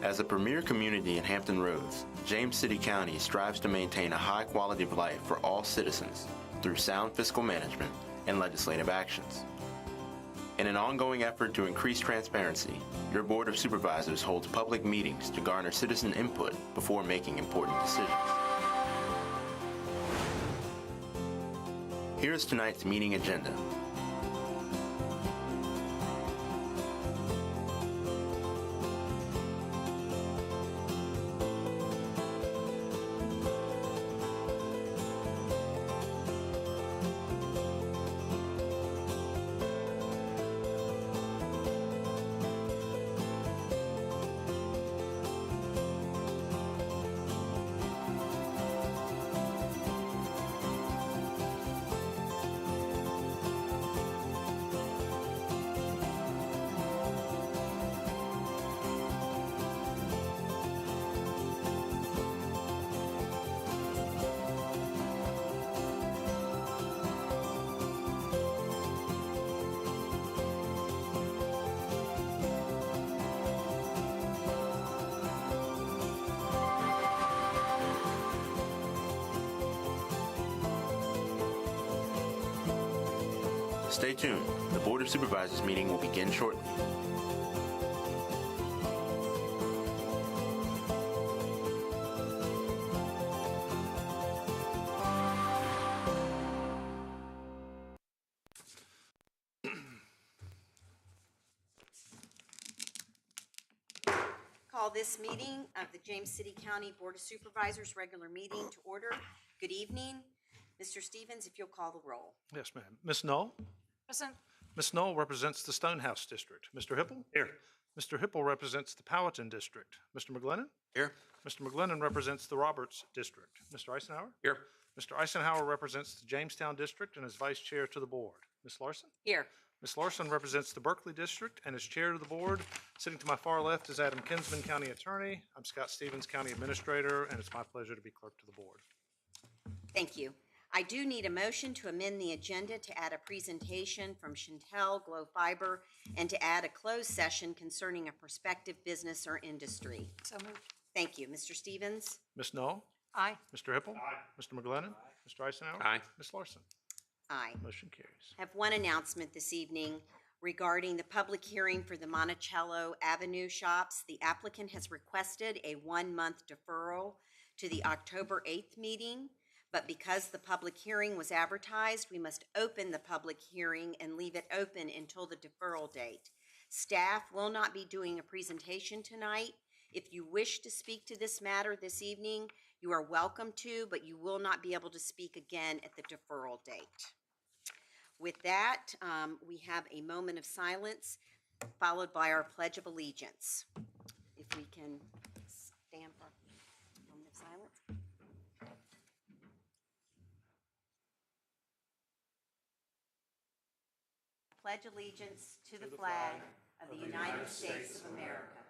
As a premier community in Hampton Roads, James City County strives to maintain a high quality of life for all citizens through sound fiscal management and legislative actions. In an ongoing effort to increase transparency, your Board of Supervisors holds public meetings to garner citizen input before making important decisions. Here is tonight's meeting agenda. Stay tuned. The Board of Supervisors meeting will begin shortly. Call this meeting of the James City County Board of Supervisors regular meeting to order. Good evening. Mr. Stevens, if you'll call the roll. Yes, ma'am. Ms. Knoll? Present. Ms. Knoll represents the Stonehouse District. Mr. Hipple? Here. Mr. Hipple represents the Powhatan District. Mr. McGlennon? Here. Mr. McGlennon represents the Roberts District. Mr. Eisenhower? Here. Mr. Eisenhower represents the Jamestown District and is Vice Chair to the Board. Ms. Larson? Here. Ms. Larson represents the Berkeley District and is Chair to the Board. Sitting to my far left is Adam Kinsman, County Attorney. I'm Scott Stevens, County Administrator, and it's my pleasure to be Clerk to the Board. Thank you. I do need a motion to amend the agenda to add a presentation from ShenTel Glow Fiber and to add a closed session concerning a prospective business or industry. So moved. Thank you. Mr. Stevens? Ms. Knoll? Aye. Mr. Hipple? Aye. Mr. McGlennon? Aye. Mr. Eisenhower? Aye. Ms. Larson? Aye. Motion carries. I have one announcement this evening regarding the public hearing for the Monticello Avenue Shops. The applicant has requested a 1-month deferral to the October 8th meeting, but because the public hearing was advertised, we must open the public hearing and leave it open until the deferral date. Staff will not be doing a presentation tonight. If you wish to speak to this matter this evening, you are welcome to, but you will not be able to speak again at the deferral date. With that, we have a moment of silence followed by our Pledge of Allegiance. If we can stand for a moment of silence. Pledge allegiance to the flag of the United States of America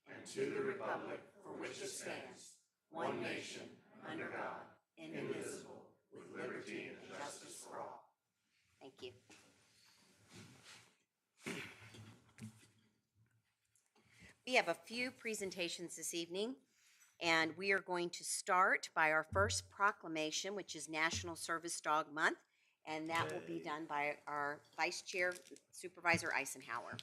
and to the republic for which it stands, one nation, under God, indivisible, with liberty and justice for all. Thank you. We have a few presentations this evening, and we are going to start by our first proclamation, which is National Service Dog Month, and that will be done by our Vice Chair, Supervisor Eisenhower.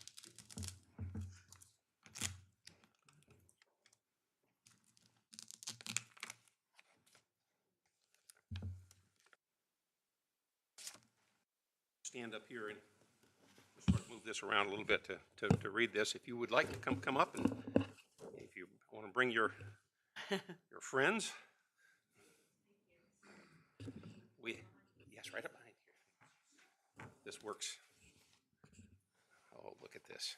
Stand up here and sort of move this around a little bit to read this. If you would like to come up, and if you want to bring your friends, yes, right up behind here. This works. Oh, look at this.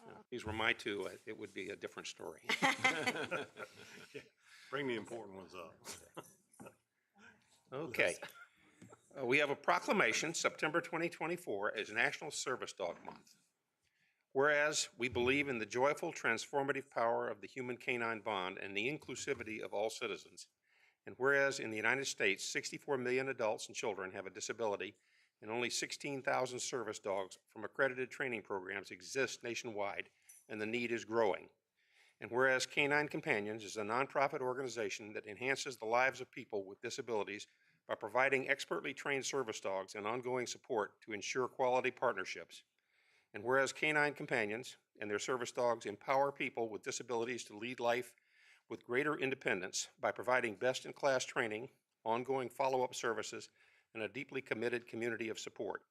If these were my two, it would be a different story. Bring the important ones up. Okay. We have a proclamation, September 2024, as National Service Dog Month. Whereas we believe in the joyful, transformative power of the human canine bond and the inclusivity of all citizens, and whereas in the United States, 64 million adults and children have a disability, and only 16,000 service dogs from accredited training programs exist nationwide, and the need is growing. And whereas Canine Companions is a nonprofit organization that enhances the lives of people with disabilities by providing expertly trained service dogs and ongoing support to ensure quality partnerships. And whereas Canine Companions and their service dogs empower people with disabilities to lead life with greater independence by providing best-in-class training, ongoing follow-up services, and a deeply committed community of support.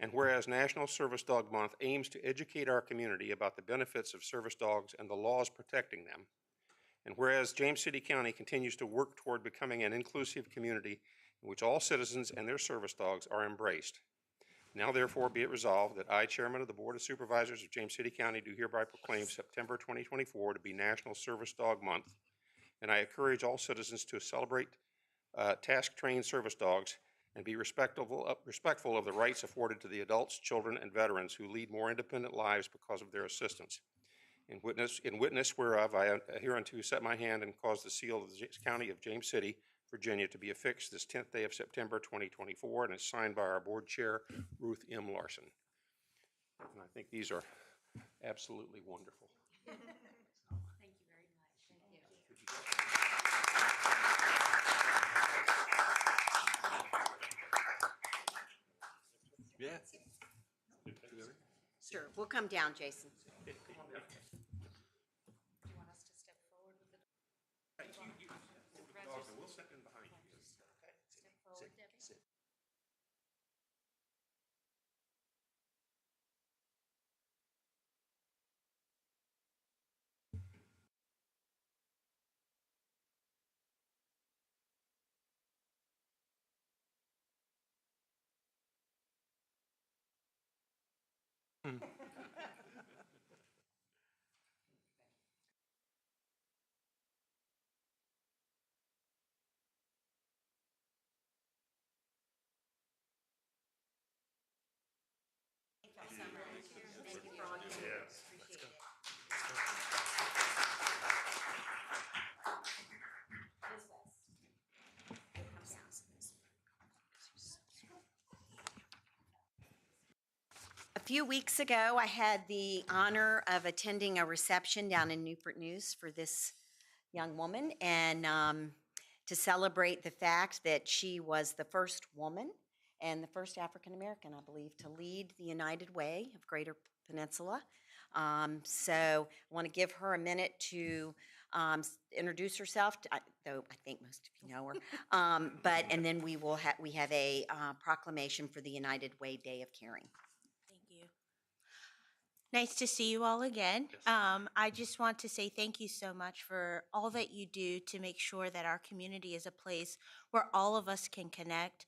And whereas National Service Dog Month aims to educate our community about the benefits of service dogs and the laws protecting them. And whereas James City County continues to work toward becoming an inclusive community in which all citizens and their service dogs are embraced. Now therefore be it resolved that I, Chairman of the Board of Supervisors of James City County, do hereby proclaim September 2024 to be National Service Dog Month. And I encourage all citizens to celebrate task-trained service dogs and be respectful of the rights afforded to the adults, children, and veterans who lead more independent lives because of their assistance. In witness whereof, I hereunto set my hand and cause the seal of the County of James City, Virginia, to be affixed this 10th day of September 2024, and is signed by our Board Chair, Ruth M. Larson. And I think these are absolutely wonderful. Thank you very much. Thank you. Yeah. Sure, we'll come down, Jason. Do you want us to step forward with the dogs? We'll step in behind you. Okay. Step forward, Debbie. Sit. A few weeks ago, I had the honor of attending a reception down in Newport News for this young woman, and to celebrate the fact that she was the first woman and the first African-American, I believe, to lead the United Way of Greater Peninsula. So I want to give her a minute to introduce herself, though I think most of you know her. And then we have a proclamation for the United Way Day of Caring. Thank you. Nice to see you all again. I just want to say thank you so much for all that you do to make sure that our community is a place where all of us can connect,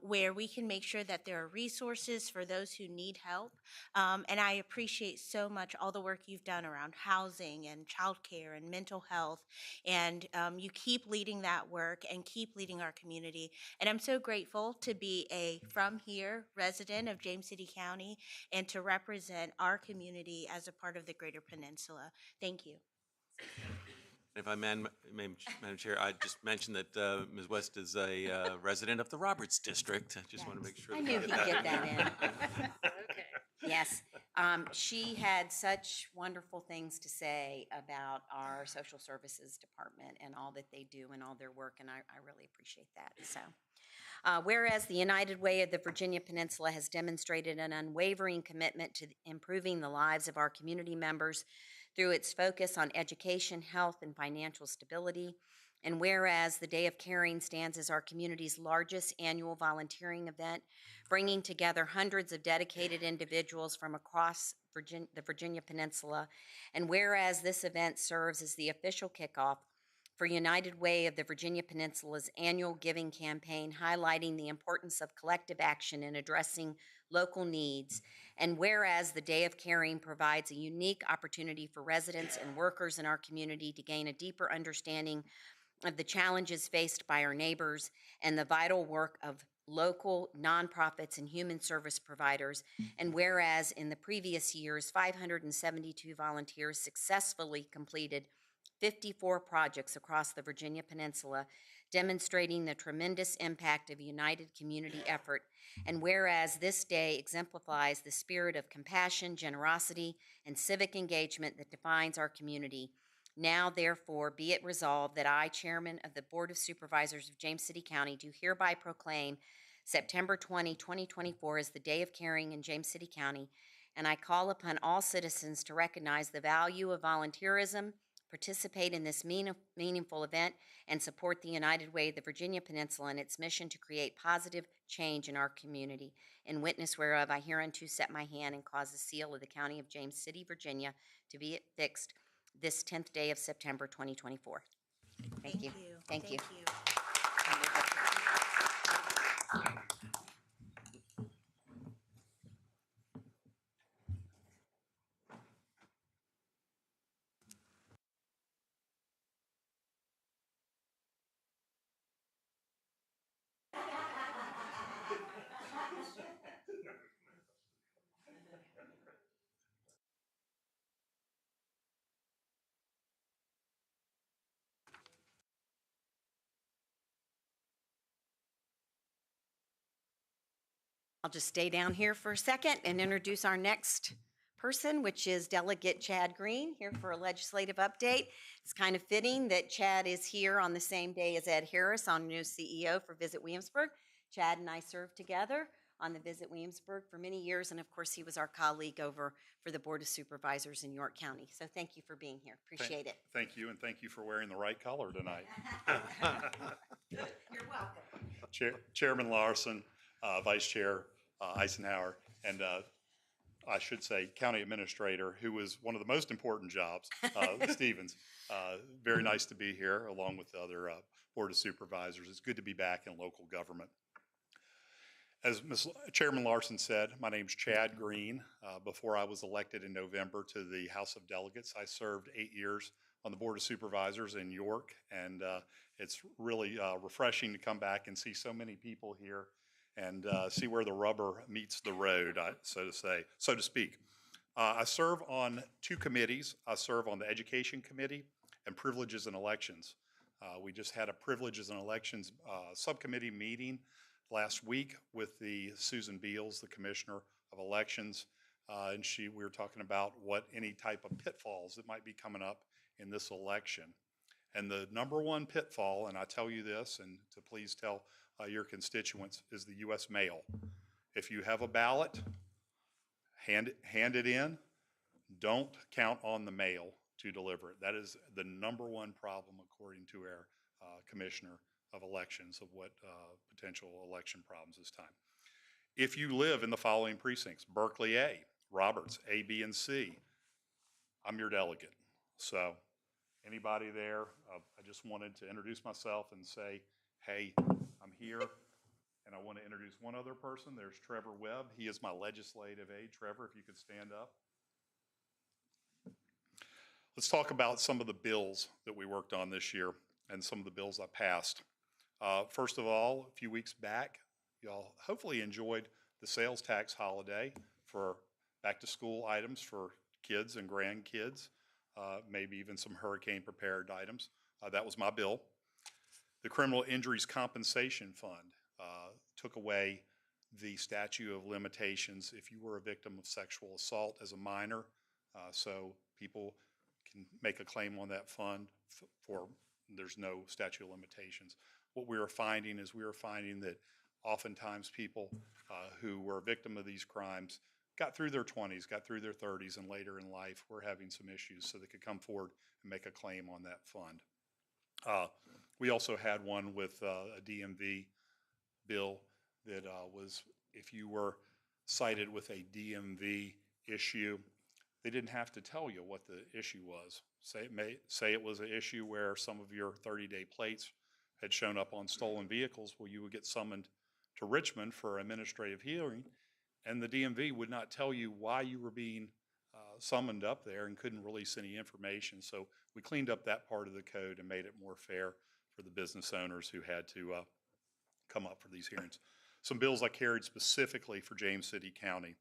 where we can make sure that there are resources for those who need help. And I appreciate so much all the work you've done around housing and childcare and mental health. And you keep leading that work and keep leading our community. And I'm so grateful to be a from here resident of James City County and to represent our community as a part of the Greater Peninsula. Thank you. If I may, Madam Chair, I just mentioned that Ms. West is a resident of the Roberts District. I just want to make sure. I that knew we he'd get that in. Okay. Yes, she had such wonderful things to say about our social services department and all that they do and all their work, and I really appreciate that. So, whereas the United Way of the Virginia Peninsula has demonstrated an unwavering commitment to improving the lives of our community members through its focus on education, health, and financial stability, and whereas the Day of Caring stands as our community's largest annual volunteering event, bringing together hundreds of dedicated individuals from across the Virginia Peninsula, and whereas this event serves as the official kickoff for United Way of the Virginia Peninsula's annual giving campaign, highlighting the importance of collective action in addressing local needs, and whereas the Day of Caring provides a unique opportunity for residents and workers in our community to gain a deeper understanding of the challenges faced by our neighbors and the vital work of local nonprofits and human service providers, and whereas in the previous years, 572 volunteers successfully completed 54 projects across the Virginia Peninsula demonstrating the tremendous impact of united community effort. And whereas this day exemplifies the spirit of compassion, generosity, and civic engagement that defines our community, now therefore be it resolved that I, Chairman of the Board of Supervisors of James City County, do hereby proclaim September 20, 2024 as the Day of Caring in James City County, and I call upon all citizens to recognize the value of volunteerism, participate in this meaningful event, and support the United Way of the Virginia Peninsula and its mission to create positive change in our community. In witness whereof, I hereunto set my hand and cause the seal of the County of James City, Virginia, to be affixed this 10th day of September, 2024. Thank you. Thank you. I'll just stay down here for a second and introduce our next person, which is Delegate Chad Green, here for a legislative update. It's kind of fitting that Chad is here on the same day as Ed Harris, our new CEO for Visit Williamsburg. Chad and I served together on the Visit Williamsburg for many years, and of course, he was our colleague over for the Board of Supervisors in York County. So thank you for being here. Appreciate it. Thank you, and thank you for wearing the right color tonight. You're welcome. Chairman Larson, Vice Chair Eisenhower, and I should say County Administrator, who was one of the most important jobs, Stevens. Very nice to be here along with the other Board of Supervisors. It's good to be back in local government. As Chairman Larson said, my name's Chad Green. Before I was elected in November to the House of Delegates, I served 8 years on the Board of Supervisors in York, and it's really refreshing to come back and see so many people here and see where the rubber meets the road, so to speak. I serve on 2 committees. I serve on the Education Committee and Privileges and Elections. We just had a Privileges and Elections subcommittee meeting last week with the Susan Beals, the Commissioner of Elections, and we were talking about what any type of pitfalls that might be coming up in this election. And the number one pitfall, and I tell you this, and to please tell your constituents, is the U.S. mail. If you have a ballot, hand it in. Don't count on the mail to deliver it. That is the number one problem, according to our Commissioner of Elections, of what potential election problems this time. If you live in the following precincts: Berkeley A, Roberts, A, B, and C, I'm your delegate. So anybody there, I just wanted to introduce myself and say, hey, I'm here. And I want to introduce one other person. There's Trevor Webb. He is my legislative aide. Trevor, if you could stand up. Let's talk about some of the bills that we worked on this year and some of the bills I passed. First of all, a few weeks back, y'all hopefully enjoyed the sales tax holiday for back-to-school items for kids and grandkids, maybe even some hurricane-prepared items. That was my bill. The Criminal Injuries Compensation Fund took away the statute of limitations if you were a victim of sexual assault as a minor, so people can make a claim on that fund for there's no statute of limitations. What we were finding that oftentimes people who were a victim of these crimes got through their 20s, got through their 30s, and later in life were having some issues, so they could come forward and make a claim on that fund. We also had one with a DMV bill that was, if you were cited with a DMV issue, they didn't have to tell you what the issue was. Say it was an issue where some of your 30-day plates had shown up on stolen vehicles. Well, you would get summoned to Richmond for administrative hearing, and the DMV would not tell you why you were being summoned up there and couldn't release any information. So we cleaned up that part of the code and made it more fair for the business owners who had to come up for these hearings. Some bills I carried specifically for James City County.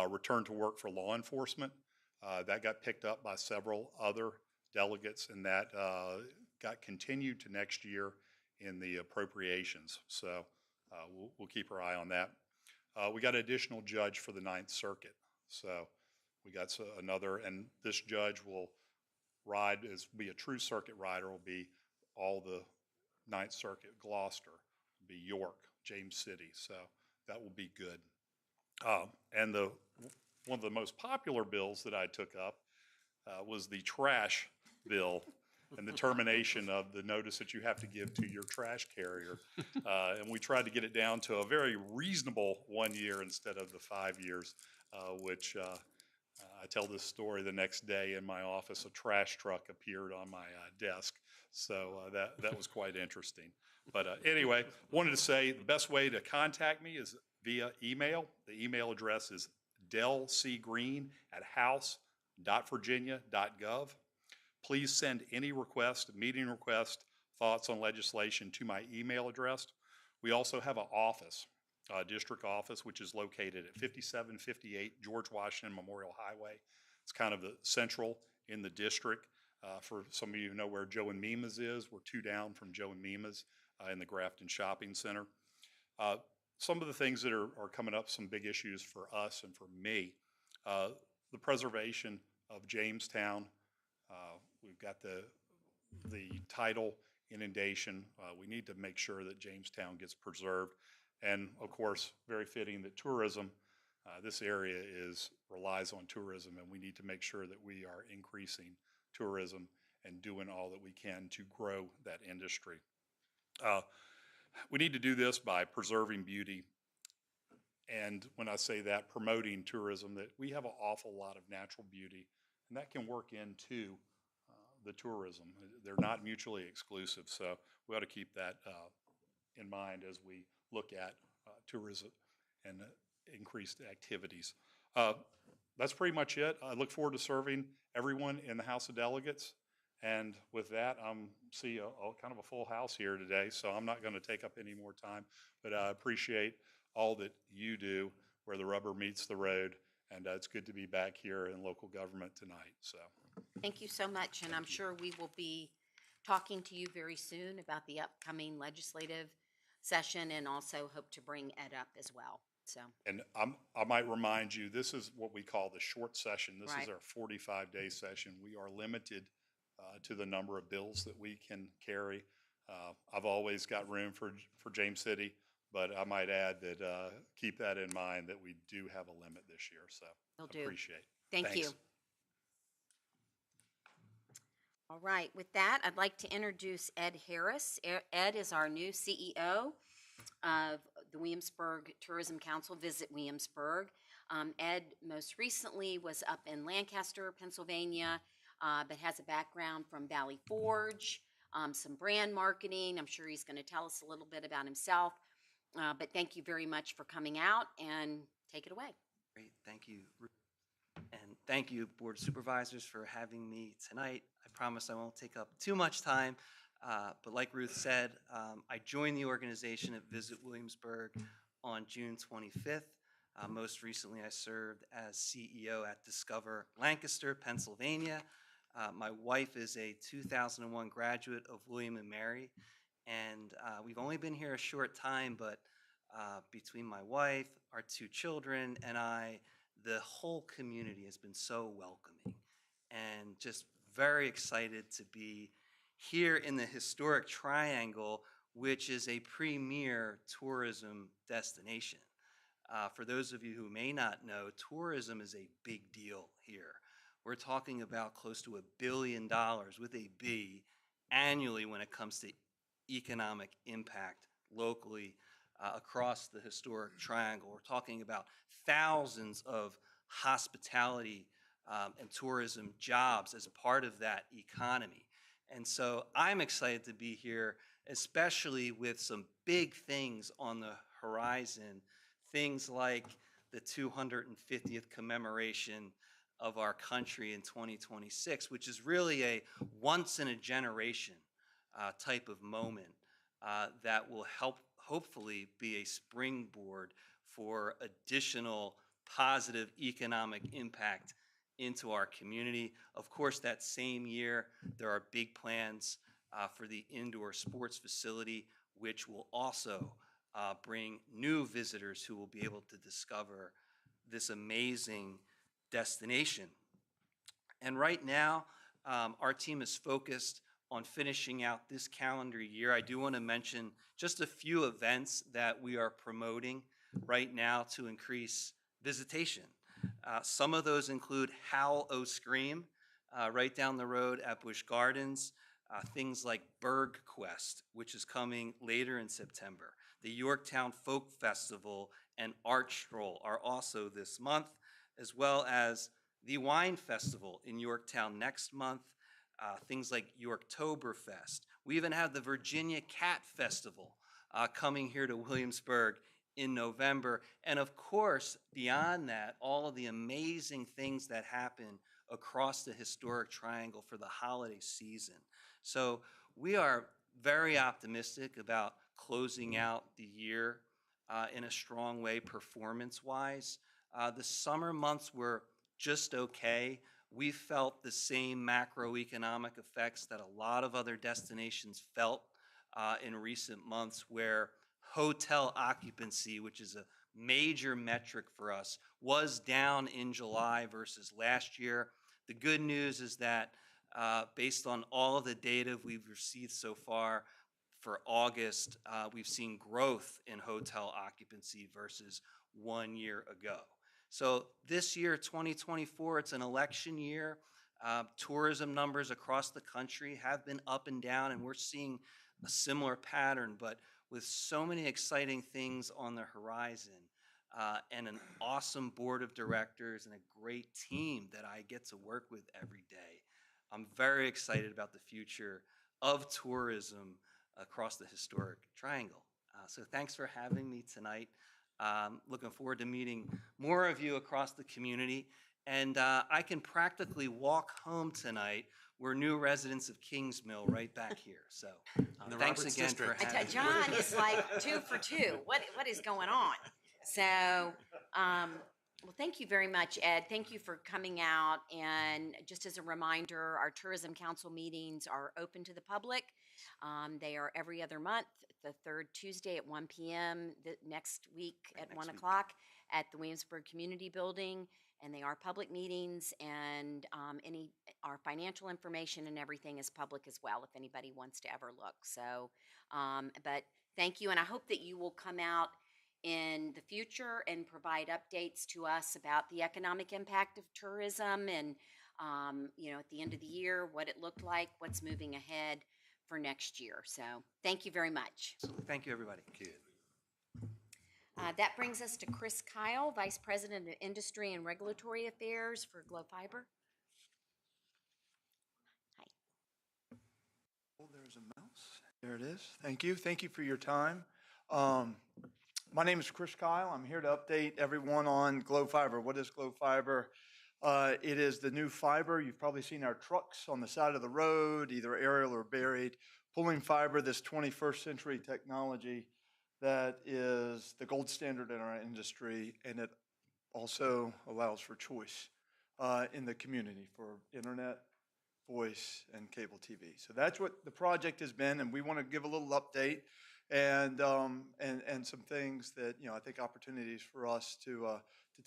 Return to work for law enforcement. That got picked up by several other delegates, and that got continued to next year in the appropriations. So we'll keep our eye on that. We got an additional judge for the Ninth Circuit. So we got another, and this judge will be a true circuit rider, will be all the Ninth Circuit, Gloucester, will be York, James City. So that will be good. And one of the most popular bills that I took up was the trash bill and the termination of the notice that you have to give to your trash carrier. And we tried to get it down to a very reasonable 1 year instead of the 5 years, which I tell this story the next day in my office, a trash truck appeared on my desk. So that was quite interesting. But anyway, wanted to say the best way to contact me is via email. The email address is delcgreen@house.virginia.gov. Please send any request, meeting request, thoughts on legislation to my email address. We also have an office, a district office, which is located at 5758 George Washington Memorial Highway. It's kind of the central in the district. For some of you who know where Joe and Mima's is, we're 2 down from Joe and Mima's in the Grafton Shopping Center. Some of the things that are coming up, some big issues for us and for me, the preservation of Jamestown. We've got the tidal inundation. We need to make sure that Jamestown gets preserved. And of course, very fitting that tourism, this area relies on tourism, and we need to make sure that we are increasing tourism and doing all that we can to grow that industry. We need to do this by preserving beauty. And when I say that, promoting tourism, that we have an awful lot of natural beauty, and that can work into the tourism. They're not mutually exclusive, so we ought to keep that in mind as we look at tourism and increased activities. That's pretty much it. I look forward to serving everyone in the House of Delegates. And with that, see kind of a full house here today, so I'm not going to take up any more time. But I appreciate all that you do where the rubber meets the road, and it's good to be back here in local government tonight. So Thank you so much, and I'm sure we will be talking to you very soon about the upcoming legislative session, and also hope to bring Ed up as well. So. And I might remind you, this is what we call the short session. This is Right. our 45-day session. We are limited to the number of bills that we can carry. I've always got room for James City, but I might add that keep that in mind, that we do have a limit this year. So Will do. appreciate it. Thank Thanks. you. All right, with that, I'd like to introduce Ed Harris. Ed is our new CEO of the Williamsburg Tourism Council, Visit Williamsburg. Ed most recently was up in Lancaster, Pennsylvania, but has a background from Valley Forge, some brand marketing. I'm sure he's going to tell us a little bit about himself. But thank you very much for coming out, and take it away. Great, thank you. And thank you, Board of Supervisors, for having me tonight. I promise I won't take up too much time, but like Ruth said, I joined the organization at Visit Williamsburg on June 25th. Most recently, I served as CEO at Discover Lancaster, Pennsylvania. My wife is a 2001 graduate of William and Mary, and we've only been here a short time, but between my wife, our 2 children, and I, the whole community has been so welcoming, and just very excited to be here in the historic Triangle, which is a premier tourism destination. For those of you who may not know, tourism is a big deal here. We're talking about close to $1 billion with a B annually when it comes to economic impact locally across the historic Triangle. We're talking about thousands of hospitality and tourism jobs as part of that economy. And so I'm excited to be here, especially with some big things on the horizon, things like the 250th commemoration of our country in 2026, which is really a once-in-a-generation type of moment that will help hopefully be a springboard for additional positive economic impact into our community. Of course, that same year, there are big plans for the indoor sports facility, which will also bring new visitors who will be able to discover this amazing destination. And right now, our team is focused on finishing out this calendar year. I do want to mention just a few events that we are promoting right now to increase visitation. Some of those include Howl O Scream right down the road at Busch Gardens, things like Berg Quest, which is coming later in September. The Yorktown Folk Festival and Art Stroll are also this month, as well as the Wine Festival in Yorktown next month, things like Yorktoberfest. We even have the Virginia Cat Festival coming here to Williamsburg in November. And of course, beyond that, all of the amazing things that happen across the historic triangle for the holiday season. So we are very optimistic about closing out the year in a strong way performance-wise. The summer months were just okay. We felt the same macroeconomic effects that a lot of other destinations felt in recent months, where hotel occupancy, which is a major metric for us, was down in July versus last year. The good news is that based on all of the data we've received so far for August, we've seen growth in hotel occupancy versus 1 year ago. So this year, 2024, it's an election year. Tourism numbers across the country have been up and down, and we're seeing a similar pattern, but with so many exciting things on the horizon and an awesome board of directors and a great team that I get to work with every day, I'm very excited about the future of tourism across the historic triangle. So thanks for having me tonight. Looking forward to meeting more of you across the community. And I can practically walk home tonight. We're new residents of Kings Mill right back here. So thanks Roberts again District. for having me. John is like 2 for 2. What is going on? So, well, thank you very much, Ed. Thank you for coming out. And just as a reminder, our Tourism Council meetings are open to the public. They are every other month, the third Tuesday at 1 p.m., next week at 1 o'clock at the Williamsburg Community Building. And they are public meetings, and our financial information and everything is public as well if anybody wants to ever look. So, but thank you, and I hope that you will come out in the future and provide updates to us about the economic impact of tourism and, at the end of the year, what it looked like, what's moving ahead for next year. So thank you very much. Thank you, everybody. That brings us to Chris Kyle, Vice President of Industry and Regulatory Affairs for Glow Fiber. Hi. Oh, there's a mouse. There it is. Thank you. Thank you for your time. My name is Chris Kyle. I'm here to update everyone on Glow Fiber. What is Glow Fiber? It is the new fiber. You've probably seen our trucks on the side of the road, either aerial or buried, pulling fiber, this 21st century technology that is the gold standard in our industry, and it also allows for choice in the community for internet, voice, and cable TV. So that's what the project has been, and we want to give a little update and some things that, I think opportunities for us to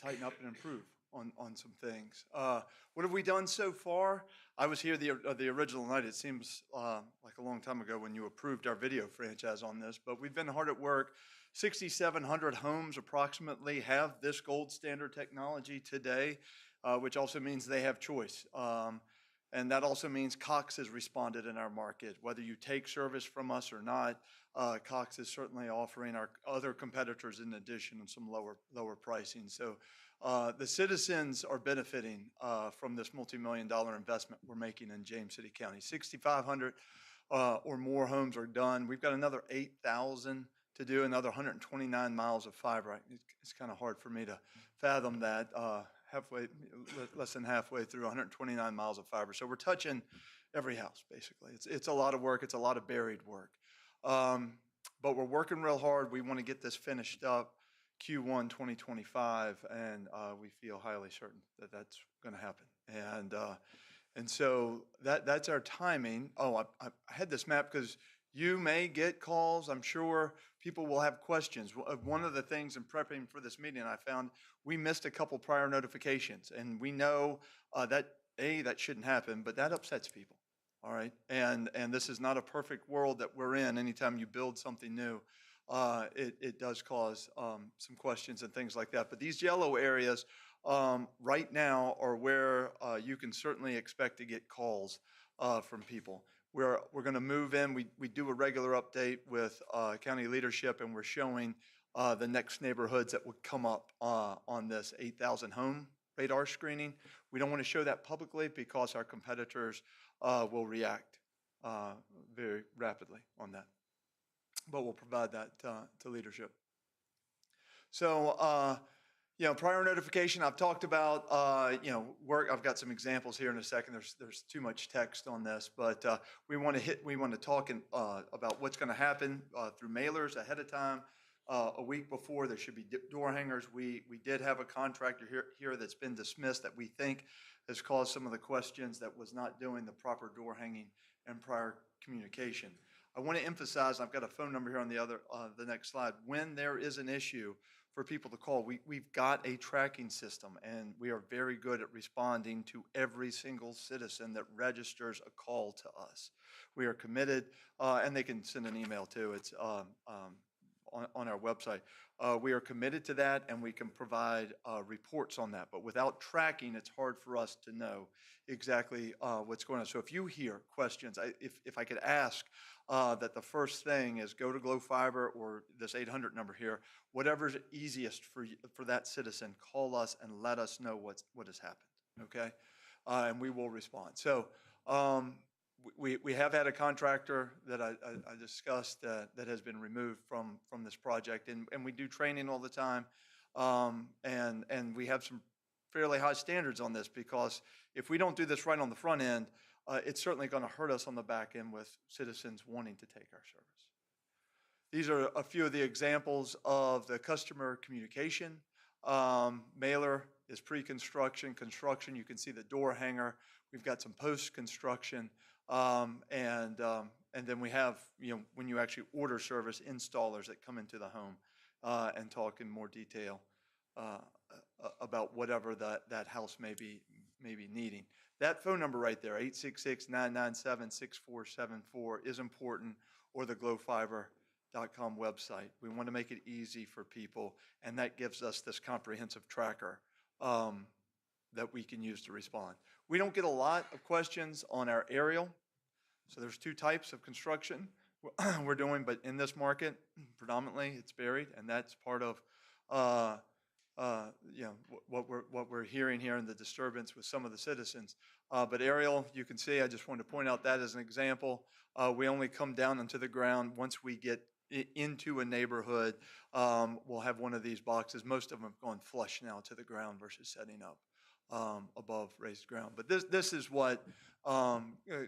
tighten up and improve on some things. What have we done so far? I was here the original night. It seems like a long time ago when you approved our video franchise on this, but we've been hard at work. 6,700 homes approximately have this gold standard technology today, which also means they have choice. And that also means Cox has responded in our market. Whether you take service from us or not, Cox is certainly offering our other competitors in addition some lower pricing. So the citizens are benefiting from this multi-million-dollar investment we're making in James City County. 6,500 or more homes are done. We've got another 8,000 to do, another 129 miles of fiber. It's kind of hard for me to fathom that. Less than halfway through 129 miles of fiber. So we're touching every house, basically. It's a lot of work. It's a lot of buried work. But we're working real hard. We want to get this finished up Q1 2025, and we feel highly certain that that's going to happen. And so that's our timing. Oh, I had this map because you may get calls. I'm sure people will have questions. One of the things in prepping for this meeting, I found we missed a couple prior notifications, and we know that shouldn't happen, but that upsets people. All right, and this is not a perfect world that we're in. Anytime you build something new, it does cause some questions and things like that. But these yellow areas right now are where you can certainly expect to get calls from people. We're going to move in. We do a regular update with county leadership, and we're showing the next neighborhoods that would come up on this 8,000 home radar screening. We don't want to show that publicly because our competitors will react very rapidly on that. But we'll provide that to leadership. So, prior notification, I've talked about, work. I've got some examples here in a second. There's too much text on this, but we want to talk about what's going to happen through mailers ahead of time. A week before, there should be door hangers. We did have a contractor here that's been dismissed that we think has caused some of the questions, that was not doing the proper door hanging and prior communication. I want to emphasize, I've got a phone number here on the next slide. When there is an issue for people to call, we've got a tracking system, and we are very good at responding to every single citizen that registers a call to us. We are committed, and they can send an email too. It's on our website. We are committed to that, and we can provide reports on that. But without tracking, it's hard for us to know exactly what's going on. So if you hear questions, if I could ask that the first thing is go to Glow Fiber or this 800 number here, whatever's easiest for that citizen, call us and let us know what has happened, okay? And we will respond. So we have had a contractor that I discussed that has been removed from this project, and we do training all the time, and we have some fairly high standards on this, because if we don't do this right on the front end, it's certainly going to hurt us on the back end with citizens wanting to take our service. These are a few of the examples of the customer communication. Mailer is pre-construction, construction. You can see the door hanger. We've got some post-construction. And then we have, when you actually order service, installers that come into the home and talk in more detail about whatever that house may be needing. That phone number right there, 866-997-6474, is important, or the glowfiber.com website. We want to make it easy for people, and that gives us this comprehensive tracker that we can use to respond. We don't get a lot of questions on our aerial. So there's two types of construction we're doing, but in this market, predominantly it's buried, and that's part of what we're hearing here in the disturbance with some of the citizens. But aerial, you can see, I just wanted to point out that as an example. We only come down into the ground once we get into a neighborhood. We'll have one of these boxes. Most of them have gone flush now to the ground versus setting up above raised ground. But this is what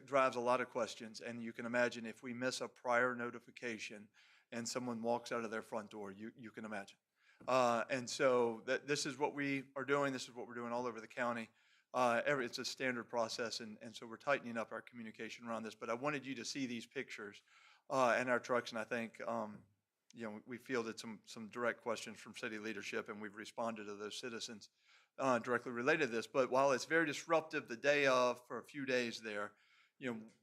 drives a lot of questions, and you can imagine if we miss a prior notification and someone walks out of their front door, you can imagine. And so this is what we are doing. This is what we're doing all over the county. It's a standard process, and so we're tightening up our communication around this. But I wanted you to see these pictures and our trucks, and I think we fielded some direct questions from city leadership, and we've responded to those citizens directly related to this. But while it's very disruptive the day of for a few days there,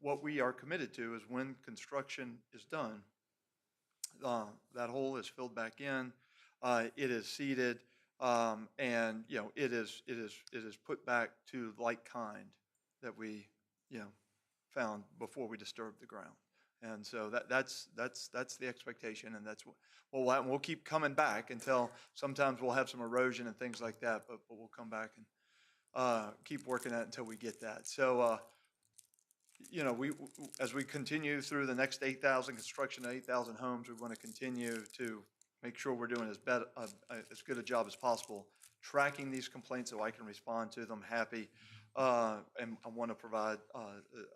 what we are committed to is when construction is done, that hole is filled back in, it is seeded, and it is put back to like kind that we found before we disturbed the ground. And so that's the expectation, and that's what we'll keep coming back until sometimes we'll have some erosion and things like that, but we'll come back and keep working at it until we get that. So we as we continue through the next 8,000 construction, 8,000 homes, we want to continue to make sure we're doing as good a job as possible tracking these complaints so I can respond to them happy. And I want to provide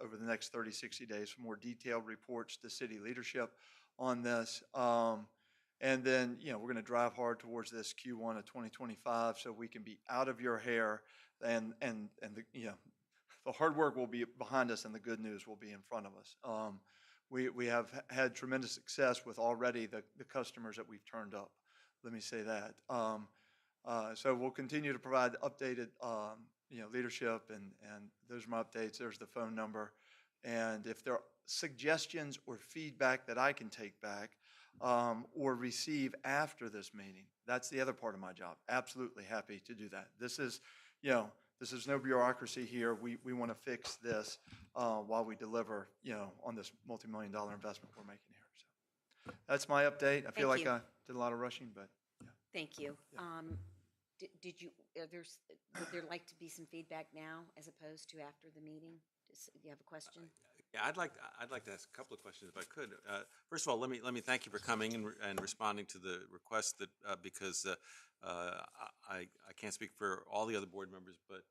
over the next 30, 60 days some more detailed reports to city leadership on this. And then, we're going to drive hard towards this Q1 of 2025 so we can be out of your hair and the hard work will be behind us and the good news will be in front of us. We have had tremendous success with already the customers that we've turned up. Let me say that. So we'll continue to provide updated, leadership, and those are my updates. There's the phone number. And if there are suggestions or feedback that I can take back or receive after this meeting, that's the other part of my job. Absolutely happy to do that. This is no bureaucracy here. We want to fix this while we deliver, on this multi-million-dollar investment we're making here. So that's my update. I feel Thank like you. I did a lot of rushing, but yeah. Thank you. Yeah. Did you, would there like to be some feedback now as opposed to after the meeting? Do you have a question? Yeah, I'd like to ask a couple of questions if I could. First of all, let me thank you for coming and responding to the request that because I can't speak for all the other board members, but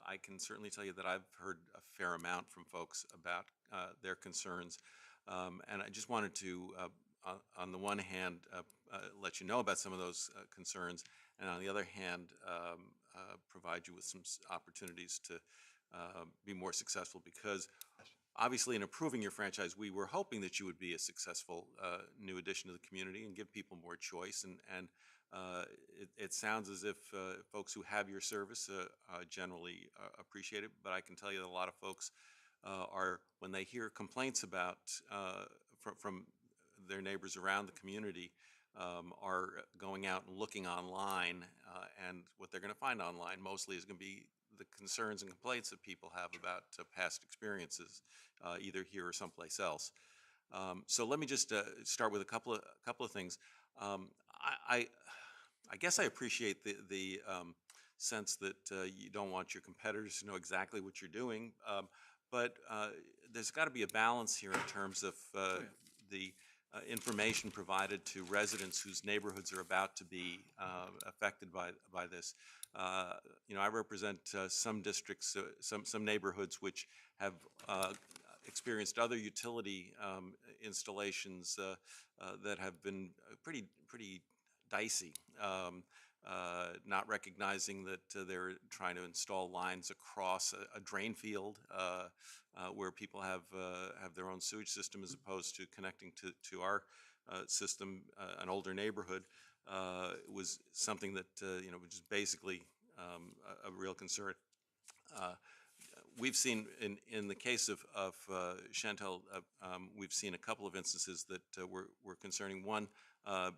I can certainly tell you that I've heard a fair amount from folks about their concerns, and I just wanted to, on the one hand, let you know about some of those concerns, and on the other hand, provide you with some opportunities to be more successful, because obviously in approving your franchise, we were hoping that you would be a successful new addition to the community and give people more choice. And it sounds as if folks who have your service generally appreciate it, but I can tell you that a lot of folks are, when they hear complaints about from their neighbors around the community, are going out and looking online, and what they're going to find online mostly is going to be the concerns and complaints that people have about past experiences, either here or someplace else. So let me just start with a couple of things. I guess I appreciate the sense that you don't want your competitors to know exactly what you're doing, but there's got to be a balance here in terms of the information provided to residents whose neighborhoods are about to be affected by this. I represent some districts, some neighborhoods which have experienced other utility installations that have been pretty dicey, not recognizing that they're trying to install lines across a drain field where people have their own sewage system, as opposed to connecting to our system. An older neighborhood was something that which is basically a real concern. We've seen in the case of ShenTel, we've seen a couple of instances that were concerning. One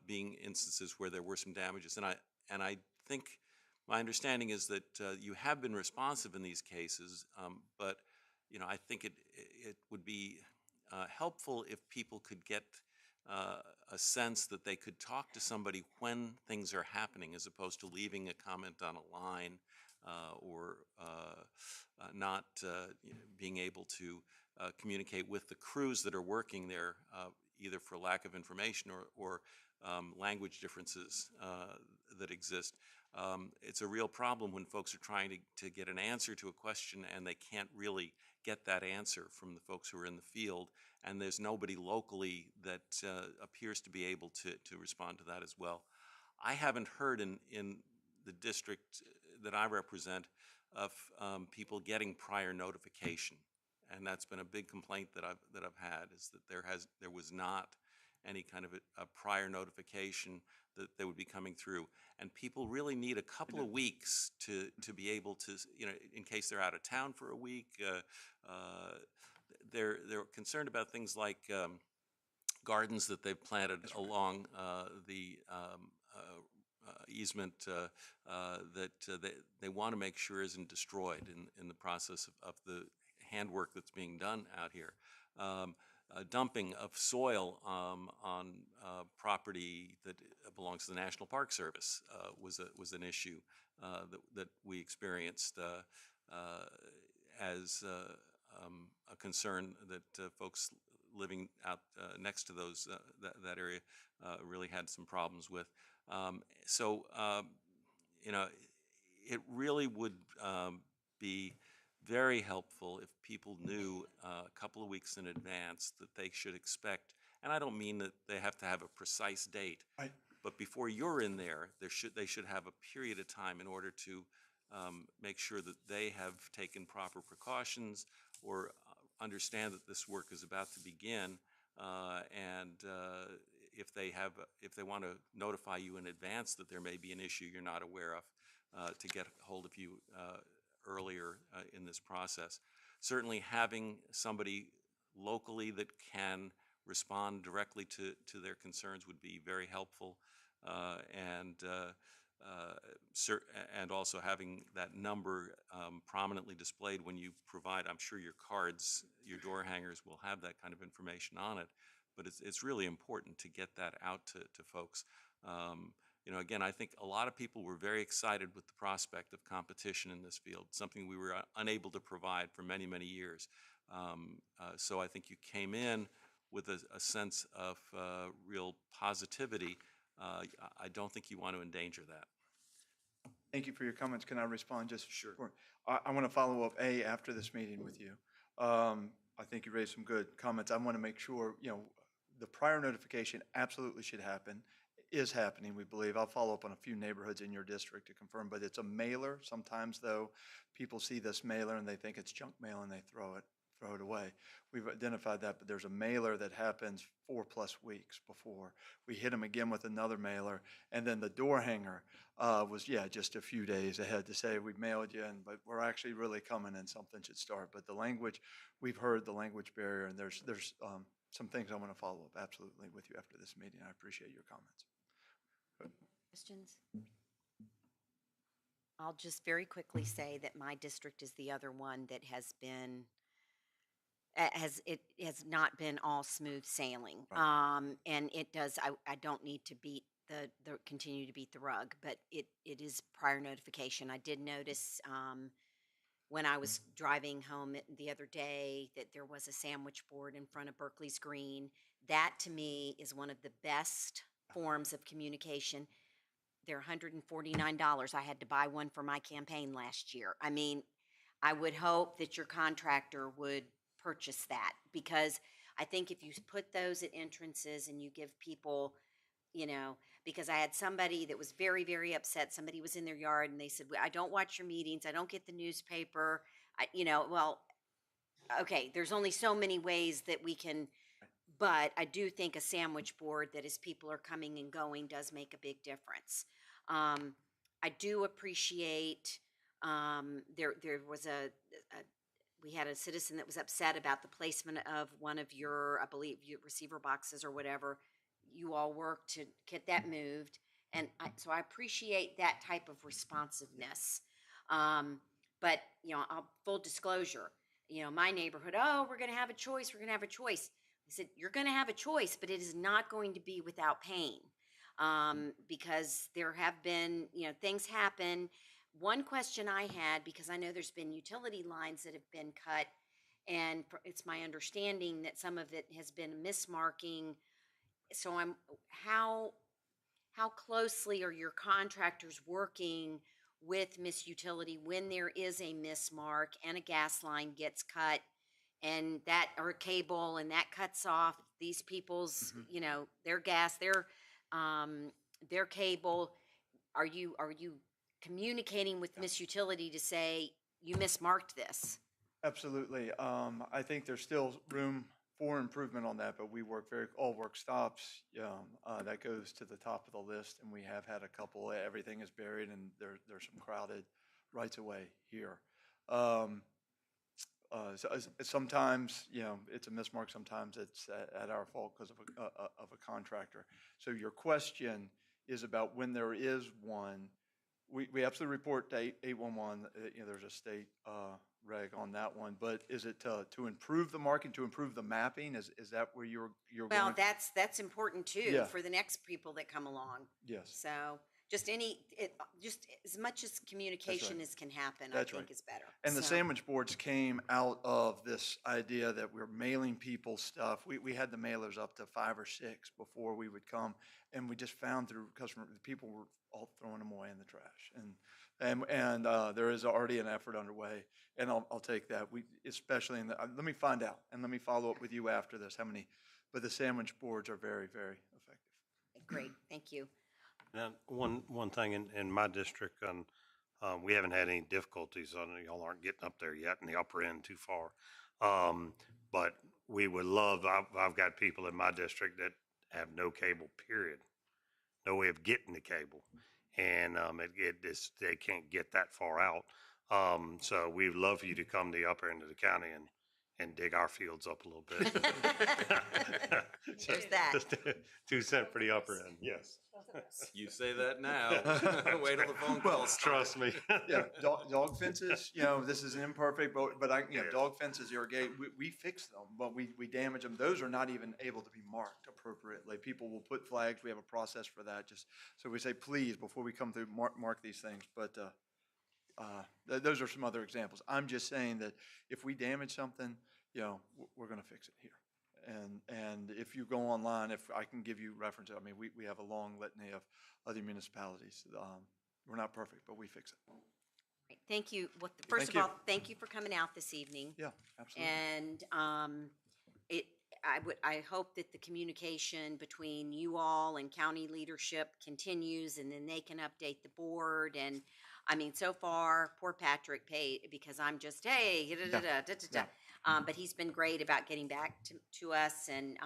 being instances where there were some damages, and I think my understanding is that you have been responsive in these cases, but I think it would be helpful if people could get a sense that they could talk to somebody when things are happening, as opposed to leaving a comment on a line or not being able to communicate with the crews that are working there, either for lack of information or language differences that exist. It's a real problem when folks are trying to get an answer to a question and they can't really get that answer from the folks who are in the field, and there's nobody locally that appears to be able to respond to that as well. I haven't heard in the district that I represent of people getting prior notification, and that's been a big complaint that I've had, is that there was not any kind of a prior notification that they would be coming through, and people really need a couple of weeks to be able to, in case they're out of town for a week. They're concerned about things like gardens that they've planted along the easement that they want to make sure isn't destroyed in the process of the handwork that's being done out here. Dumping of soil on property that belongs to the National Park Service was an issue that we experienced as a concern that folks living out next to that area really had some problems with. So it really would be very helpful if people knew a couple of weeks in advance that they should expect, and I don't mean that they have to have a precise date, Right. but before you're in there, they should have a period of time in order to make sure that they have taken proper precautions or understand that this work is about to begin, and if they want to notify you in advance that there may be an issue you're not aware of, to get hold of you earlier in this process. Certainly having somebody locally that can respond directly to their concerns would be very helpful, and also having that number prominently displayed when you provide. I'm sure your cards, your door hangers will have that kind of information on it, but it's really important to get that out to folks. Again, I think a lot of people were very excited with the prospect of competition in this field, something we were unable to provide for many, many years. So I think you came in with a sense of real positivity. I don't think you want to endanger that. Thank you for your comments. Can I respond just? Sure. I want to follow up, after this meeting with you. I think you raised some good comments. I want to make sure, the prior notification absolutely should happen, is happening, we believe. I'll follow up on a few neighborhoods in your district to confirm, but it's a mailer. Sometimes, though, people see this mailer and they think it's junk mail and they throw it away. We've identified that, but there's a mailer that happens 4+ weeks before. We hit them again with another mailer, and then the door hanger was just a few days ahead to say we've mailed you, but we're actually really coming and something should start. But the language, we've heard the language barrier, and there's some things I want to follow up absolutely with you after this meeting. I appreciate your comments. Questions? I'll just very quickly say that my district is the other one that has been, it has not been all smooth sailing. Right. And it does, I don't need to beat continue to beat the rug, but it is prior notification. I did notice, when I was driving home the other day, that there was a sandwich board in front of Berkeley's Green. That, to me, is one of the best forms of communication. They're $149. I had to buy one for my campaign last year. I mean, I would hope that your contractor would purchase that, because I think if you put those at entrances and you give people, because I had somebody that was very, very upset. Somebody was in their yard and they said, I don't watch your meetings. I don't get the newspaper. Well, okay, there's only so many ways that we can, but I do think a sandwich board that as people are coming and going does make a big difference. I do appreciate, there was we had a citizen that was upset about the placement of one of your, I believe, your receiver boxes or whatever. You all worked to get that moved. And so I appreciate that type of responsiveness. But, full disclosure, my neighborhood, we're going to have a choice. We're going to have a choice. I said, you're going to have a choice, but it is not going to be without pain. Because there have been, things happen. One question I had, because I know there's been utility lines that have been cut, and it's my understanding that some of it has been mismarking. So how closely are your contractors working with Miss Utility when there is a mismark and a gas line gets cut, and that, or a cable, and that cuts off these people's, their gas, their cable? Are you communicating with Miss Utility to say you mismarked this? Absolutely. I think there's still room for improvement on that, but we work all work stops. That goes to the top of the list, and we have had a couple. Everything is buried, and there's some crowded rights of way here. Sometimes, it's a mismark. Sometimes it's at our fault because of a contractor. So your question is about when there is one. We absolutely report to 811. There's a state reg on that one. But is it to improve the marking, to improve the mapping? Is that where you're Well, going? that's important too, Yeah. for the next people that come along. Yes. So just just as much as communication as can happen, That's I think right. is better. And the So- sandwich boards came out of this idea that we're mailing people stuff. We had the mailers up to 5 or 6 before we would come, and we just found through people were all throwing them away in the trash. And there is already an effort underway, and I'll take that. Especially let me find out, and let me follow up with you after this, how many, but the sandwich boards are very, very effective. Great, thank you. Now, one thing in my district, We haven't had any difficulties on it. Y'all aren't getting up there yet in the upper end too far. But we would love, I've got people in my district that have no cable, period. No way of getting the cable. And they can't get that far out. So we'd love for you to come to the upper end of the county and dig our fields up a little bit. There's that. Just 2 cents for the upper end, yes. You say that now. Wait till the phone Well, calls. Trust me. Yeah, dog fences, this is imperfect, but dog fences, irrigate, we fix them, but we damage them. Those are not even able to be marked appropriately. People will put flags. We have a process for that. Just so we say, please, before we come through, mark these things. But those are some other examples. I'm just saying that if we damage something, we're going to fix it here. And if you go online, if I can give you references, I mean, we have a long litany of other municipalities. We're not perfect, but we fix it. Right, thank you. First Thank of you. all, thank you for coming out this evening. Yeah, absolutely. And I hope that the communication between you all and county leadership continues, and then they can update the board. And I mean, so far, poor Patrick paid because I'm just, hey, but he's been great about getting back to us, and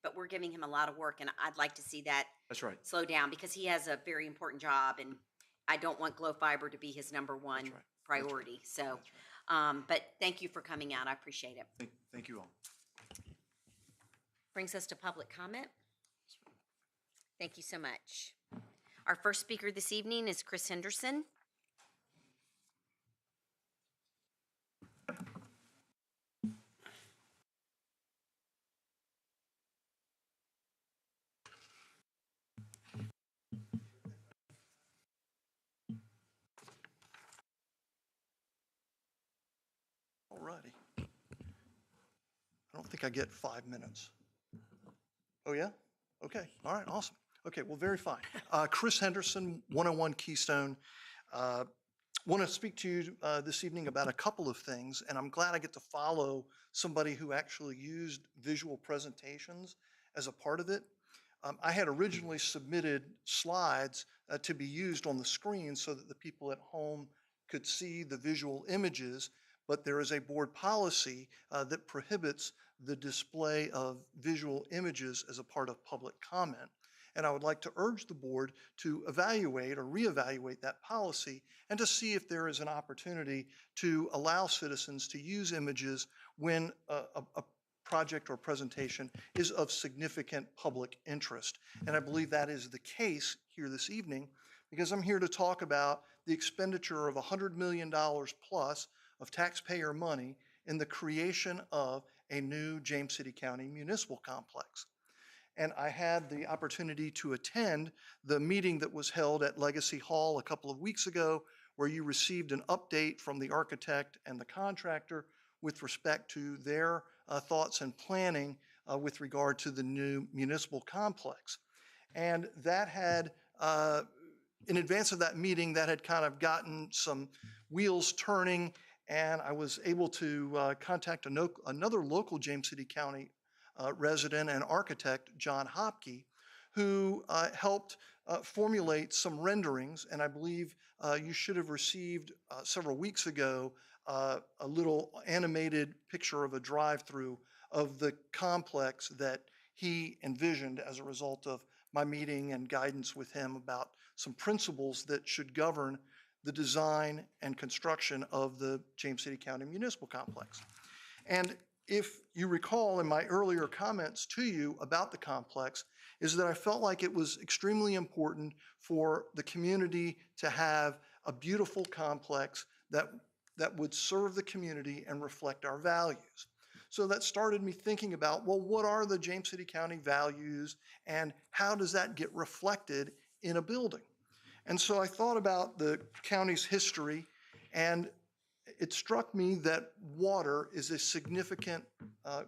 but we're giving him a lot of work, and I'd like to see that That's right. slow down because he has a very important job, and I don't want Glow Fiber to be his number one That's right. priority. That's So, right. but thank you for coming out. I appreciate it. Thank you all. Brings us to public comment. Thank you so much. Our first speaker this evening is Chris Henderson. All righty. I don't think I get 5 minutes. Oh, yeah? Okay. All right. Awesome. Okay. Well, very fine. Chris Henderson, 101 Keystone. Want to speak to you this evening about a couple of things, and I'm glad I get to follow somebody who actually used visual presentations as a part of it. I had originally submitted slides to be used on the screen so that the people at home could see the visual images, but there is a board policy that prohibits the display of visual images as a part of public comment. And I would like to urge the board to evaluate or reevaluate that policy and to see if there is an opportunity to allow citizens to use images when a project or presentation is of significant public interest. And I believe that is the case here this evening, because I'm here to talk about the expenditure of $100 million plus of taxpayer money in the creation of a new James City County municipal complex. And I had the opportunity to attend the meeting that was held at Legacy Hall a couple of weeks ago, where you received an update from the architect and the contractor with respect to their thoughts and planning with regard to the new municipal complex. And that had, in advance of that meeting, that had kind of gotten some wheels turning, and I was able to contact another local James City County resident and architect, John Hopke, who helped formulate some renderings. And I believe you should have received several weeks ago a little animated picture of a drive-through of the complex that he envisioned as a result of my meeting and guidance with him about some principles that should govern the design and construction of the James City County Municipal Complex. And if you recall in my earlier comments to you about the complex, is that I felt like it was extremely important for the community to have a beautiful complex that would serve the community and reflect our values. So that started me thinking about, well, what are the James City County values and how does that get reflected in a building? And so I thought about the county's history, and it struck me that water is a significant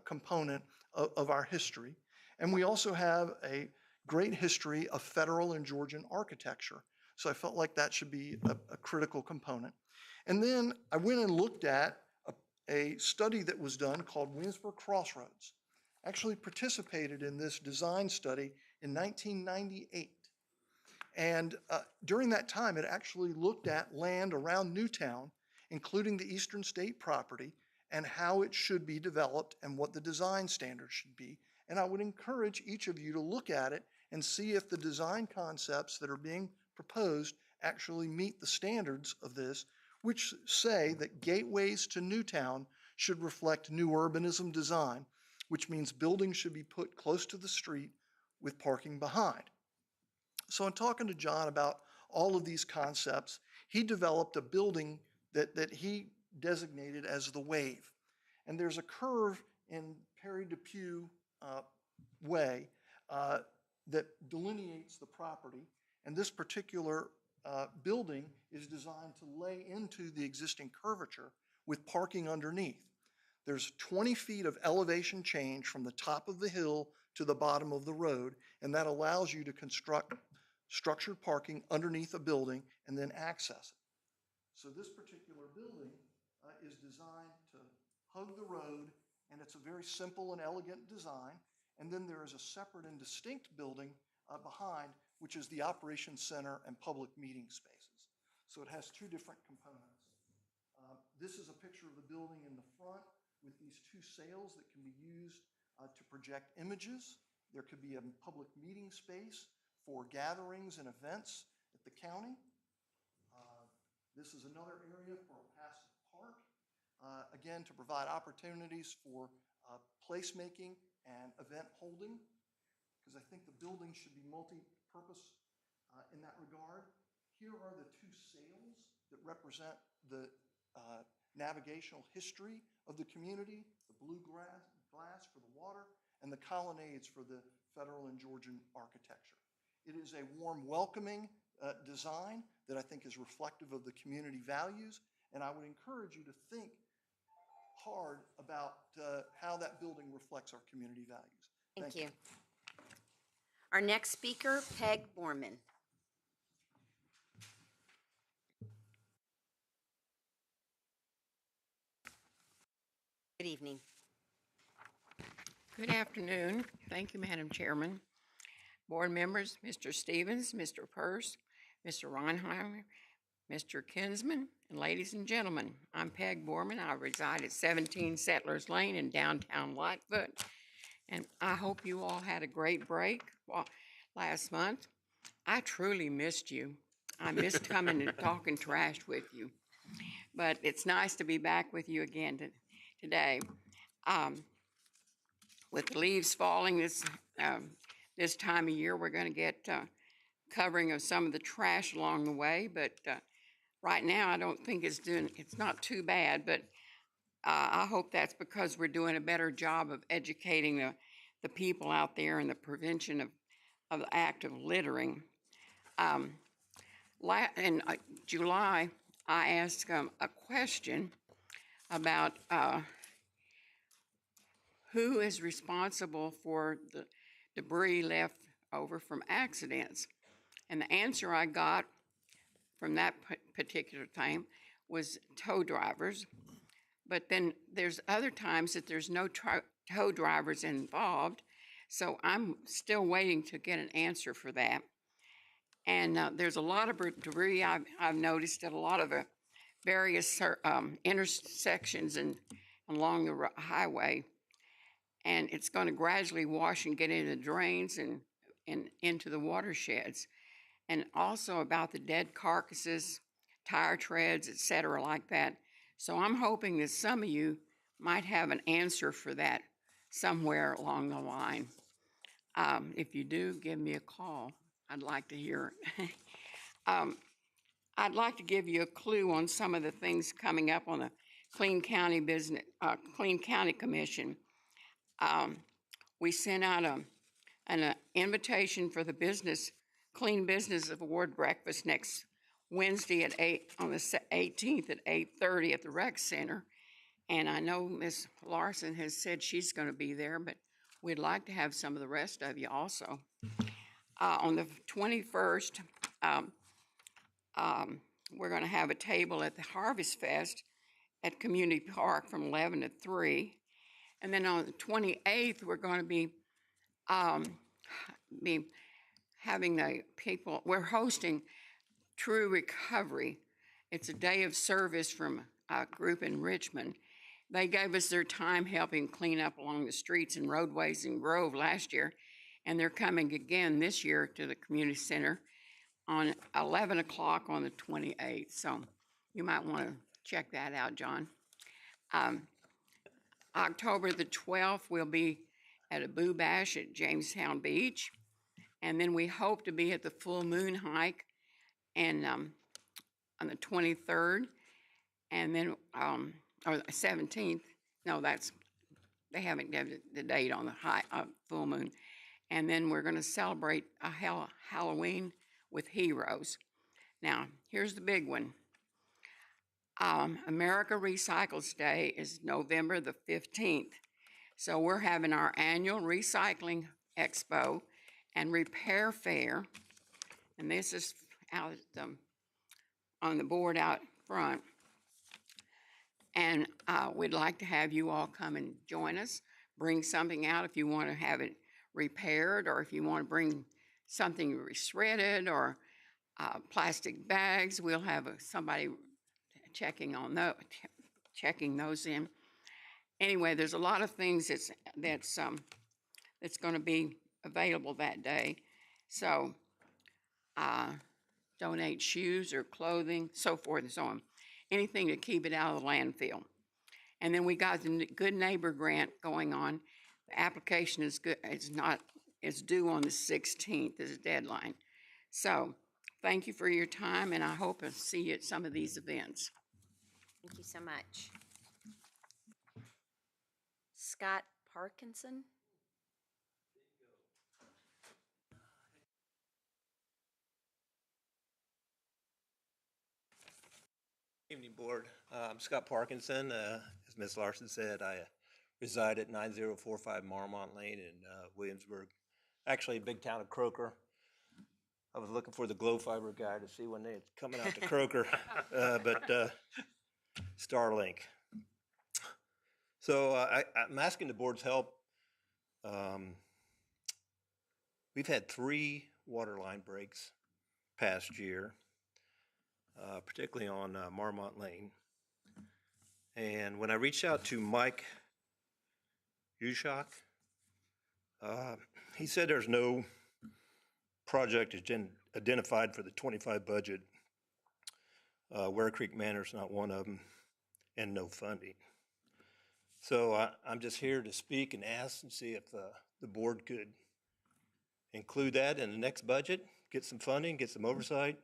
component of our history. And we also have a great history of federal and Georgian architecture. So I felt like that should be a critical component. And then I went and looked at a study that was done called Williamsburg Crossroads. I actually participated in this design study in 1998. And during that time, it actually looked at land around Newtown, including the Eastern State property, and how it should be developed and what the design standards should be. And I would encourage each of you to look at it and see if the design concepts that are being proposed actually meet the standards of this, which say that gateways to Newtown should reflect new urbanism design, which means buildings should be put close to the street with parking behind. So in talking to John about all of these concepts, he developed a building that he designated as the Wave. And there's a curve in Perry Depew Way that delineates the property. And this particular building is designed to lay into the existing curvature with parking underneath. There's 20 feet of elevation change from the top of the hill to the bottom of the road, and that allows you to construct structured parking underneath a building and then access it. So this particular building is designed to hug the road, and it's a very simple and elegant design. And then there is a separate and distinct building behind, which is the operations center and public meeting spaces. So it has two different components. This is a picture of the building in the front with these two sails that can be used to project images. There could be a public meeting space for gatherings and events at the county. This is another area for a passive park, again, to provide opportunities for placemaking and event holding, because I think the building should be multi-purpose in that regard. Here are the two sails that represent the navigational history of the community, the blue glass for the water, and the colonnades for the federal and Georgian architecture. It is a warm, welcoming design that I think is reflective of the community values, and I would encourage you to think hard about how that building reflects our community values. Thank you. Our next speaker, Peg Borman. Good evening. Good afternoon. Thank you, Madam Chairman. Board members, Mr. Stevens, Mr. Purse, Mr. Ronheimer, Mr. Kinsman, and ladies and gentlemen, I'm Peg Borman. I reside at 17 Settlers Lane in downtown Lightfoot, and I hope you all had a great break last month. I truly missed you. I missed coming and talking trash with you, but it's nice to be back with you again today. With the leaves falling this time of year, we're going to get covering of some of the trash along the way, but right now I don't think it's not too bad, but I hope that's because we're doing a better job of educating the people out there in the prevention of the act of littering. In July, I asked a question about who is responsible for the debris left over from accidents. And the answer I got from that particular time was tow drivers. But then there's other times that there's no tow drivers involved. So I'm still waiting to get an answer for that. And there's a lot of debris I've noticed at a lot of the various intersections and along the highway. And it's going to gradually wash and get into the drains and into the watersheds. And also about the dead carcasses, tire treads, et cetera, like that. So I'm hoping that some of you might have an answer for that somewhere along the line. If you do, give me a call. I'd like to hear it. I'd like to give you a clue on some of the things coming up on the Clean County Commission. We sent out an invitation for the Clean Business Award breakfast next Wednesday on the 18th at 8:30 at the Rec Center. And I know Ms. Larson has said she's going to be there, but we'd like to have some of the rest of you also. On the 21st, we're going to have a table at the Harvest Fest at Community Park from 11 to 3. And then on the 28th, we're going to be having the people, we're hosting True Recovery. It's a day of service from a group in Richmond. They gave us their time helping clean up along the streets and roadways in Grove last year, and they're coming again this year to the community center on 11 o'clock on the 28th. So you might want to check that out, John. October the 12th, we'll be at a Boo Bash at Jamestown Beach. And then we hope to be at the Full Moon Hike and on the 23rd. And then, or the 17th. No, they haven't given the date on the full moon. And then we're going to celebrate Halloween with heroes. Now, here's the big one. America Recycles Day is November the 15th. So we're having our annual recycling expo and repair fair. And this is out on the board out front. And we'd like to have you all come and join us. Bring something out if you want to have it repaired, or if you want to bring something shredded or plastic bags. We'll have somebody checking those in. Anyway, there's a lot of things that's going to be available that day. So donate shoes or clothing, so forth and so on. Anything to keep it out of the landfill. And then we got the Good Neighbor Grant going on. The application is good. It's due on the 16th is the deadline. So thank you for your time, and I hope to see you at some of these events. Thank you so much. Scott Parkinson? Evening, Board. I'm Scott Parkinson. As Ms. Larson said, I reside at 9045 Marmont Lane in Williamsburg, actually a big town of Croker. I was looking for the glow fiber guy to see when it's coming out to Croker, but Starlink. So I'm asking the board's help. We've had 3 water line breaks past year, particularly on Marmont Lane. And when I reached out to Mike Ushak, he said there's no project identified for the 25 budget. Ware Creek Manor's not one of them, and no funding. So I'm just here to speak and ask and see if the board could include that in the next budget, get some funding, get some oversight,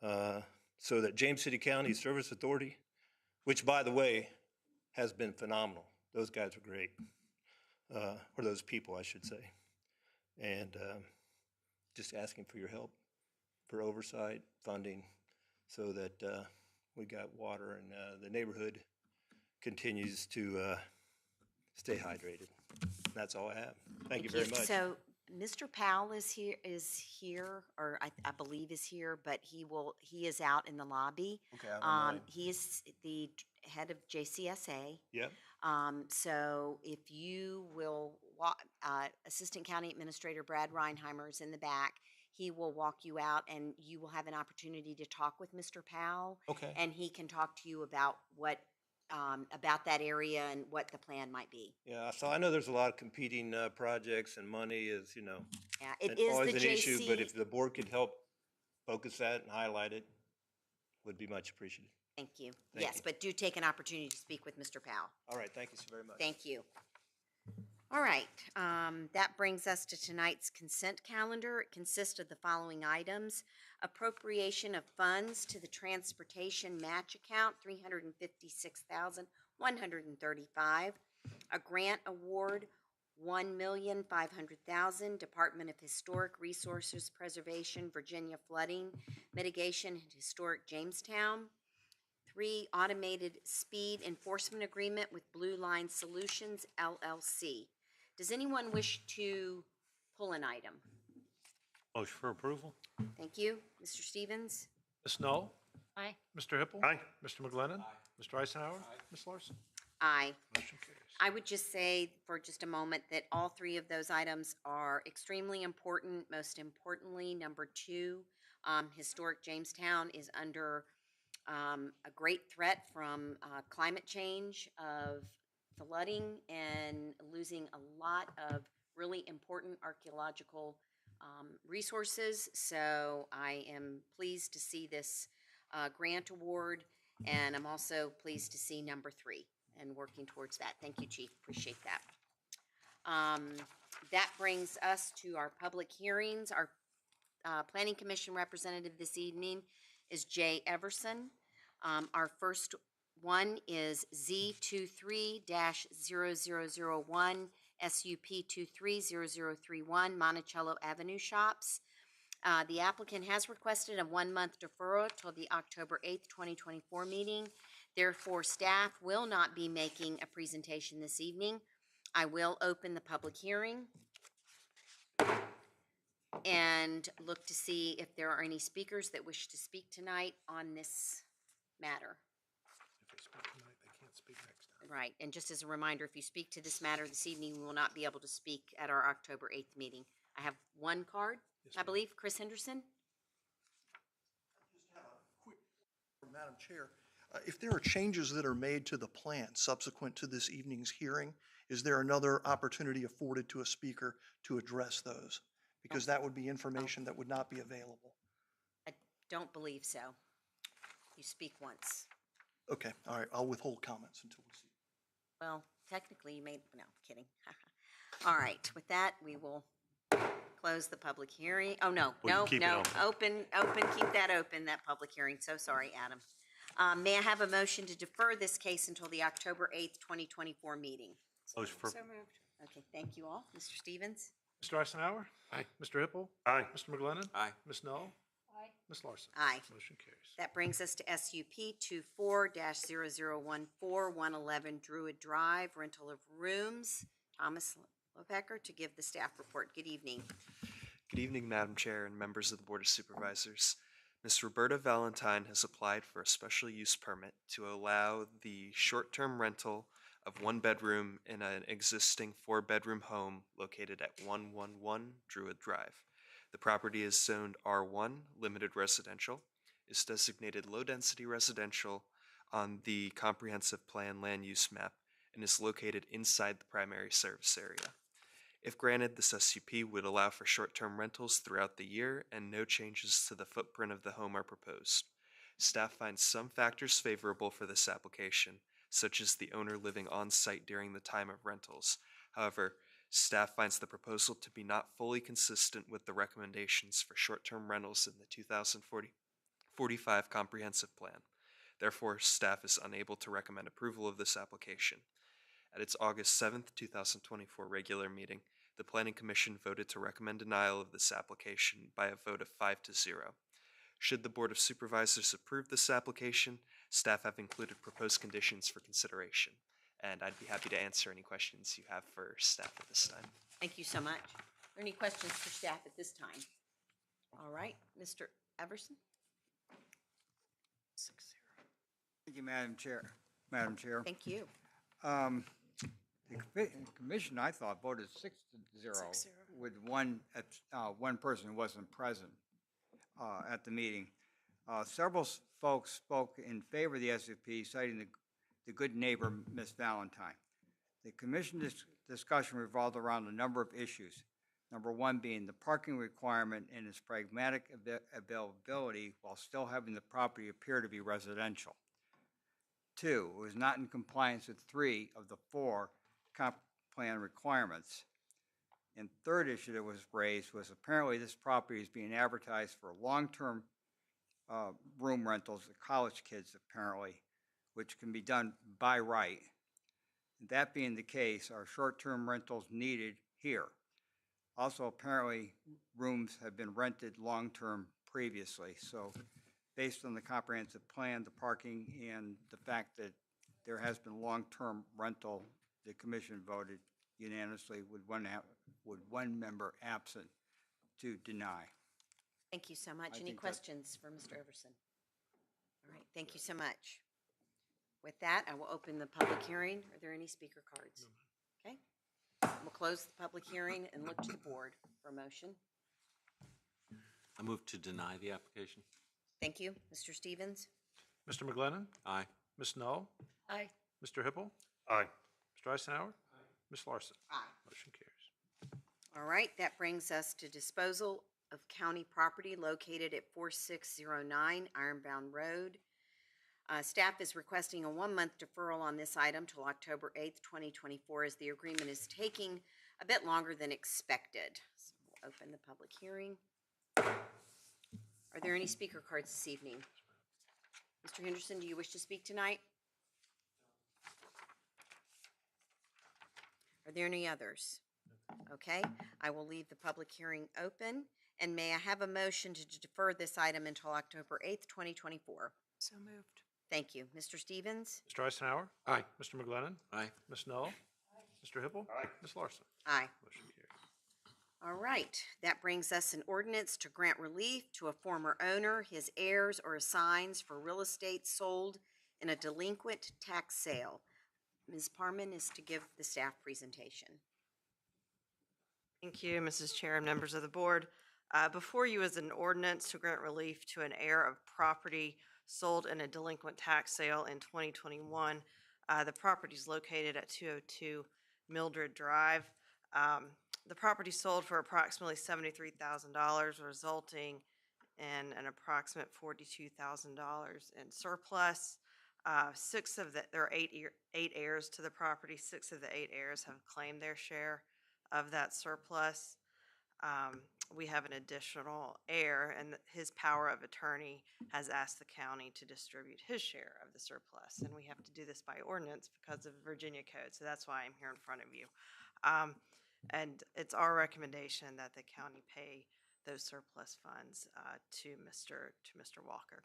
so that James City County Service Authority, which, by the way, has been phenomenal. Those guys are great, or those people, I should say. And just asking for your help for oversight, funding, so that we got water and the neighborhood continues to stay hydrated. That's all I have. Thank you very much. So Mr. Powell is here, or I believe is here, but he is out in the lobby. Okay. He is the head of JCSA. Yep. So if you will, Assistant County Administrator Brad Reinheimer is in the back. He will walk you out, and you will have an opportunity to talk with Mr. Powell. Okay. And he can talk to you about about that area and what the plan might be. Yeah, so I know there's a lot of competing projects, and money is, Yeah, it is always the an issue, JC. but if the board could help focus that and highlight it, would be much appreciated. Thank you. Thank Yes, you. but do take an opportunity to speak with Mr. Powell. All right, thank you so very much. Thank you. All right, that brings us to tonight's consent calendar. It consists of the following items: appropriation of funds to the transportation match account, $356,135; a grant award, $1,500,000, Department of Historic Resources Preservation, Virginia Flooding Mitigation and Historic Jamestown; 3, automated speed enforcement agreement with Blue Line Solutions, LLC. Does anyone wish to pull an item? Motion for approval? Thank you. Mr. Stevens? Ms. Knoll? Aye. Mr. Hippel? Aye. Mr. McGlinnan? Mr. Eisenhower? Ms. Larson? Aye. Motion carries. I would just say for just a moment that all three of those items are extremely important. Most importantly, number two, historic Jamestown is under a great threat from climate change, of flooding, and losing a lot of really important archaeological resources. So I am pleased to see this grant award, and I'm also pleased to see number three and working towards that. Thank you, Chief. Appreciate that. That brings us to our public hearings. Our Planning Commission representative this evening is Jay Everson. Our first one is Z23-0001, SUP 230031, Monticello Avenue Shops. The applicant has requested a 1-month deferral till the October 8th, 2024 meeting. Therefore, staff will not be making a presentation this evening. I will open the public hearing and look to see if there are any speakers that wish to speak tonight on this matter. If they speak tonight, they can't speak next time. Right, and just as a reminder, if you speak to this matter this evening, we will not be able to speak at our October 8th meeting. I have one card, Yes, I ma'am. believe, Chris Henderson? Madam Chair, if there are changes that are made to the plan subsequent to this evening's hearing, is there another opportunity afforded to a speaker to address those? Because that would be information that would not be available. I don't believe so. You speak once. Okay, all right, I'll withhold comments until we see. Well, technically, you may, no, kidding. All right, with that, we will close the public hearing. Oh, no, We can no, keep it no, open, keep that open, that public hearing. So sorry, Adam. May I have a motion to defer this case until the October 8th, 2024 meeting? Motion for, Okay, thank you all. Mr. Stevens? Mr. Eisenhower? Aye. Mr. Hippel? aye. Mr. McGlinnan? Aye. Ms. Knoll? Aye. Ms. Larson? Aye. Motion carries. That brings us to SUP 24-0014, 111 Druid Drive, rental of rooms. Thomas Lopecker to give the staff report. Good evening. Good evening, Madam Chair and members of the Board of Supervisors. Ms. Roberta Valentine has applied for a special use permit to allow the short-term rental of one bedroom in an existing 4-bedroom home located at 111 Druid Drive. The property is zoned R1, limited residential, is designated low-density residential on the comprehensive plan land use map, and is located inside the primary service area. If granted, this SUP would allow for short-term rentals throughout the year, and no changes to the footprint of the home are proposed. Staff finds some factors favorable for this application, such as the owner living on-site during the time of rentals. However, staff finds the proposal to be not fully consistent with the recommendations for short-term rentals in the 2045 Comprehensive Plan. Therefore, staff is unable to recommend approval of this application. At its August 7th, 2024 regular meeting, the Planning Commission voted to recommend denial of this application by a vote of 5-0. Should the Board of Supervisors approve this application, staff have included proposed conditions for consideration, and I'd be happy to answer any questions you have for staff at this time. Thank you so much. Are there any questions for staff at this time? All right, Mr. Everson? 6-0. Thank you, Madam Chair. Madam Chair. Thank you. The commission, I thought, voted 6-0 with one person who wasn't present at the meeting. Several folks spoke in favor of the SUP, citing the good neighbor, Ms. Valentine. The commission discussion revolved around a number of issues. Number one being the parking requirement and its pragmatic availability while still having the property appear to be residential. Two, it was not in compliance with 3 of the 4 comp plan requirements. And third issue that was raised was apparently this property is being advertised for long-term room rentals of college kids apparently, which can be done by right. And that being the case, are short-term rentals needed here? Also, apparently, rooms have been rented long-term previously. So based on the comprehensive plan, the parking, and the fact that there has been long-term rental, the commission voted unanimously with one member absent to deny. Thank you so much. I Any think questions for Mr. Everson? All right, thank you so much. With that, I will open the public hearing. Are there any speaker cards? Okay. We'll close the public hearing and look to the board for a motion. I move to deny the application. Thank you. Mr. Stevens? Mr. McGlinnan. Aye. Ms. Knoll. Aye. Mr. Hippel. Aye. Mr. Eisenhower. Ms. Larson. Aye. Motion carries. All right, that brings us to disposal of county property located at 4609 Ironbound Road. Staff is requesting a 1-month deferral on this item till October 8th, 2024, as the agreement is taking a bit longer than expected. So we'll open the public hearing. Are there any speaker cards this evening? Mr. Henderson, do you wish to speak tonight? Are there any others? Okay, I will leave the public hearing open. And may I have a motion to defer this item until October 8th, 2024? So moved. Thank you. Mr. Stevens? Mr. Eisenhower. Aye. Mr. McGlinnan. Aye. Ms. Knoll. Mr. Hippel. Aye. Ms. Larson. Aye. Motion carries. All right, that brings us an ordinance to grant relief to a former owner, his heirs, or assigns for real estate sold in a delinquent tax sale. Ms. Parman is to give the staff presentation. Thank you, Mrs. Chair and members of the board. Before you is an ordinance to grant relief to an heir of property sold in a delinquent tax sale in 2021. The property is located at 202 Mildred Drive. The property sold for approximately $73,000, resulting in an approximate $42,000 in surplus. There are eight heirs to the property. 6 of the 8 heirs have claimed their share of that surplus. We have an additional heir, and his power of attorney has asked the county to distribute his share of the surplus, and we have to do this by ordinance because of Virginia code, so that's why I'm here in front of you. And it's our recommendation that the county pay those surplus funds to Mr. Walker.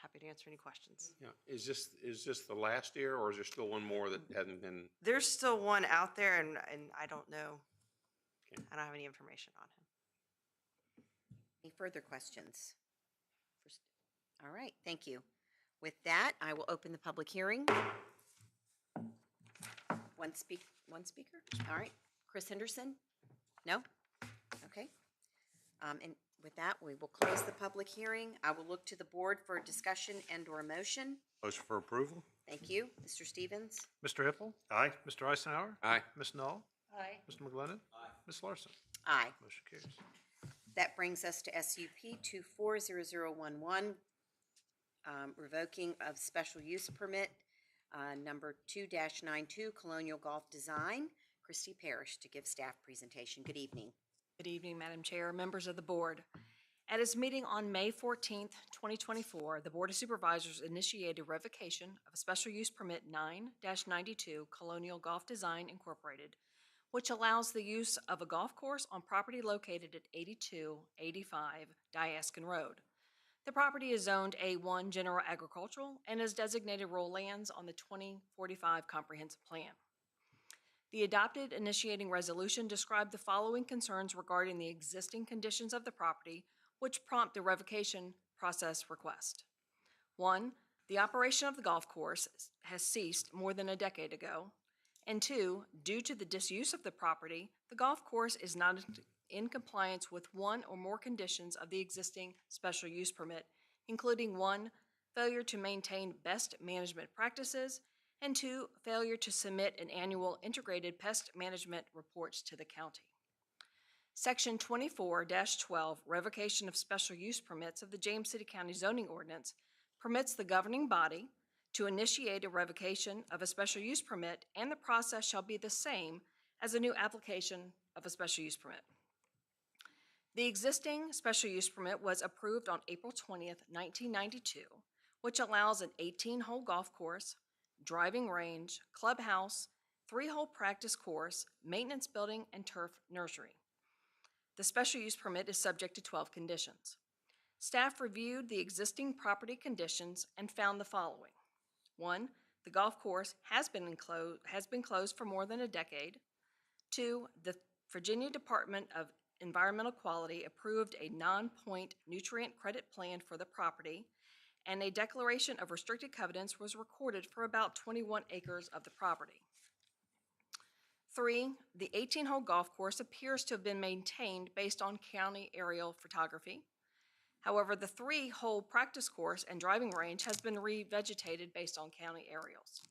Happy to answer any questions. Yeah, is this the last year, or is there still one more that hasn't been? There's still one out there, and I don't know. Okay. I don't have any information on him. Any further questions? All right, thank you. With that, I will open the public hearing. One speaker? All right. Chris Henderson? No? Okay. And with that, we will close the public hearing. I will look to the board for a discussion and/or a motion. Motion for approval? Thank you. Mr. Stevens? Mr. Hippel. Aye. Mr. Eisenhower. Aye. Ms. Knoll. Aye. Mr. McGlinnan. Aye. Ms. Larson. Aye. Motion carries. That brings us to SUP 240011, revoking of special use permit, number 2-92, Colonial Golf Design. Christy Parrish to give staff presentation. Good evening. Good evening, Madam Chair, members of the board. At its meeting on May 14th, 2024, the Board of Supervisors initiated revocation of a special use permit 9-92 Colonial Golf Design Incorporated, which allows the use of a golf course on property located at 8285 Diaskin Road. The property is zoned A1 General Agricultural and is designated rural lands on the 2045 Comprehensive Plan. The adopted initiating resolution described the following concerns regarding the existing conditions of the property, which prompt the revocation process request. 1, the operation of the golf course has ceased more than a decade ago. And 2, due to the disuse of the property, the golf course is not in compliance with one or more conditions of the existing special use permit, including 1, failure to maintain best management practices, and 2, failure to submit an annual integrated pest management reports to the county. Section 24-12, Revocation of Special Use Permits of the James City County Zoning Ordinance, permits the governing body to initiate a revocation of a special use permit, and the process shall be the same as a new application of a special use permit. The existing special use permit was approved on April 20th, 1992, which allows an 18-hole golf course, driving range, clubhouse, 3-hole practice course, maintenance building, and turf nursery. The special use permit is subject to 12 conditions. Staff reviewed the existing property conditions and found the following. 1, the golf course has been closed for more than a decade. 2, the Virginia Department of Environmental Quality approved a non-point nutrient credit plan for the property, and a declaration of restricted covenants was recorded for about 21 acres of the property. 3, the 18-hole golf course appears to have been maintained based on county aerial photography. However, the 3-hole practice course and driving range has been revegetated based on county aerials.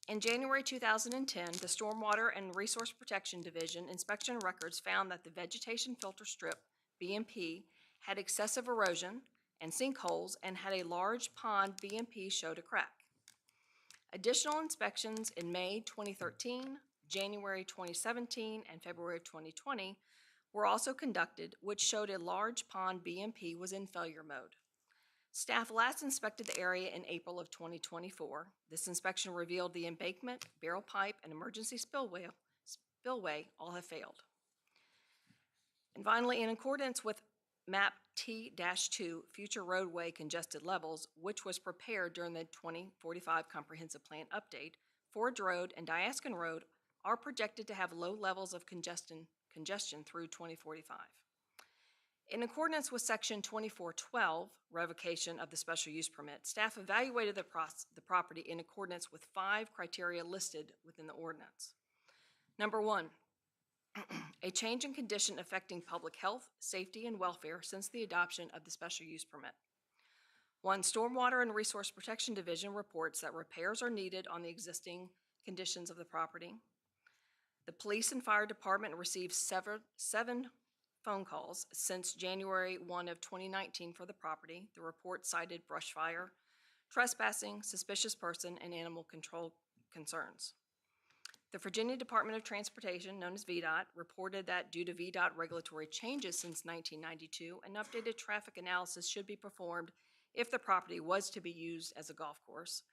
In January 2010, the Stormwater and Resource Protection Division inspection records found that the vegetation filter strip, BMP, had excessive erosion and sinkholes and had a large pond BMP showed a crack. Additional inspections in May 2013, January 2017, and February 2020 were also conducted, which showed a large pond BMP was in failure mode. Staff last inspected the area in April of 2024. This inspection revealed the embankment, barrel pipe, and emergency spillway all have failed. And finally, in accordance with MAP T-2, Future Roadway Congested Levels, which was prepared during the 2045 Comprehensive Plan Update, Ford Road and Diaskin Road are projected to have low levels of congestion through 2045. In accordance with Section 2412, Revocation of the Special Use Permit, staff evaluated the property in accordance with 5 criteria listed within the ordinance. Number 1, a change in condition affecting public health, safety, and welfare since the adoption of the Special Use Permit. 1, Stormwater and Resource Protection Division reports that repairs are needed on the existing conditions of the property. The Police and Fire Department received 7 phone calls since January 1 of 2019 for the property. The report cited brush fire, trespassing, suspicious person, and animal control concerns. The Virginia Department of Transportation, known as VDOT, reported that due to VDOT regulatory changes since 1992, an updated traffic analysis should be performed if the property was to be used as a golf course.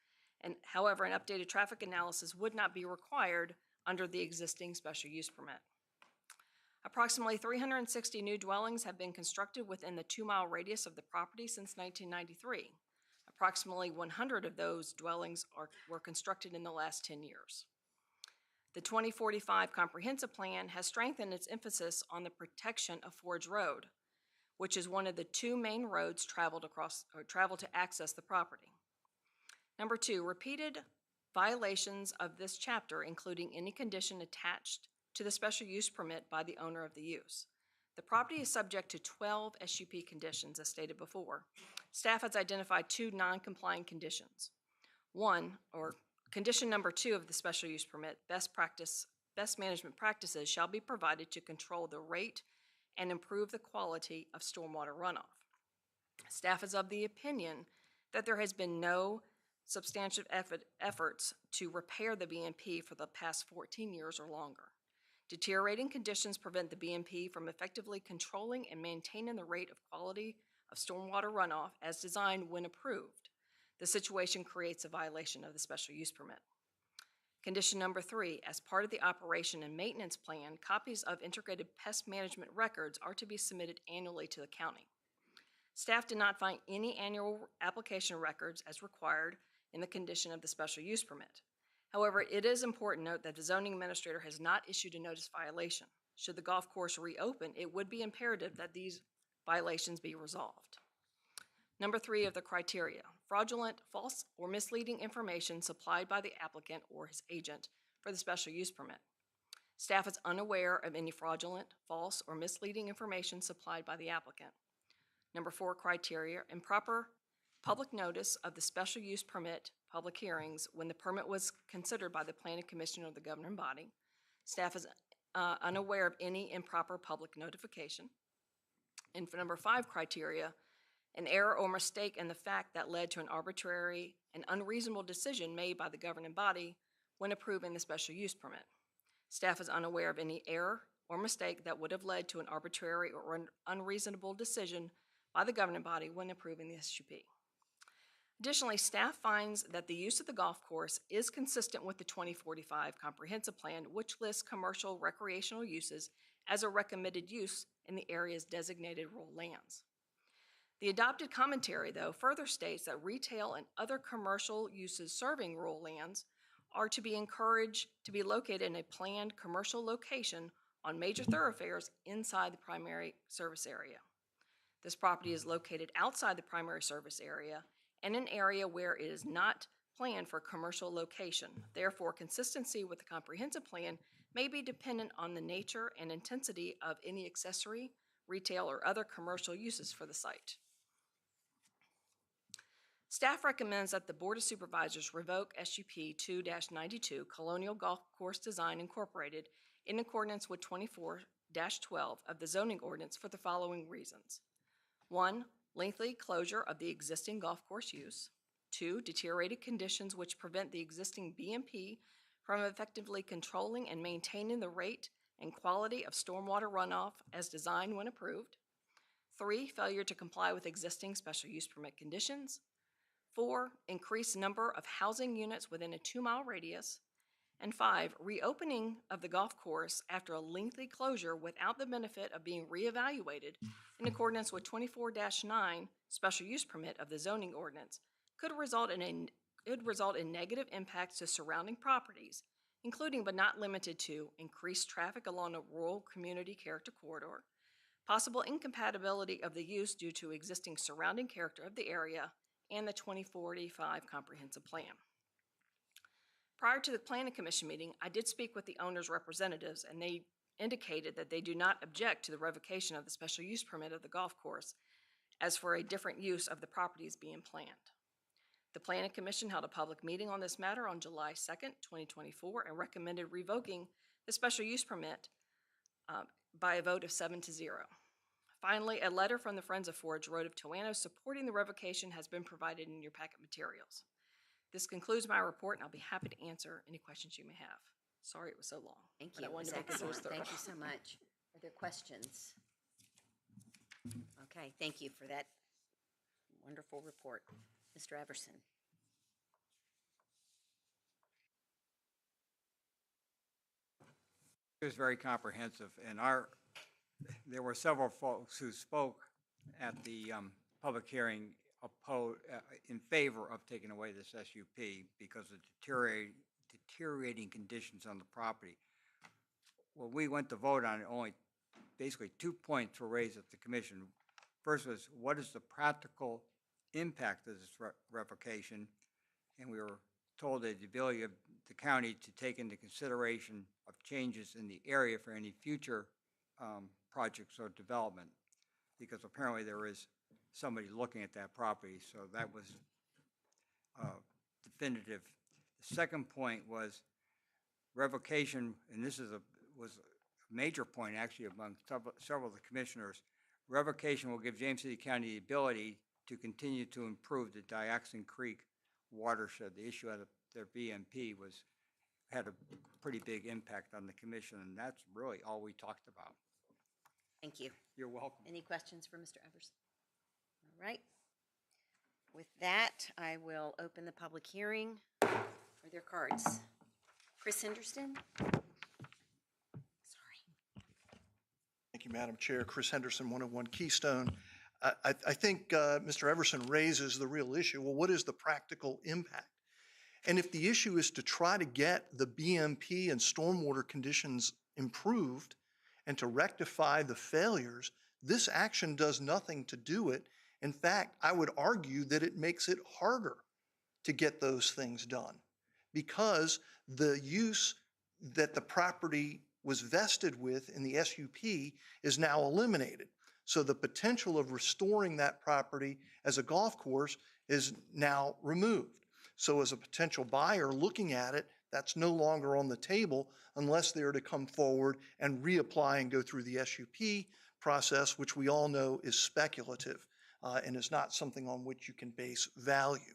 And however, an updated traffic analysis would not be required under the existing special use permit. Approximately 360 new dwellings have been constructed within the 2-mile radius of the property since 1993. Approximately 100 of those dwellings were constructed in the last 10 years. The 2045 Comprehensive Plan has strengthened its emphasis on the protection of Forge Road, which is one of the 2 main roads traveled to access the property. Number 2, repeated violations of this chapter, including any condition attached to the special use permit by the owner of the use. The property is subject to 12 SUP conditions, as stated before. Staff has identified 2 non-compliant conditions. 1, or condition number 2 of the special use permit, best management practices shall be provided to control the rate and improve the quality of stormwater runoff. Staff is of the opinion that there has been no substantive efforts to repair the BMP for the past 14 years or longer. Deteriorating conditions prevent the BMP from effectively controlling and maintaining the rate of quality of stormwater runoff as designed when approved. The situation creates a violation of the special use permit. Condition number 3, as part of the operation and maintenance plan, copies of integrated pest management records are to be submitted annually to the county. Staff did not find any annual application records as required in the condition of the special use permit. However, it is important to note that the zoning administrator has not issued a notice violation. Should the golf course reopen, it would be imperative that these violations be resolved. Number 3 of the criteria, fraudulent, false, or misleading information supplied by the applicant or his agent for the special use permit. Staff is unaware of any fraudulent, false, or misleading information supplied by the applicant. Number 4 criteria, improper public notice of the special use permit public hearings when the permit was considered by the Planning Commission or the governing body. Staff is unaware of any improper public notification. And for number 5 criteria, an error or mistake in the fact that led to an arbitrary and unreasonable decision made by the governing body when approving the special use permit. Staff is unaware of any error or mistake that would have led to an arbitrary or unreasonable decision by the governing body when approving the SUP. Additionally, staff finds that the use of the golf course is consistent with the 2045 Comprehensive Plan, which lists commercial recreational uses as a recommended use in the area's designated rural lands. The adopted commentary, though, further states that retail and other commercial uses serving rural lands are to be encouraged to be located in a planned commercial location on major thoroughfares inside the primary service area. This property is located outside the primary service area and an area where it is not planned for commercial location. Therefore, consistency with the comprehensive plan may be dependent on the nature and intensity of any accessory, retail, or other commercial uses for the site. Staff recommends that the Board of Supervisors revoke SUP 2-92 Colonial Golf Course Design Incorporated in accordance with 24-12 of the zoning ordinance for the following reasons. 1, lengthy closure of the existing golf course use. 2, deteriorated conditions which prevent the existing BMP from effectively controlling and maintaining the rate and quality of stormwater runoff as designed when approved. 3, failure to comply with existing special use permit conditions. 4, increased number of housing units within a 2-mile radius. And 5, reopening of the golf course after a lengthy closure without the benefit of being reevaluated in accordance with 24-9 special use permit of the zoning ordinance could result in negative impacts to surrounding properties, including but not limited to increased traffic along a rural community character corridor, possible incompatibility of the use due to existing surrounding character of the area, and the 2045 comprehensive plan. Prior to the Planning Commission meeting, I did speak with the owner's representatives, and they indicated that they do not object to the revocation of the special use permit of the golf course as for a different use of the properties being planned. The Planning Commission held a public meeting on this matter on July 2nd, 2024, and recommended revoking the special use permit by a vote of 7-0. Finally, a letter from the Friends of Forage Road of Toano supporting the revocation has been provided in your packet materials. This concludes my report, and I'll be happy to answer any questions you may have. Sorry it was so long. Thank but you. I It was wanted to make it excellent. thorough. Thank you so much. Are there questions? Okay, thank you for that wonderful report. Mr. Everson. It was very comprehensive, and there were several folks who spoke at the public hearing in favor of taking away this SUP because of deteriorating conditions on the property. When we went to vote on it, only basically 2 points were raised at the commission. First was, what is the practical impact of this revocation? And we were told that the ability of the county to take into consideration of changes in the area for any future projects or development, because apparently there is somebody looking at that property, so that was definitive. The second point was revocation, and this was a major point actually among several of the commissioners. Revocation will give James City County the ability to continue to improve the Diaxon Creek watershed. The issue of their BMP had a pretty big impact on the commission, and that's really all we talked about. Thank you. You're welcome. Any questions for Mr. Everson? All right. With that, I will open the public hearing. Are there cards? Chris Henderson? Thank you, Madam Chair. Chris Henderson, 101 Keystone. I think Mr. Everson raises the real issue. Well, what is the practical impact? And if the issue is to try to get the BMP and stormwater conditions improved and to rectify the failures, this action does nothing to do it. In fact, I would argue that it makes it harder to get those things done because the use that the property was vested with in the SUP is now eliminated. So the potential of restoring that property as a golf course is now removed. So as a potential buyer looking at it, that's no longer on the table unless they're to come forward and reapply and go through the SUP process, which we all know is speculative and is not something on which you can base value.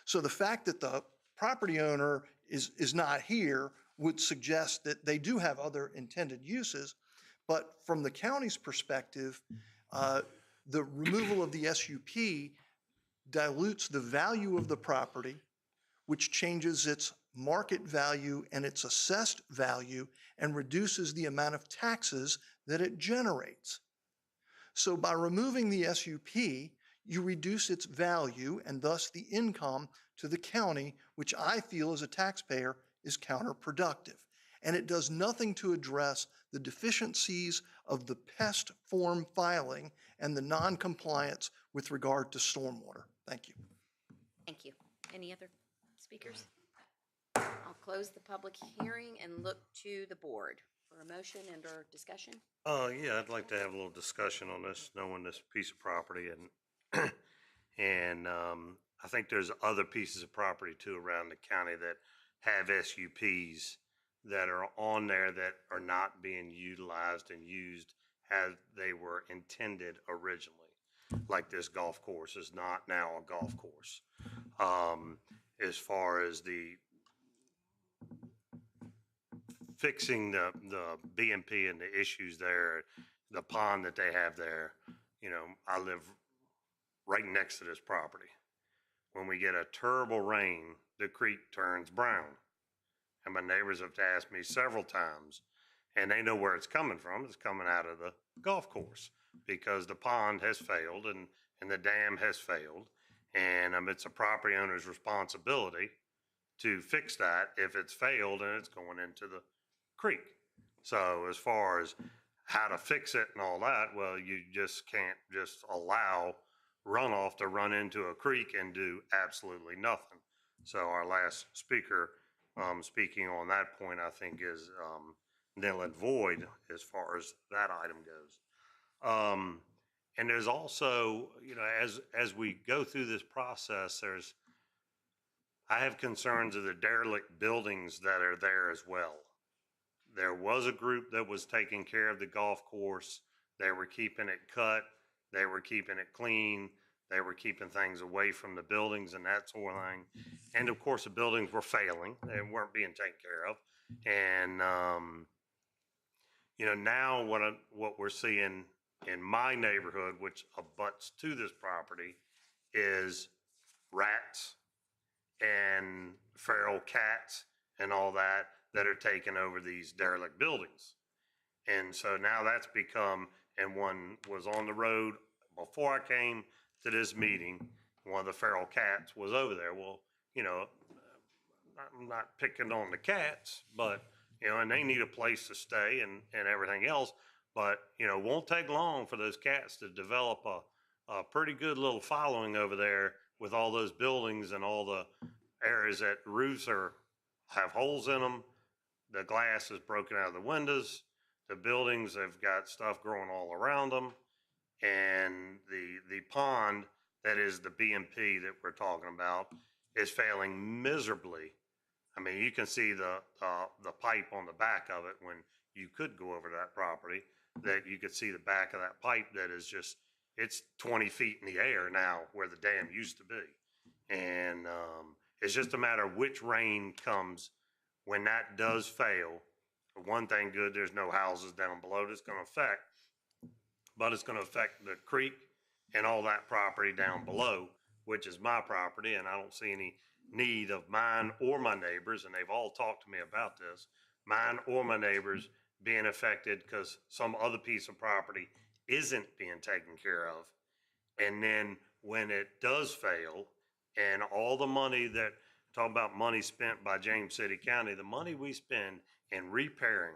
So the fact that the property owner is not here would suggest that they do have other intended uses, but from the county's perspective, the removal of the SUP dilutes the value of the property, which changes its market value and its assessed value and reduces the amount of taxes that it generates. So by removing the SUP, you reduce its value and thus the income to the county, which I feel as a taxpayer is counterproductive. and it does nothing to address the deficiencies of the pest form filing and the non-compliance with regard to stormwater. Thank you. Thank you. Any other speakers? I'll close the public hearing and look to the board for a motion and or discussion. Yeah, I'd like to have a little discussion on this, knowing this piece of property and, and, I think there's other pieces of property too around the county that have SUPs that are on there that are not being utilized and used as they were intended originally. Like this golf course is not now a golf course. As far as the fixing the BMP and the issues there, the pond that they have there, you know, I live right next to this property. When we get a terrible rain, the creek turns brown. And my neighbors have asked me several times, and they know where it's coming from. It's coming out of the golf course because the pond has failed and the dam has failed. And it's a property owner's responsibility to fix that if it's failed and it's going into the creek. So as far as how to fix it and all that, well, you just can't just allow runoff to run into a creek and do absolutely nothing. So our last speaker, speaking on that point, I think is nil and void as far as that item goes. And there's also, you know, as we go through this process, I have concerns of the derelict buildings that are there as well. There was a group that was taking care of the golf course. They were keeping it cut. They were keeping it clean. They were keeping things away from the buildings and that sort of thing. And of course, the buildings were failing. They weren't being taken care of. And, you know, now what we're seeing in my neighborhood, which abuts to this property, is rats and feral cats and all that are taking over these derelict buildings. And so now that's become, and one was on the road before I came to this meeting, one of the feral cats was over there. Well, you know, I'm not picking on the cats, but, you know, and they need a place to stay and everything else. But, you know, it won't take long for those cats to develop a pretty good little following over there with all those buildings and all the areas that roofs have holes in them. The glass is broken out of the windows. The buildings have got stuff growing all around them. And the pond that is the BMP that we're talking about is failing miserably. I mean, you can see the pipe on the back of it when you could go over to that property, that you could see the back of that pipe that is just, it's 20 feet in the air now where the dam used to be. And it's just a matter of which rain comes when that does fail. One thing good, there's no houses down below that's going to affect, but it's going to affect the creek and all that property down below, which is my property, and I don't see any need of mine or my neighbors, and they've all talked to me about this, mine or my neighbors being affected because some other piece of property isn't being taken care of. And then when it does fail, and all the money that, talk about money spent by James City County, the money we spend in repairing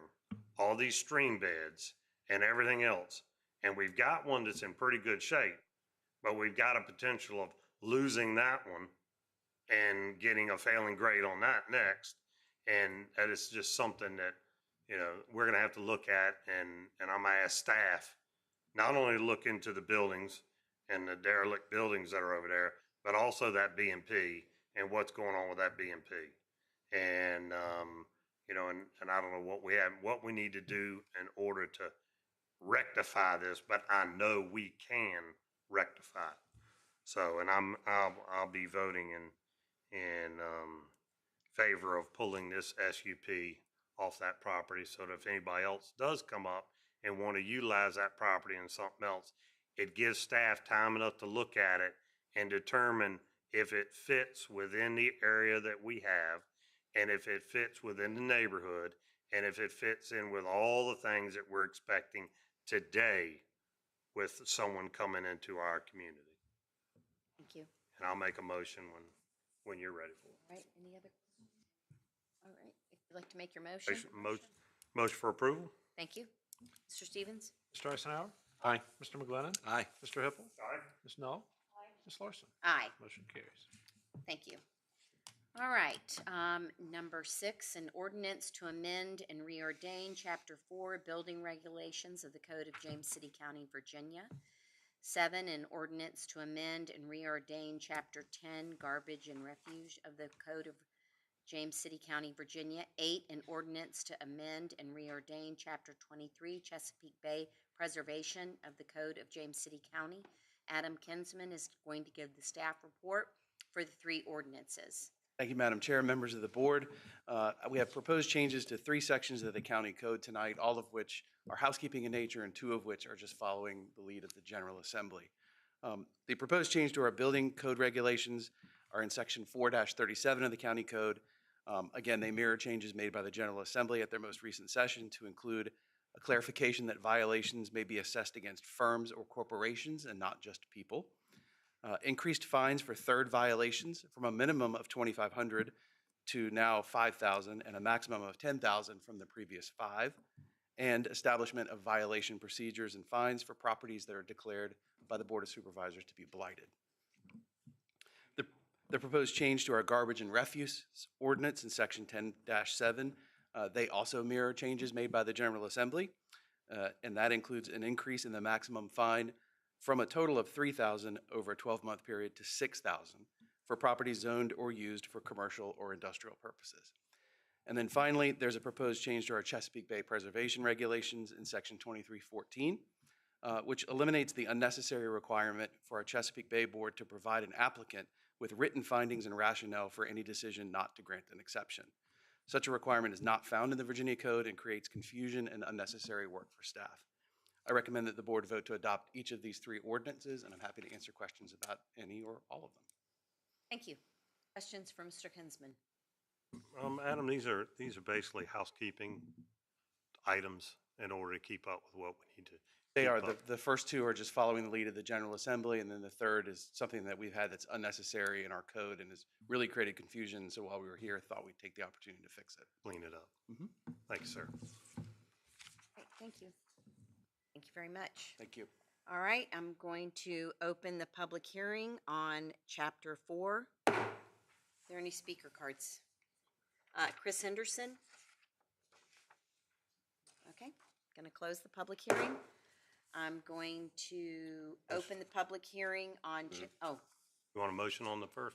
all these stream beds and everything else, and we've got one that's in pretty good shape, but we've got a potential of losing that one and getting a failing grade on that next. And that is just something that, you know, we're going to have to look at, and I'm going to ask staff not only to look into the buildings and the derelict buildings that are over there, but also that BMP and what's going on with that BMP. And, you know, and I don't know what we need to do in order to rectify this, but I know we can rectify it. So, and I'll be voting in favor of pulling this SUP off that property, so that if anybody else does come up and want to utilize that property in something else, it gives staff time enough to look at it and determine if it fits within the area that we have, and if it fits within the neighborhood, and if it fits in with all the things that we're expecting today with someone coming into our community. Thank you. And I'll make a motion when you're ready for it. All right, any other? All right, if Would you like to make your motion? Motion for approval? Thank you. Mr. Stevens? Mr. Eisenhower? Aye. Mr. McGlinnan? Aye. Mr. Hippel? Aye. Ms. Knoll? Ms. Larson? Aye. Motion carries. Thank you. All right, number 6, an ordinance to amend and reordain Chapter 4 Building Regulations of the Code of James City County, Virginia. 7, an ordinance to amend and reordain Chapter 10 Garbage and Refuse of the Code of James City County, Virginia. 8, an ordinance to amend and reordain Chapter 23 Chesapeake Bay Preservation of the Code of James City County. Adam Kinsman is going to give the staff report for the 3 ordinances. Thank you, Madam Chair, members of the board. We have proposed changes to 3 sections of the county code tonight, all of which are housekeeping in nature and 2 of which are just following the lead of the General Assembly. The proposed change to our building code regulations are in section 4-37 of the county code. Again, they mirror changes made by the General Assembly at their most recent session to include a clarification that violations may be assessed against firms or corporations and not just people. Increased fines for third violations from a minimum of $2,500 to now $5,000 and a maximum of $10,000 from the previous 5, and establishment of violation procedures and fines for properties that are declared by the Board of Supervisors to be blighted. The proposed change to our garbage and refuse ordinance in section 10-7, they also mirror changes made by the General Assembly, and that includes an increase in the maximum fine from a total of $3,000 over a 12-month period to $6,000 for properties zoned or used for commercial or industrial purposes. And then finally, there's a proposed change to our Chesapeake Bay preservation regulations in section 2314, which eliminates the unnecessary requirement for our Chesapeake Bay Board to provide an applicant with written findings and rationale for any decision not to grant an exception. Such a requirement is not found in the Virginia Code and creates confusion and unnecessary work for staff. I recommend that the board vote to adopt each of these 3 ordinances, and I'm happy to answer questions about any or all of them. Thank you. Questions for Mr. Kinsman? Adam, these are basically housekeeping items in order to keep up with what we need to. They are. The first 2 are just following the lead of the General Assembly, and then the third is something that we've had that's unnecessary in our code and has really created confusion. So while we were here, thought we'd take the opportunity to fix it. Clean it up. Thank you, sir. Great, thank you. Thank you very much. Thank you. All right, I'm going to open the public hearing on Chapter 4. Are there any speaker cards? Chris Henderson? Okay, going to close the public hearing. I'm going to open the public hearing on, You want a motion on the first?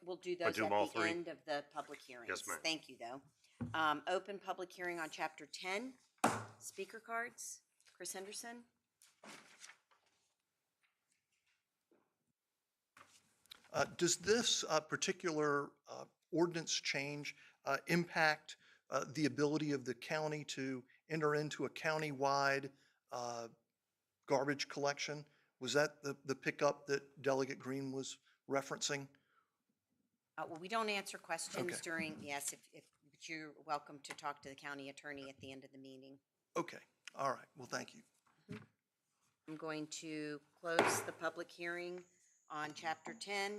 we'll do those do at them all the 3? end of the public hearings. Yes, ma'am. Thank you, though. Open public hearing on Chapter 10. Speaker cards. Chris Henderson? Does this particular ordinance change impact the ability of the county to enter into a county-wide garbage collection? Was that the pickup that Delegate Green was referencing? Well, we don't answer questions Okay. during, yes, but you're welcome to talk to the county attorney at the end of the meeting. Okay, all right, well, thank you. I'm going to close the public hearing on Chapter 10.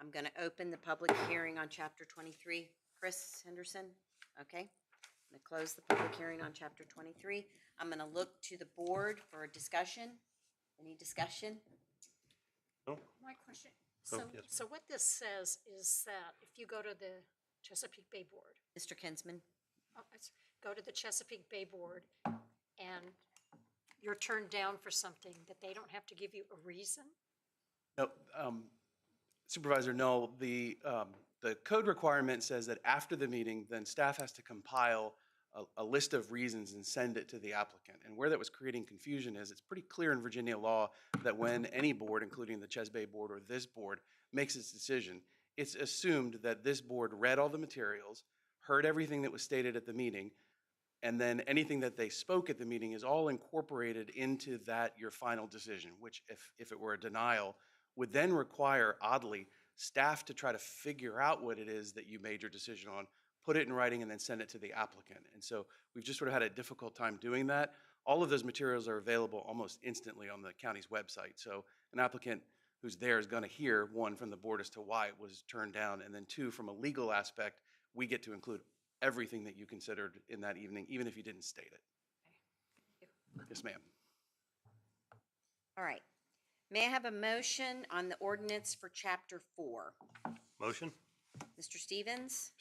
I'm going to open the public hearing on Chapter 23. Chris Henderson? Okay. I'm going to close the public hearing on Chapter 23. I'm going to look to the board for a discussion. Any discussion? No. My question, Oh, so, yes. so what this says is that if you go to the Chesapeake Bay Board, Mr. Kinsman? go to the Chesapeake Bay Board and you're turned down for something, that they don't have to give you a reason? No, Supervisor Null, the code requirement says that after the meeting, then staff has to compile a list of reasons and send it to the applicant. And where that was creating confusion is it's pretty clear in Virginia law that when any board, including the Ches Bay Board or this board, makes its decision, it's assumed that this board read all the materials, heard everything that was stated at the meeting, and then anything that they spoke at the meeting is all incorporated into that your final decision, which if it were a denial, would then require, oddly, staff to try to figure out what it is that you made your decision on, put it in writing, and then send it to the applicant. And so we've just sort of had a difficult time doing that. All of those materials are available almost instantly on the county's website. So an applicant who's there is going to hear, 1, from the board as to why it was turned down, and then 2, from a legal aspect, we get to include everything that you considered in that evening, even if you didn't state it. Yes, ma'am. All right. May I have a motion on the ordinance for Chapter 4? Motion? Mr. Stevens?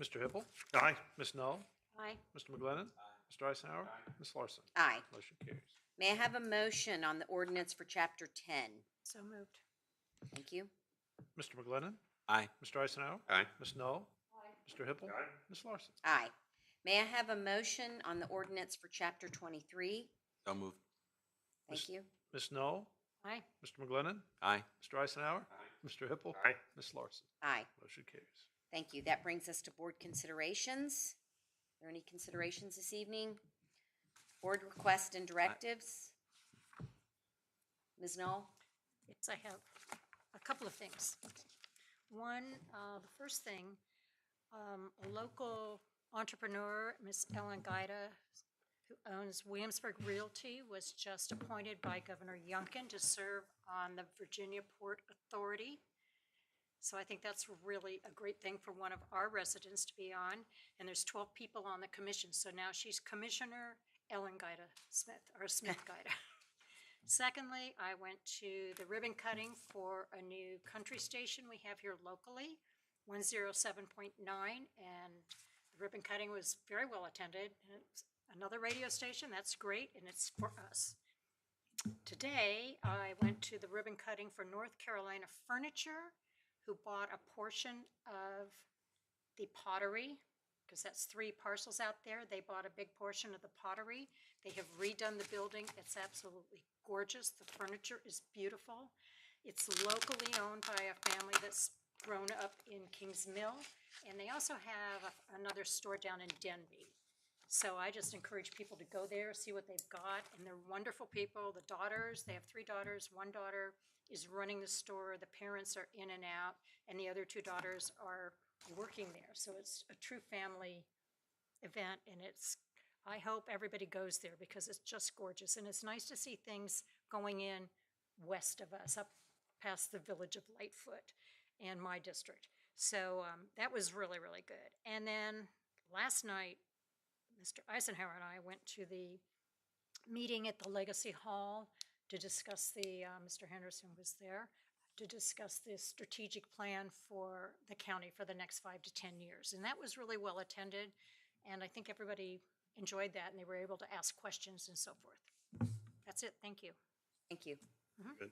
Mr. Hippel. Aye. Ms. Null. Aye. Mr. McGlinnan. Mr. Eisenhower. Ms. Larson. Aye. Motion carries. May I have a motion on the ordinance for Chapter 10? So moved. Thank you. Mr. McGlinnan. Aye. Mr. Eisenhower. Aye. Ms. Null. Mr. Hippel. Ms. Larson. Aye. May I have a motion on the ordinance for Chapter 23? So moved. Thank you. Ms. Null. Aye. Mr. McGlinnan. Aye. Mr. Eisenhower. Mr. Hippel. Aye. Ms. Larson. Aye. Motion carries. Thank you. That brings us to board considerations. Are there any considerations this evening? Board requests and directives? Ms. Knoll? Yes, I have a couple of things. One, the first thing, a local entrepreneur, Miss Ellen Gaida, who owns Williamsburg Realty, was just appointed by Governor Youngkin to serve on the Virginia Port Authority. So I think that's really a great thing for one of our residents to be on. And there's 12 people on the commission. So now she's Commissioner Ellen Gaida Smith, or Smith Gaida. Secondly, I went to the ribbon cutting for a new country station we have here locally, 107.9, and the ribbon cutting was very well attended. And it's another radio station, that's great, and it's for us. Today, I went to the ribbon cutting for North Carolina Furniture, who bought a portion of the pottery, because that's 3 parcels out there. They bought a big portion of the pottery. They have redone the building. It's absolutely gorgeous. The furniture is beautiful. It's locally owned by a family that's grown up in Kings Mill, and they also have another store down in Denby. So I just encourage people to go there, see what they've got, and they're wonderful people. The daughters, they have 3 daughters. One daughter is running the store. The parents are in and out, and the other 2 daughters are working there. So it's a true family event, and I hope everybody goes there because it's just gorgeous. And it's nice to see things going in west of us, up past the village of Lightfoot and my district. So that was really, really good. And then last night, Mr. Eisenhower and I went to the meeting at the Legacy Hall to discuss Mr. Henderson was there, to discuss the strategic plan for the county for the next 5 to 10 years. And that was really well attended, and I think everybody enjoyed that, and they were able to ask questions and so forth. That's it. Thank you. Thank you. Good.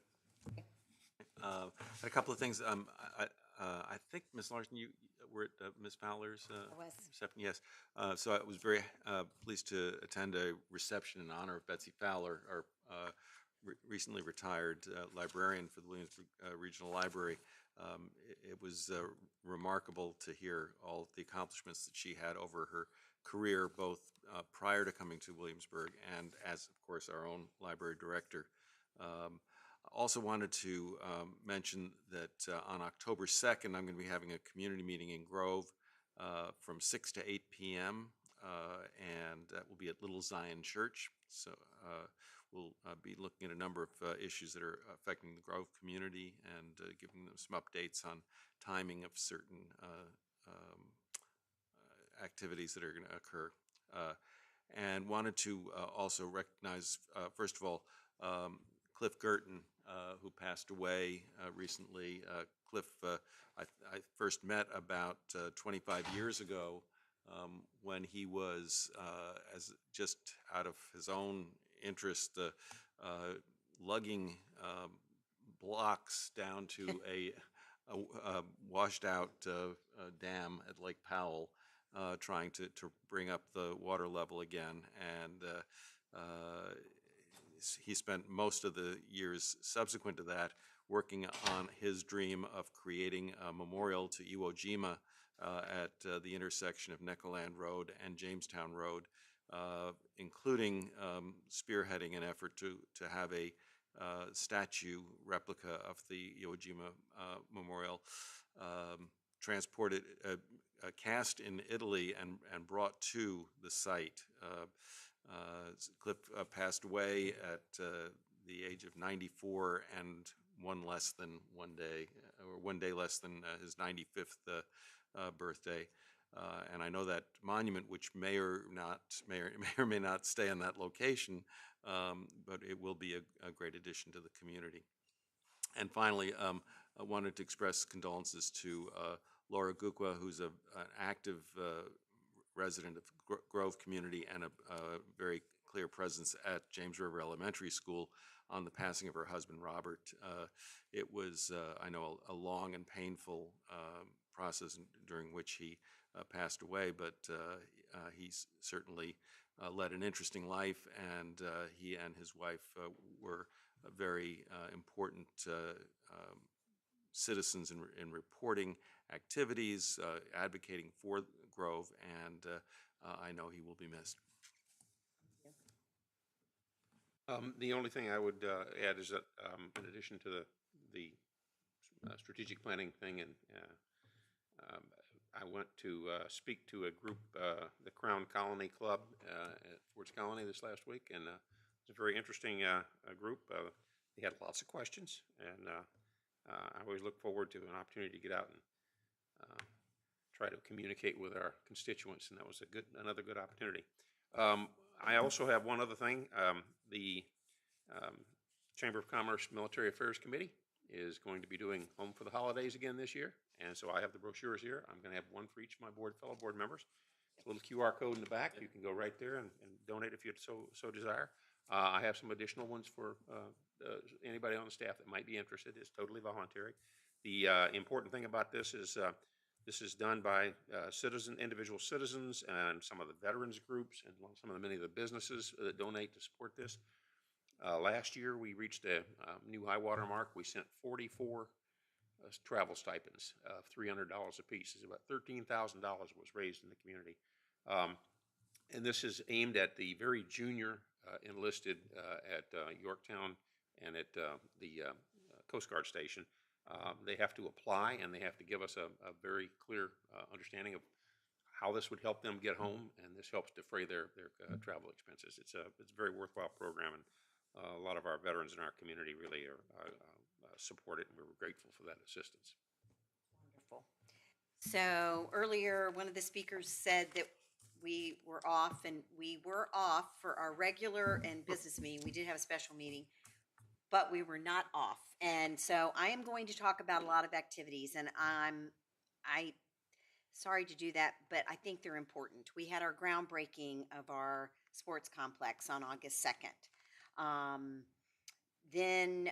A couple of things. I think, Ms. Larson, you were at Ms. Fowler's reception. Yes. So I was very pleased to attend a reception in honor of Betsy Fowler, our recently retired librarian for the Williamsburg Regional Library. It was remarkable to hear all the accomplishments that she had over her career, both prior to coming to Williamsburg and as, of course, our own library director. Also wanted to mention that on October 2nd, I'm going to be having a community meeting in Grove from 6 to 8 p.m., and that will be at Little Zion Church. So we'll be looking at a number of issues that are affecting the Grove community and giving them some updates on timing of certain activities that are going to occur. And wanted to also recognize, first of all, Cliff Gerton, who passed away recently. Cliff, I first met about 25 years ago when he was, as just out of his own interest, lugging blocks down to a washed out dam at Lake Powell, trying to bring up the water level again. And he spent most of the years subsequent to that working on his dream of creating a memorial to Iwo Jima at the intersection of Neckoland Road and Jamestown Road, including spearheading an effort to have a statue replica of the Iwo Jima memorial, transported, cast in Italy and brought to the site. Cliff passed away at the age of 94 and one day less than his 95th birthday. And I know that monument, which may or may not stay in that location, but it will be a great addition to the community. And finally, I wanted to express condolences to Laura Gukwa, who's an active resident of Grove community and a very clear presence at James River Elementary School, on the passing of her husband, Robert. It was, I know, a long and painful process during which he passed away, but he's certainly led an interesting life, and he and his wife were very important citizens in reporting activities, advocating for Grove, and I know he will be missed. The only thing I would add is that in addition to the strategic planning thing, and I went to speak to a group, the Crown Colony Club at Ford's Colony this last week, and it's a very interesting group. They had lots of questions, and I always look forward to an opportunity to get out and try to communicate with our constituents, and that was another good opportunity. I also have one other thing. The Chamber of Commerce Military Affairs Committee is going to be doing Home for the Holidays again this year, and so I have the brochures here. I'm going to have one for each of my fellow board members. It's a little QR code in the back. You can go right there and donate if you so desire. I have some additional ones for anybody on the staff that might be interested. It's totally voluntary. The important thing about this is done by individual citizens and some of the veterans groups and many of the businesses that donate to support this. Last year, we reached a new high water mark. We sent 44 travel stipends of $300 a piece. It's about $13,000 was raised in the community. And this is aimed at the very junior enlisted at Yorktown and at the Coast Guard Station. They have to apply, and they have to give us a very clear understanding of how this would help them get home, and this helps defray their travel expenses. It's a very worthwhile program, and a lot of our veterans in our community really support it, and we're grateful for that assistance. Wonderful. So earlier, one of the speakers said that we were off, and we were off for our regular and business meeting. We did have a special meeting, but we were not off. And so I am going to talk about a lot of activities, and I'm sorry to do that, but I think they're important. We had our groundbreaking of our sports complex on August 2nd. Then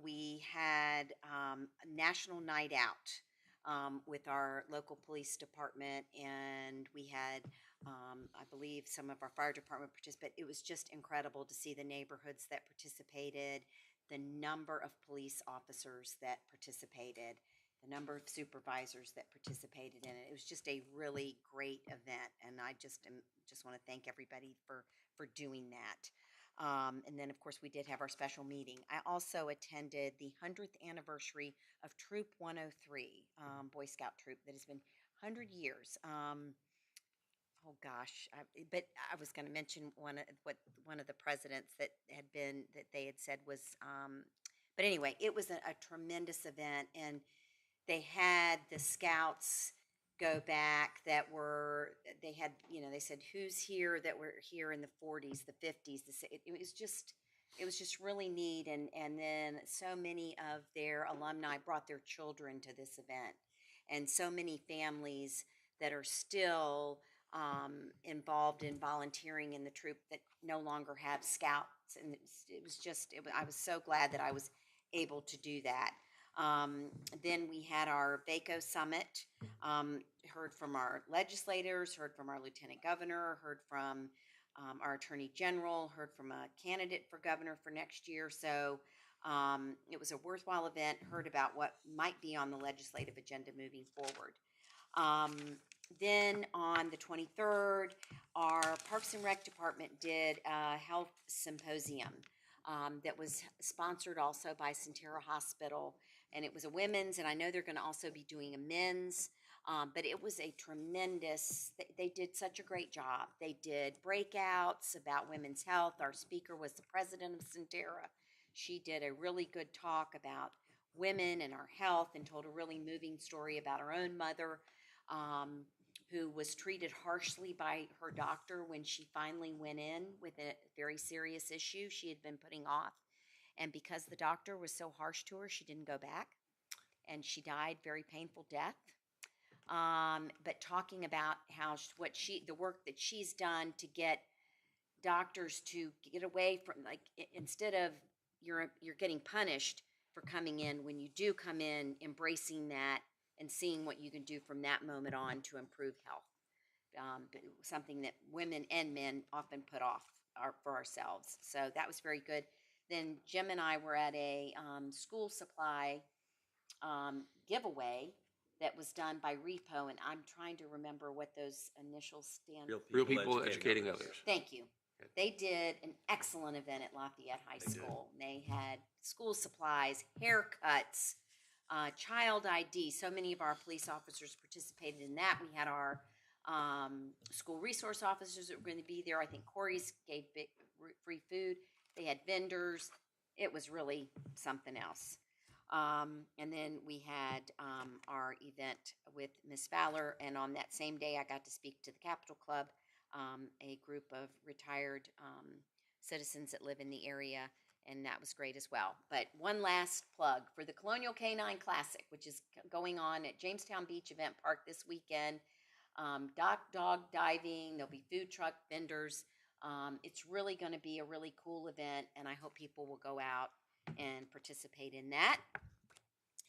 we had a national night out with our local police department, and we had, I believe, some of our fire department participate. It was just incredible to see the neighborhoods that participated, the number of police officers that participated, the number of supervisors that participated in it. It was just a really great event, and I just want to thank everybody for doing that. And then, of course, we did have our special meeting. I also attended the 100th anniversary of Troop 103, Boy Scout troop that has been 100 years. Oh gosh, but I was going to mention one of the presidents that they had said was, but anyway, it was a tremendous event, and they had the scouts go back they said who's here that were here in the 40s, the 50s, it was just really neat, and then so many of their alumni brought their children to this event, and so many families that are still involved in volunteering in the troop that no longer have scouts, and I was so glad that I was able to do that. Then we had our VACO summit, heard from our legislators, heard from our lieutenant governor, heard from our attorney general, heard from a candidate for governor for next year. So it was a worthwhile event, heard about what might be on the legislative agenda moving forward. Then on the 23rd, our Parks and Rec department did a health symposium that was sponsored also by Centera Hospital, and it was a women's, and I know they're going to also be doing a men's, but it was a tremendous, they did such a great job. They did breakouts about women's health. Our speaker was the president of Centera. She did a really good talk about women and our health, and told a really moving story about her own mother, who was treated harshly by her doctor when she finally went in with a very serious issue she had been putting off. And because the doctor was so harsh to her, she didn't go back, and she died very painful death. But talking about how the work that she's done to get doctors to get away from, like, instead of you're getting punished for coming in, when you do come in, embracing that and seeing what you can do from that moment on to improve health. Something that women and men often put off for ourselves. So that was very good. Then Jim and I were at a school supply giveaway that was done by Repo, and I'm trying to remember what those initials stand for. Real people educating others. Thank you. They did an excellent event at Lafayette High School. They had school supplies, haircuts, child ID. So many of our police officers participated in that. We had our school resource officers that were going to be there. I think Corey's gave free food. They had vendors. It was really something else. And then we had our event with Miss Fowler, and on that same day I got to speak to the Capitol Club, a group of retired citizens that live in the area, and that was great as well. But one last plug for the Colonial Canine Classic, which is going on at Jamestown Beach Event Park this weekend. Dog diving, there'll be food truck vendors. It's really going to be a really cool event, and I hope people will go out and participate in that.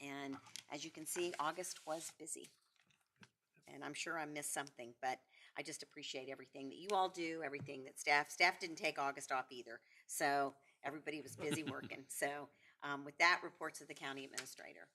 And as you can see, August was busy, and I'm sure I missed something, but I just appreciate everything that you all do, everything that staff didn't take August off either, so everybody was busy working. So with that, reports of the county administrator.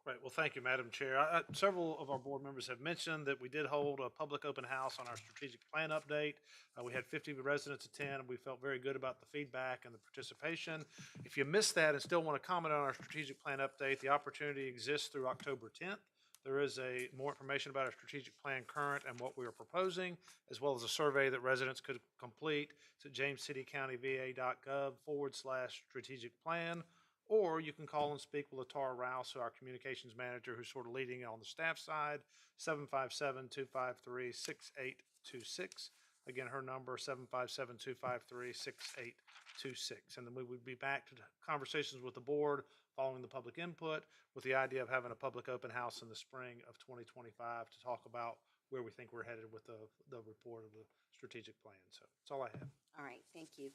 Great. Well, thank you, Madam Chair. Several of our board members have mentioned that we did hold a public open house on our strategic plan update. We had 50 residents attend, and we felt very good about the feedback and the participation. If you missed that and still want to comment on our strategic plan update, the opportunity exists through October 10th. There is more information about our strategic plan current and what we are proposing, as well as a survey that residents could complete. It's at jamescitycountyva.gov/strategic plan. Or you can call and speak with Latara Rouse, our communications manager, who's sort of leading on the staff side, 757-253-6826. Again, her number, 757-253-6826. And then we would be back to conversations with the board following the public input, with the idea of having a public open house in the spring of 2025 to talk about where we think we're headed with the report of the strategic plan. So that's all I have. All right, thank you.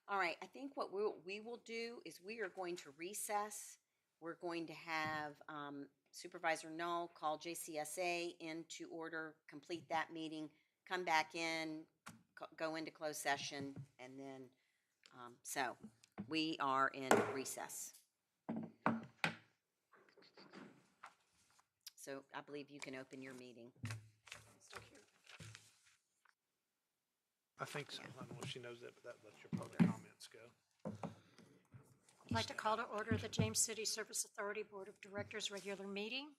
All right, I think what we will do is we are going to recess. We're going to have Supervisor Null call JCSA into order, complete that meeting, come back in, go into closed session, and then, so we are in recess. So I believe you can open your meeting. I think so. I don't know if she knows that, but that lets your public comments go. I'd like to call to order the James City Service Authority Board of Directors regular meeting.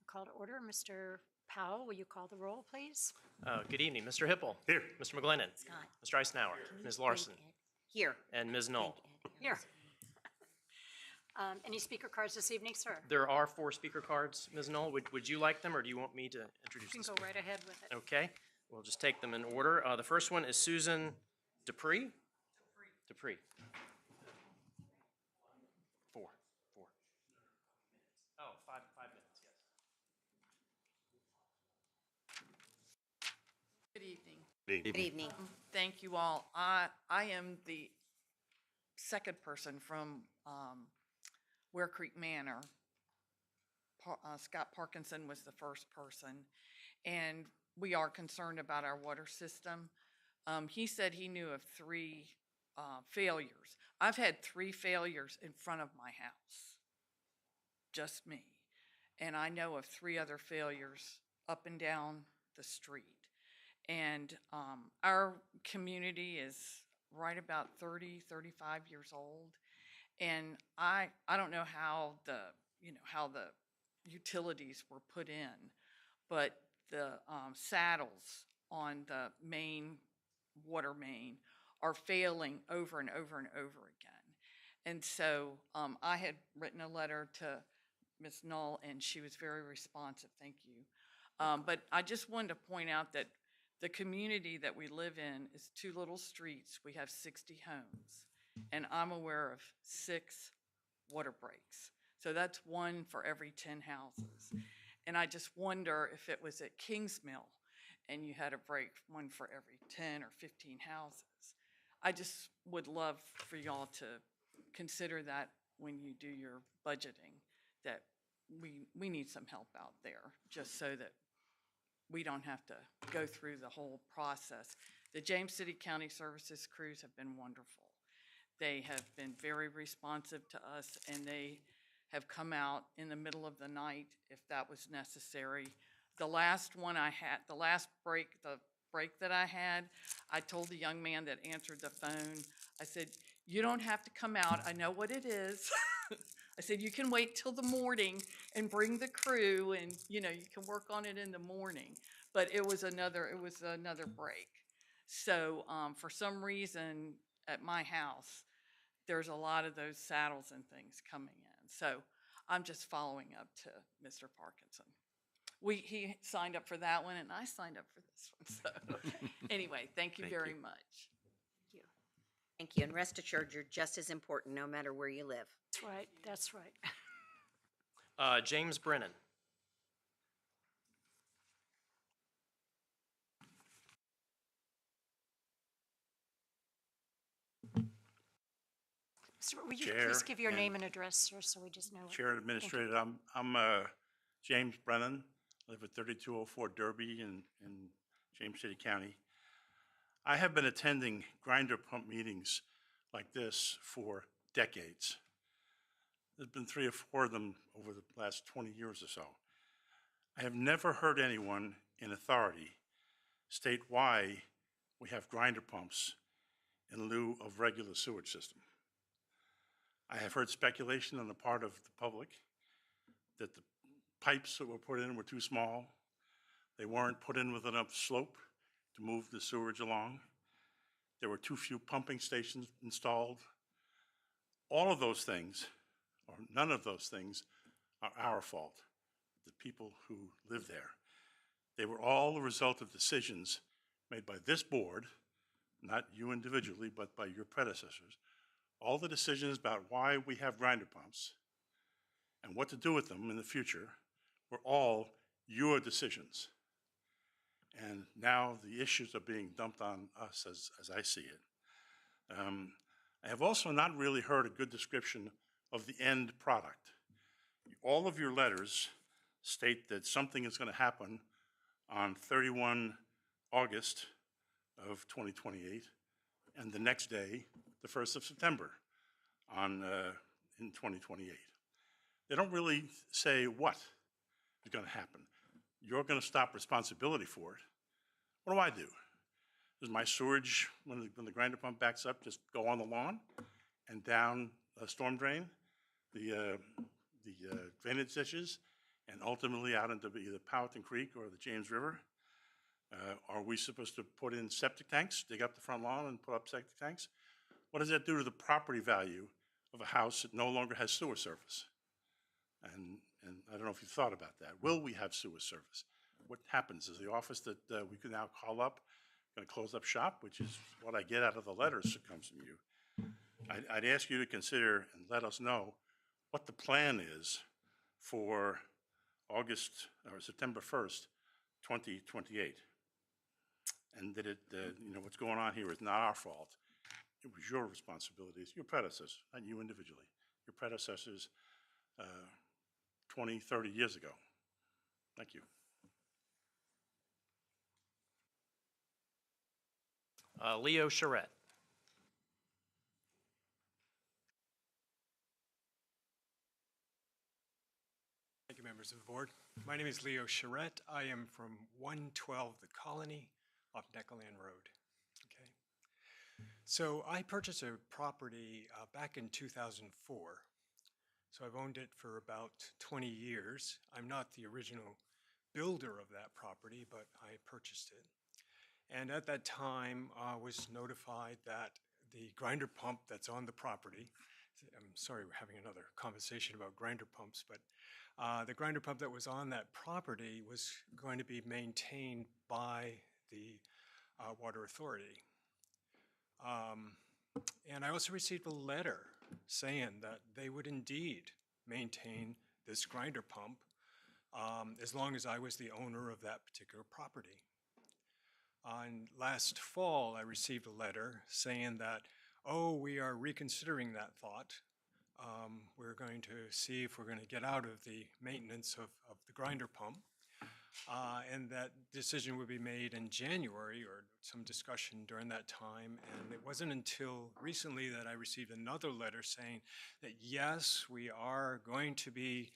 Call to order. Mr. Powell, will you call the roll, please? Good evening. Mr. Hipple. Here. Mr. McGlennon. Scott. Mr. Eisenhower. Ms. Larson. Here. And Ms. Knoll. Here. Any speaker cards this evening, sir? There are 4 speaker cards, Ms. Knoll. Would you like them, or do you want me to introduce You them? can go right ahead with it. Okay. We'll just take them in order. The first one is Susan Dupree. Dupree. 4. Oh, 5 minutes, yes. Good evening. Good evening. Thank you all. I am the second person from Ware Creek Manor. Scott Parkinson was the first person, and we are concerned about our water system. He said he knew of 3 failures. I've had 3 failures in front of my house, just me. And I know of 3 other failures up and down the street. And our community is right about 30, 35 years old. And I don't know how the utilities were put in, but the saddles on the main water main are failing over and over and over again. And so I had written a letter to Ms. Null, and she was very responsive, thank you. But I just wanted to point out that the community that we live in is 2 little streets. We have 60 homes, and I'm aware of 6 water breaks. So that's 1 for every 10 houses. And I just wonder if it was at Kingsmill and you had a break 1 for every 10 or 15 houses. I just would love for y'all to consider that when you do your budgeting, that we need some help out there, just so that we don't have to go through the whole process. The James City County Services crews have been wonderful. They have been very responsive to us, and they have come out in the middle of the night if that was necessary. The last one I had, the last break, the break that I had, I told the young man that answered the phone, I said, you don't have to come out. I know what it is. I said, you can wait till the morning and bring the crew, and you can work on it in the morning. But it was another break. So for some reason at my house, there's a lot of those saddles and things coming in. So I'm just following up to Mr. Parkinson. He signed up for that one, and I signed up for this one. So anyway, thank you very much. Thank you, and rest assured, you're just as important no matter where you live. That's right, that's right. James Brennan. Sir, will you Chair please give your and- name and address, sir, so we just know it? Chair and Administrator, I'm James Brennan, live at 3204 Derby in James City County. I have been attending grinder pump meetings like this for decades. There's been 3 or 4 of them over the last 20 years or so. I have never heard anyone in authority state why we have grinder pumps in lieu of regular sewage system. I have heard speculation on the part of the public that the pipes that were put in were too small. They weren't put in with enough slope to move the sewage along. There were too few pumping stations installed. All of those things, or none of those things, are our fault, the people who live there. They were all the result of decisions made by this board, not you individually, but by your predecessors. All the decisions about why we have grinder pumps and what to do with them in the future were all your decisions. And now the issues are being dumped on us as I see it. I have also not really heard a good description of the end product. All of your letters state that something is going to happen on 31 August of 2028, and the next day, the 1st of September in 2028. They don't really say what is going to happen. You're going to stop responsibility for it. What do I do? Does my sewage, when the grinder pump backs up, just go on the lawn and down a storm drain, the drainage ditches, and ultimately out into either Powhatan Creek or the James River? Are we supposed to put in septic tanks, dig up the front lawn and put up septic tanks? What does that do to the property value of a house that no longer has sewer service? And I don't know if you've thought about that. Will we have sewer service? What happens? Is the office that we can now call up going to close up shop, which is what I get out of the letters that comes from you? I'd ask you to consider and let us know what the plan is for August or September 1st, 2028. And that what's going on here is not our fault. It was your responsibility. It's your predecessors, not you individually. Your predecessors 20, 30 years ago. Thank you. Leo Charette. Thank you, members of the board. My name is Leo Charette. I am from 112 The Colony off Neckerland Road. Okay. So I purchased a property back in 2004. So I've owned it for about 20 years. I'm not the original builder of that property, but I purchased it. And at that time, I was notified that the grinder pump that's on the property I'm sorry we're having another conversation about grinder pumps, but the grinder pump that was on that property was going to be maintained by the Water Authority. And I also received a letter saying that they would indeed maintain this grinder pump as long as I was the owner of that particular property. And last fall, I received a letter saying that, oh, we are reconsidering that thought. We're going to see if we're going to get out of the maintenance of the grinder pump. And that decision would be made in January or some discussion during that time. And it wasn't until recently that I received another letter saying that, yes, we are going to be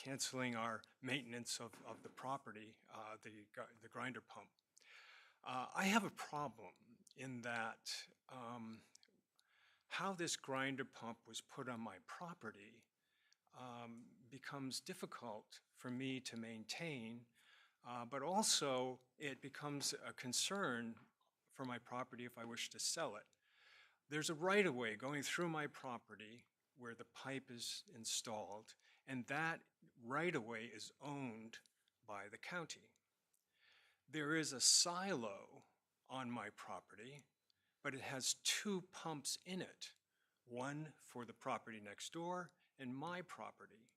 canceling our maintenance of the property, the grinder pump. I have a problem in that how this grinder pump was put on my property becomes difficult for me to maintain, but also it becomes a concern for my property if I wish to sell it. There's a right-of-way going through my property where the pipe is installed, and that right-of-way is owned by the county. There is a silo on my property, but it has two pumps in it, one for the property next door and my property.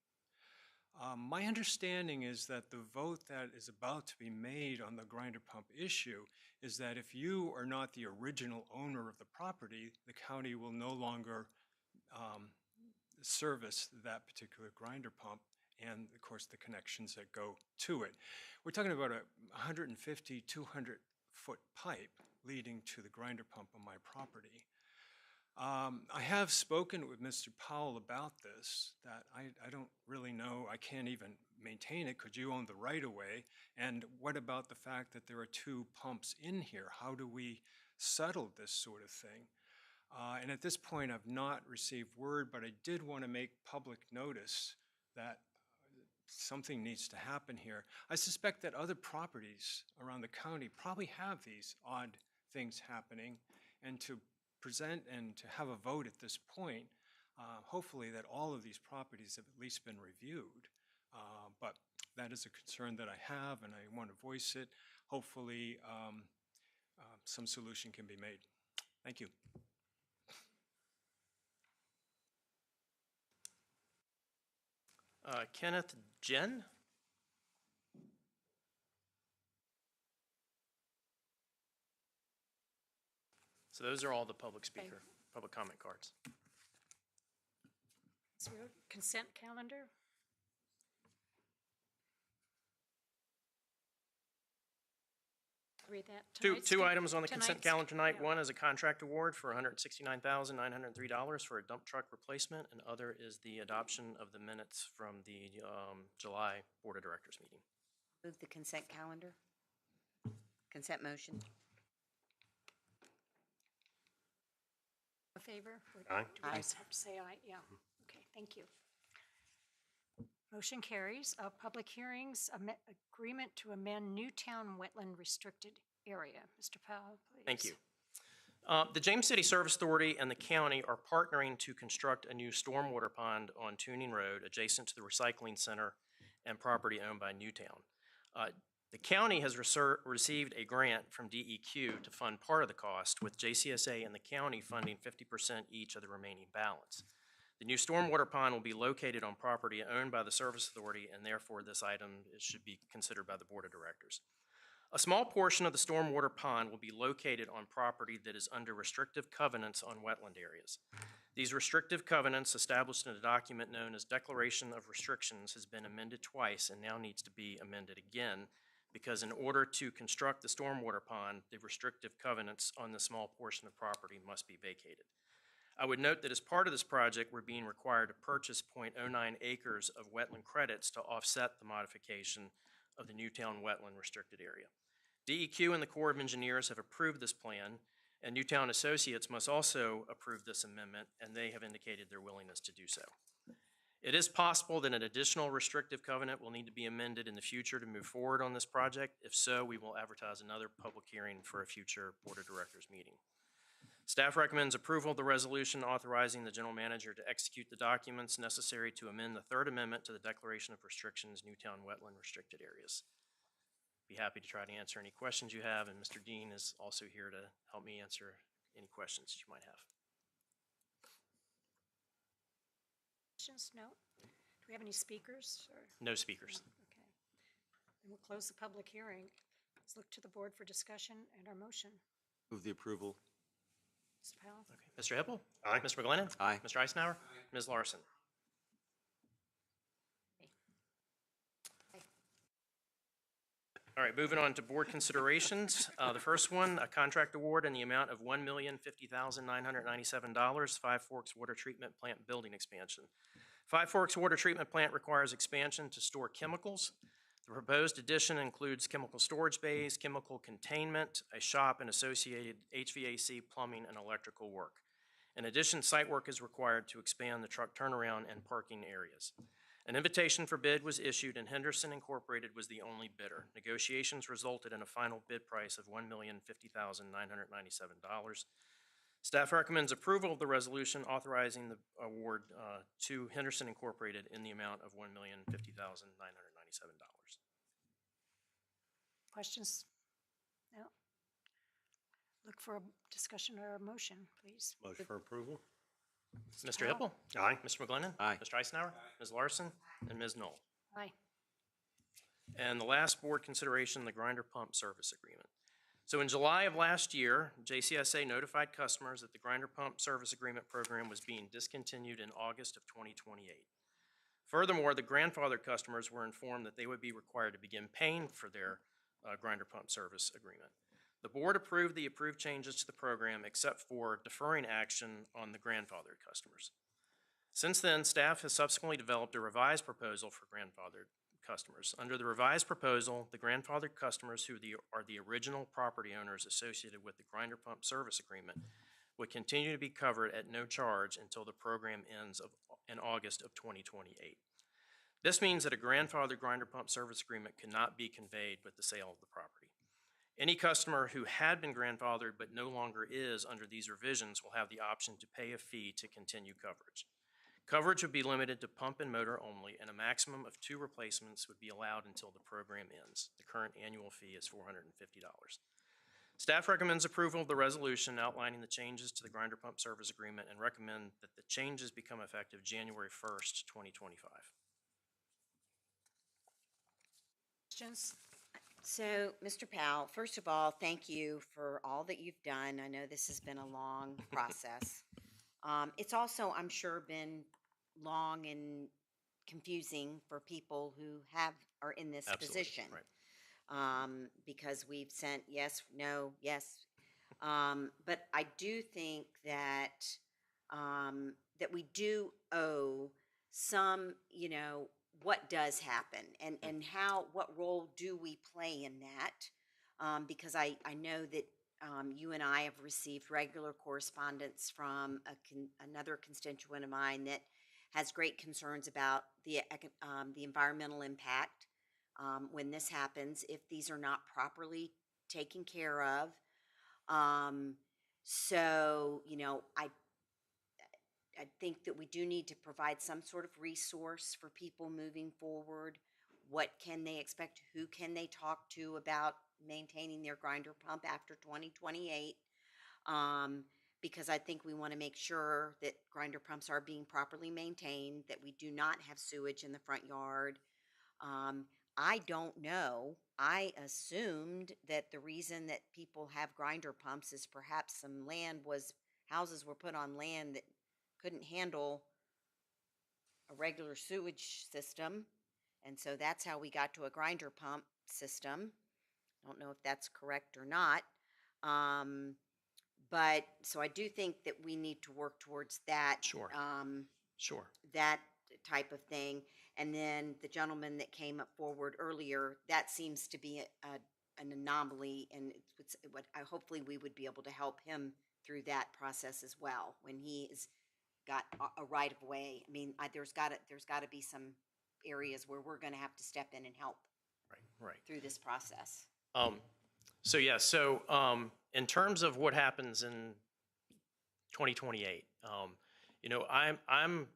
My understanding is that the vote that is about to be made on the grinder pump issue is that if you are not the original owner of the property, the county will no longer service that particular grinder pump and, of course, the connections that go to it. We're talking about a 150, 200-foot pipe leading to the grinder pump on my property. I have spoken with Mr. Powell about this, that I don't really know, I can't even maintain it because you own the right-of-way. And what about the fact that there are two pumps in here? How do we settle this sort of thing? And at this point, I've not received word, but I did want to make public notice that something needs to happen here. I suspect that other properties around the county probably have these odd things happening, and to present and to have a vote at this point, hopefully that all of these properties have at least been reviewed. But that is a concern that I have, and I want to voice it. Hopefully some solution can be made. Thank you. Kenneth Jen? So those are all the public speaker, public comment cards. Consent calendar? Read that. Two items on the consent calendar tonight. One is a contract award for $169,903 for a dump truck replacement, and other is the adoption of the minutes from the July Board of Directors meeting. Move the consent calendar. Consent motion. A favor? Aye. Do we just have to say aye? Yeah. Okay, thank you. Motion carries. Public hearings, agreement to amend Newtown Wetland Restricted Area. Mr. Powell, please. Thank you. The James City Service Authority and the county are partnering to construct a new stormwater pond on Tuning Road adjacent to the recycling center and property owned by Newtown. The county has received a grant from DEQ to fund part of the cost, with JCSA and the county funding 50% each of the remaining balance. The new stormwater pond will be located on property owned by the Service Authority, and therefore this item should be considered by the Board of Directors. A small portion of the stormwater pond will be located on property that is under restrictive covenants on wetland areas. These restrictive covenants, established in a document known as Declaration of Restrictions, has been amended twice and now needs to be amended again, because in order to construct the stormwater pond, the restrictive covenants on the small portion of property must be vacated. I would note that as part of this project, we're being required to purchase 0.09 acres of wetland credits to offset the modification of the Newtown Wetland Restricted Area. DEQ and the Corps of Engineers have approved this plan, and Newtown Associates must also approve this amendment, and they have indicated their willingness to do so. It is possible that an additional restrictive covenant will need to be amended in the future to move forward on this project. If so, we will advertise another public hearing for a future Board of Directors meeting. Staff recommends approval of the resolution authorizing the general manager to execute the documents necessary to amend the Third Amendment to the Declaration of Restrictions, Newtown Wetland Restricted Areas. Be happy to try to answer any questions you have, and Mr. Dean is also here to help me answer any questions you might have. Questions? No? Do we have any speakers? Or? No speakers. Okay. Then we'll close the public hearing. Let's look to the board for discussion and our motion. Move the approval. Mr. Powell? Okay. Mr. Hippel? Aye. Mr. McGlinnan? Aye. Mr. Eisenhower? Ms. Larson? All right, moving on to board considerations. The first one, a contract award in the amount of $1,050,997, Five Forks Water Treatment Plant building expansion. Five Forks Water Treatment Plant requires expansion to store chemicals. The proposed addition includes chemical storage bays, chemical containment, a shop, and associated HVAC, plumbing, and electrical work. In addition, site work is required to expand the truck turnaround and parking areas. An invitation for bid was issued, and Henderson Incorporated was the only bidder. Negotiations resulted in a final bid price of $1,050,997. Staff recommends approval of the resolution authorizing the award to Henderson Incorporated in the amount of $1,050,997. Questions? No? Look for a discussion or a motion, please. Motion for approval? Mr. Hippel? Aye. Mr. McGlinnan? Aye. Mr. Eisenhower? Ms. Larson? And Ms. Knoll? Aye. And the last board consideration, the grinder pump service agreement. So in July of last year, JCSA notified customers that the grinder pump service agreement program was being discontinued in August of 2028. Furthermore, the grandfathered customers were informed that they would be required to begin paying for their grinder pump service agreement. The board approved the approved changes to the program except for deferring action on the grandfathered customers. Since then, staff has subsequently developed a revised proposal for grandfathered customers. Under the revised proposal, the grandfathered customers who are the original property owners associated with the grinder pump service agreement would continue to be covered at no charge until the program ends in August of 2028. This means that a grandfathered grinder pump service agreement cannot be conveyed with the sale of the property. Any customer who had been grandfathered but no longer is under these revisions will have the option to pay a fee to continue coverage. Coverage would be limited to pump and motor only, and a maximum of 2 replacements would be allowed until the program ends. The current annual fee is $450. Staff recommends approval of the resolution outlining the changes to the grinder pump service agreement and recommend that the changes become effective January 1st, 2025. Questions? So, Mr. Powell, first of all, thank you for all that you've done. I know this has been a long process. It's also, I'm sure, been long and confusing for people who are in this Absolutely, position. right. Because we've sent yes, no, yes. But I do think that that we do owe some, what does happen and what role do we play in that? Because I know that you and I have received regular correspondence from another constituent of mine that has great concerns about the environmental impact when this happens, if these are not properly taken care of. So, I think that we do need to provide some sort of resource for people moving forward. What can they expect? Who can they talk to about maintaining their grinder pump after 2028? Because I think we want to make sure that grinder pumps are being properly maintained, that we do not have sewage in the front yard. I don't know. I assumed that the reason that people have grinder pumps is perhaps houses were put on land that couldn't handle a regular sewage system. And so that's how we got to a grinder pump system. I don't know if that's correct or not. But so I do think that we need to work towards that. Sure. Sure. That type of thing. And then the gentleman that came up forward earlier, that seems to be an anomaly, and it's what hopefully we would be able to help him through that process as well when he has got a right of way. I mean, there's got to be some areas where we're going to have to step in and help Right. through this process. So in terms of what happens in 2028. I'm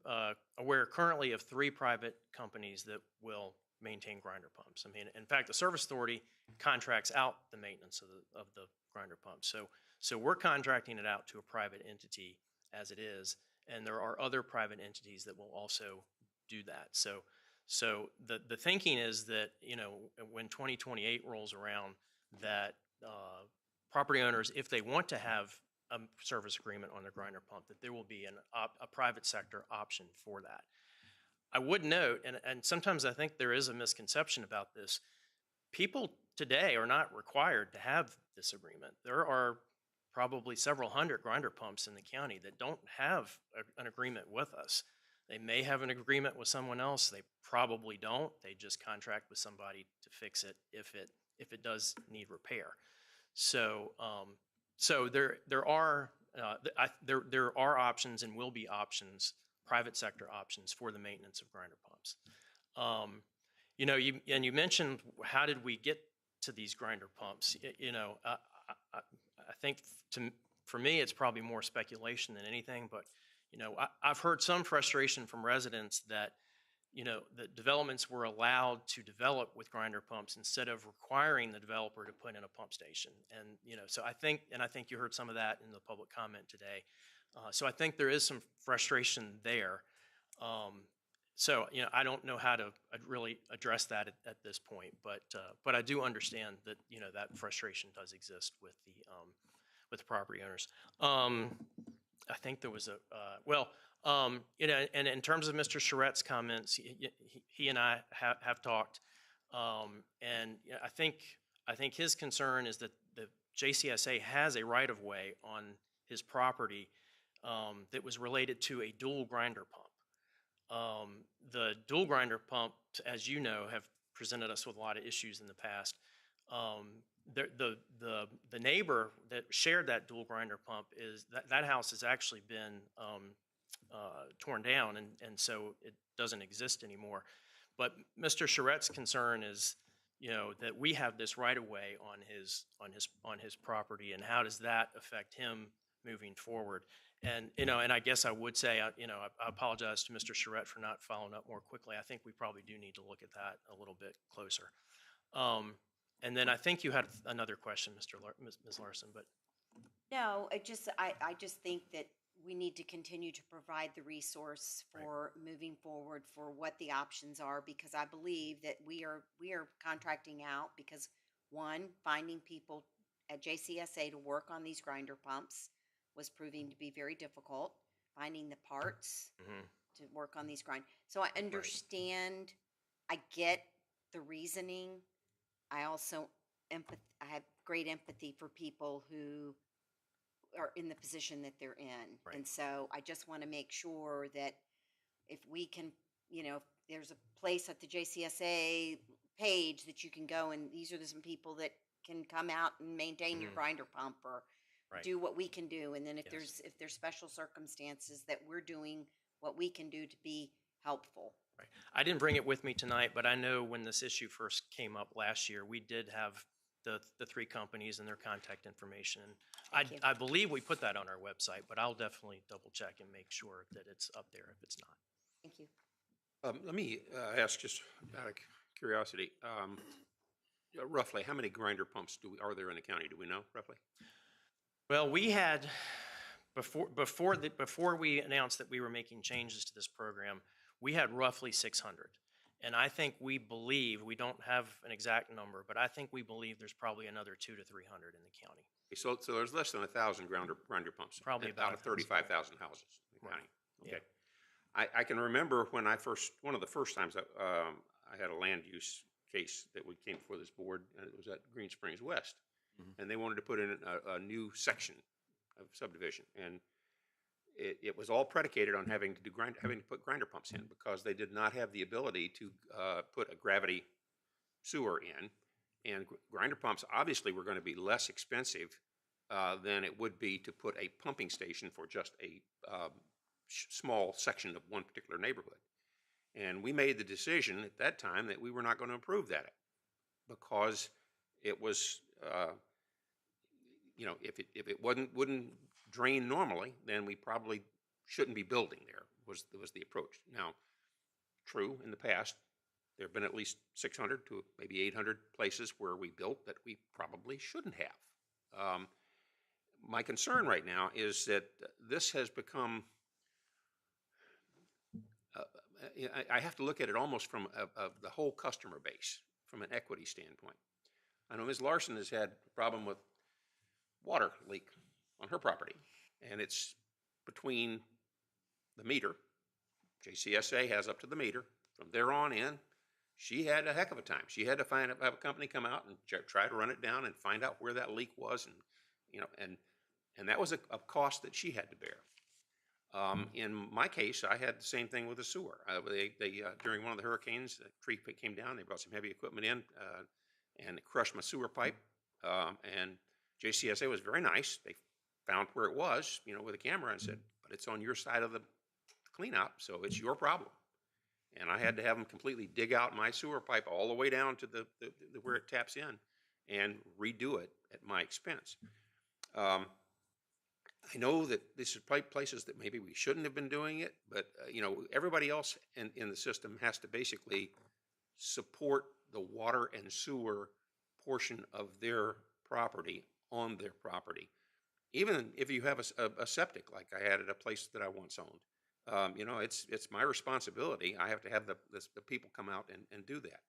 aware currently of 3 private companies that will maintain grinder pumps. I mean, in fact, the Service Authority contracts out the maintenance of the grinder pumps. So we're contracting it out to a private entity as it is, and there are other private entities that will also do that. So the thinking is that, when 2028 rolls around, that property owners, if they want to have a service agreement on their grinder pump, that there will be a private sector option for that. I would note, and sometimes I think there is a misconception about this, people today are not required to have this agreement. There are probably several hundred grinder pumps in the county that don't have an agreement with us. They may have an agreement with someone else. They probably don't. They just contract with somebody to fix it if it does need repair. So there are options and will be options, private sector options for the maintenance of grinder pumps. You mentioned, how did we get to these grinder pumps? I think for me, it's probably more speculation than anything, but I've heard some frustration from residents that that developments were allowed to develop with grinder pumps instead of requiring the developer to put in a pump station. And so I think you heard some of that in the public comment today. So I think there is some frustration there. So I don't know how to really address that at this point, but I do understand that that frustration does exist with the property owners. I think there was and in terms of Mr. Charrette's comments, he and I have talked, and I think his concern is that the JCSA has a right of way on his property that was related to a dual grinder pump. The dual grinder pump, as you know, have presented us with a lot of issues in the past. The neighbor that shared that dual grinder pump is that house has actually been torn down, and so it doesn't exist anymore. But Mr. Charrette's concern is, that we have this right of way on his property, and how does that affect him moving forward? And and I guess I would say, I apologize to Mr. Charrette for not following up more quickly. I think we probably do need to look at that a little bit closer. And then I think you had another question, Ms. Larson, but. No, I just think that we need to continue to provide the resource for moving forward for what the options are, because I believe that we are contracting out because, one, finding people at JCSA to work on these grinder pumps was proving to be very difficult. Finding the parts to work on these So I understand, I get the reasoning. I also I have great empathy for people who are in the position that they're in. Right. And so I just want to make sure that if we can, if there's a place at the JCSA page that you can go and these are some people that can come out and maintain your grinder pump or do what we can do. And then if there's special circumstances, that we're doing what we can do to be helpful. Right. I didn't bring it with me tonight, but I know when this issue first came up last year, we did have the 3 companies and their contact information. I believe we put that on our website, but I'll definitely double check and make sure that it's up there if it's not. Thank you. Let me ask, just out of curiosity, roughly how many grinder pumps are there in the county? Do we know roughly? Well, we had before we announced that we were making changes to this program, we had roughly 600. And I think we don't have an exact number, but I think we believe there's probably another 200 to 300 in the county. So there's less than 1,000 grinder pumps. Probably out of 35,000 houses in the county. Okay. Yeah. I can remember when one of the first times I had a land use case that we came before this board, and it was at Green Springs West. And they wanted to put in a new section of subdivision. And it was all predicated on having to put grinder pumps in, because they did not have the ability to put a gravity sewer in. And grinder pumps obviously were going to be less expensive than it would be to put a pumping station for just a small section of one particular neighborhood. And we made the decision at that time that we were not going to approve that, because it was, if it wouldn't drain normally, then we probably shouldn't be building there, was the approach. Now, true, in the past, there have been at least 600 to maybe 800 places where we built that we probably shouldn't have. My concern right now is that this has become, I have to look at it almost from the whole customer base, from an equity standpoint. I know Ms. Larson has had a problem with water leak on her property, and it's between the meter. JCSA has up to the meter. From there on in, she had a heck of a time. She had to have a company come out and try to run it down and find out where that leak was, and that was a cost that she had to bear. In my case, I had the same thing with the sewer. During one of the hurricanes, a tree came down. They brought some heavy equipment in, and it crushed my sewer pipe. And JCSA was very nice. They found where it was, with a camera, and said, "But it's on your side of the cleanup, so it's your problem." And I had to have them completely dig out my sewer pipe all the way down to the where it taps in, and redo it at my expense. I know that this is places that maybe we shouldn't have been doing it, but everybody else in the system has to basically support the water and sewer portion of their property on their property. Even if you have a septic like I had at a place that I once owned, it's my responsibility. I have to have the people come out and do that.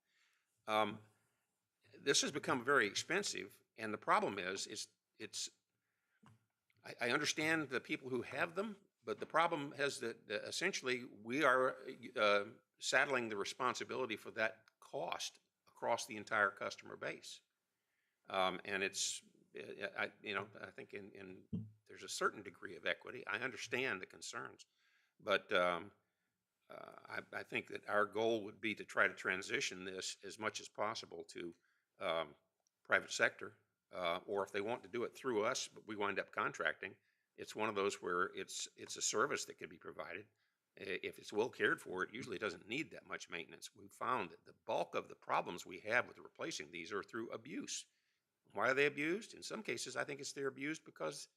This has become very expensive, and the problem is I understand the people who have them, but the problem is that essentially we are saddling the responsibility for that cost across the entire customer base. And I think there's a certain degree of equity. I understand the concerns, but I think that our goal would be to try to transition this as much as possible to private sector. Or if they want to do it through us, but we wind up contracting, it's one of those where it's a service that can be provided. If it's well cared for, it usually doesn't need that much maintenance. We've found that the bulk of the problems we have with replacing these are through abuse. Why are they abused? In some cases, I think they're abused because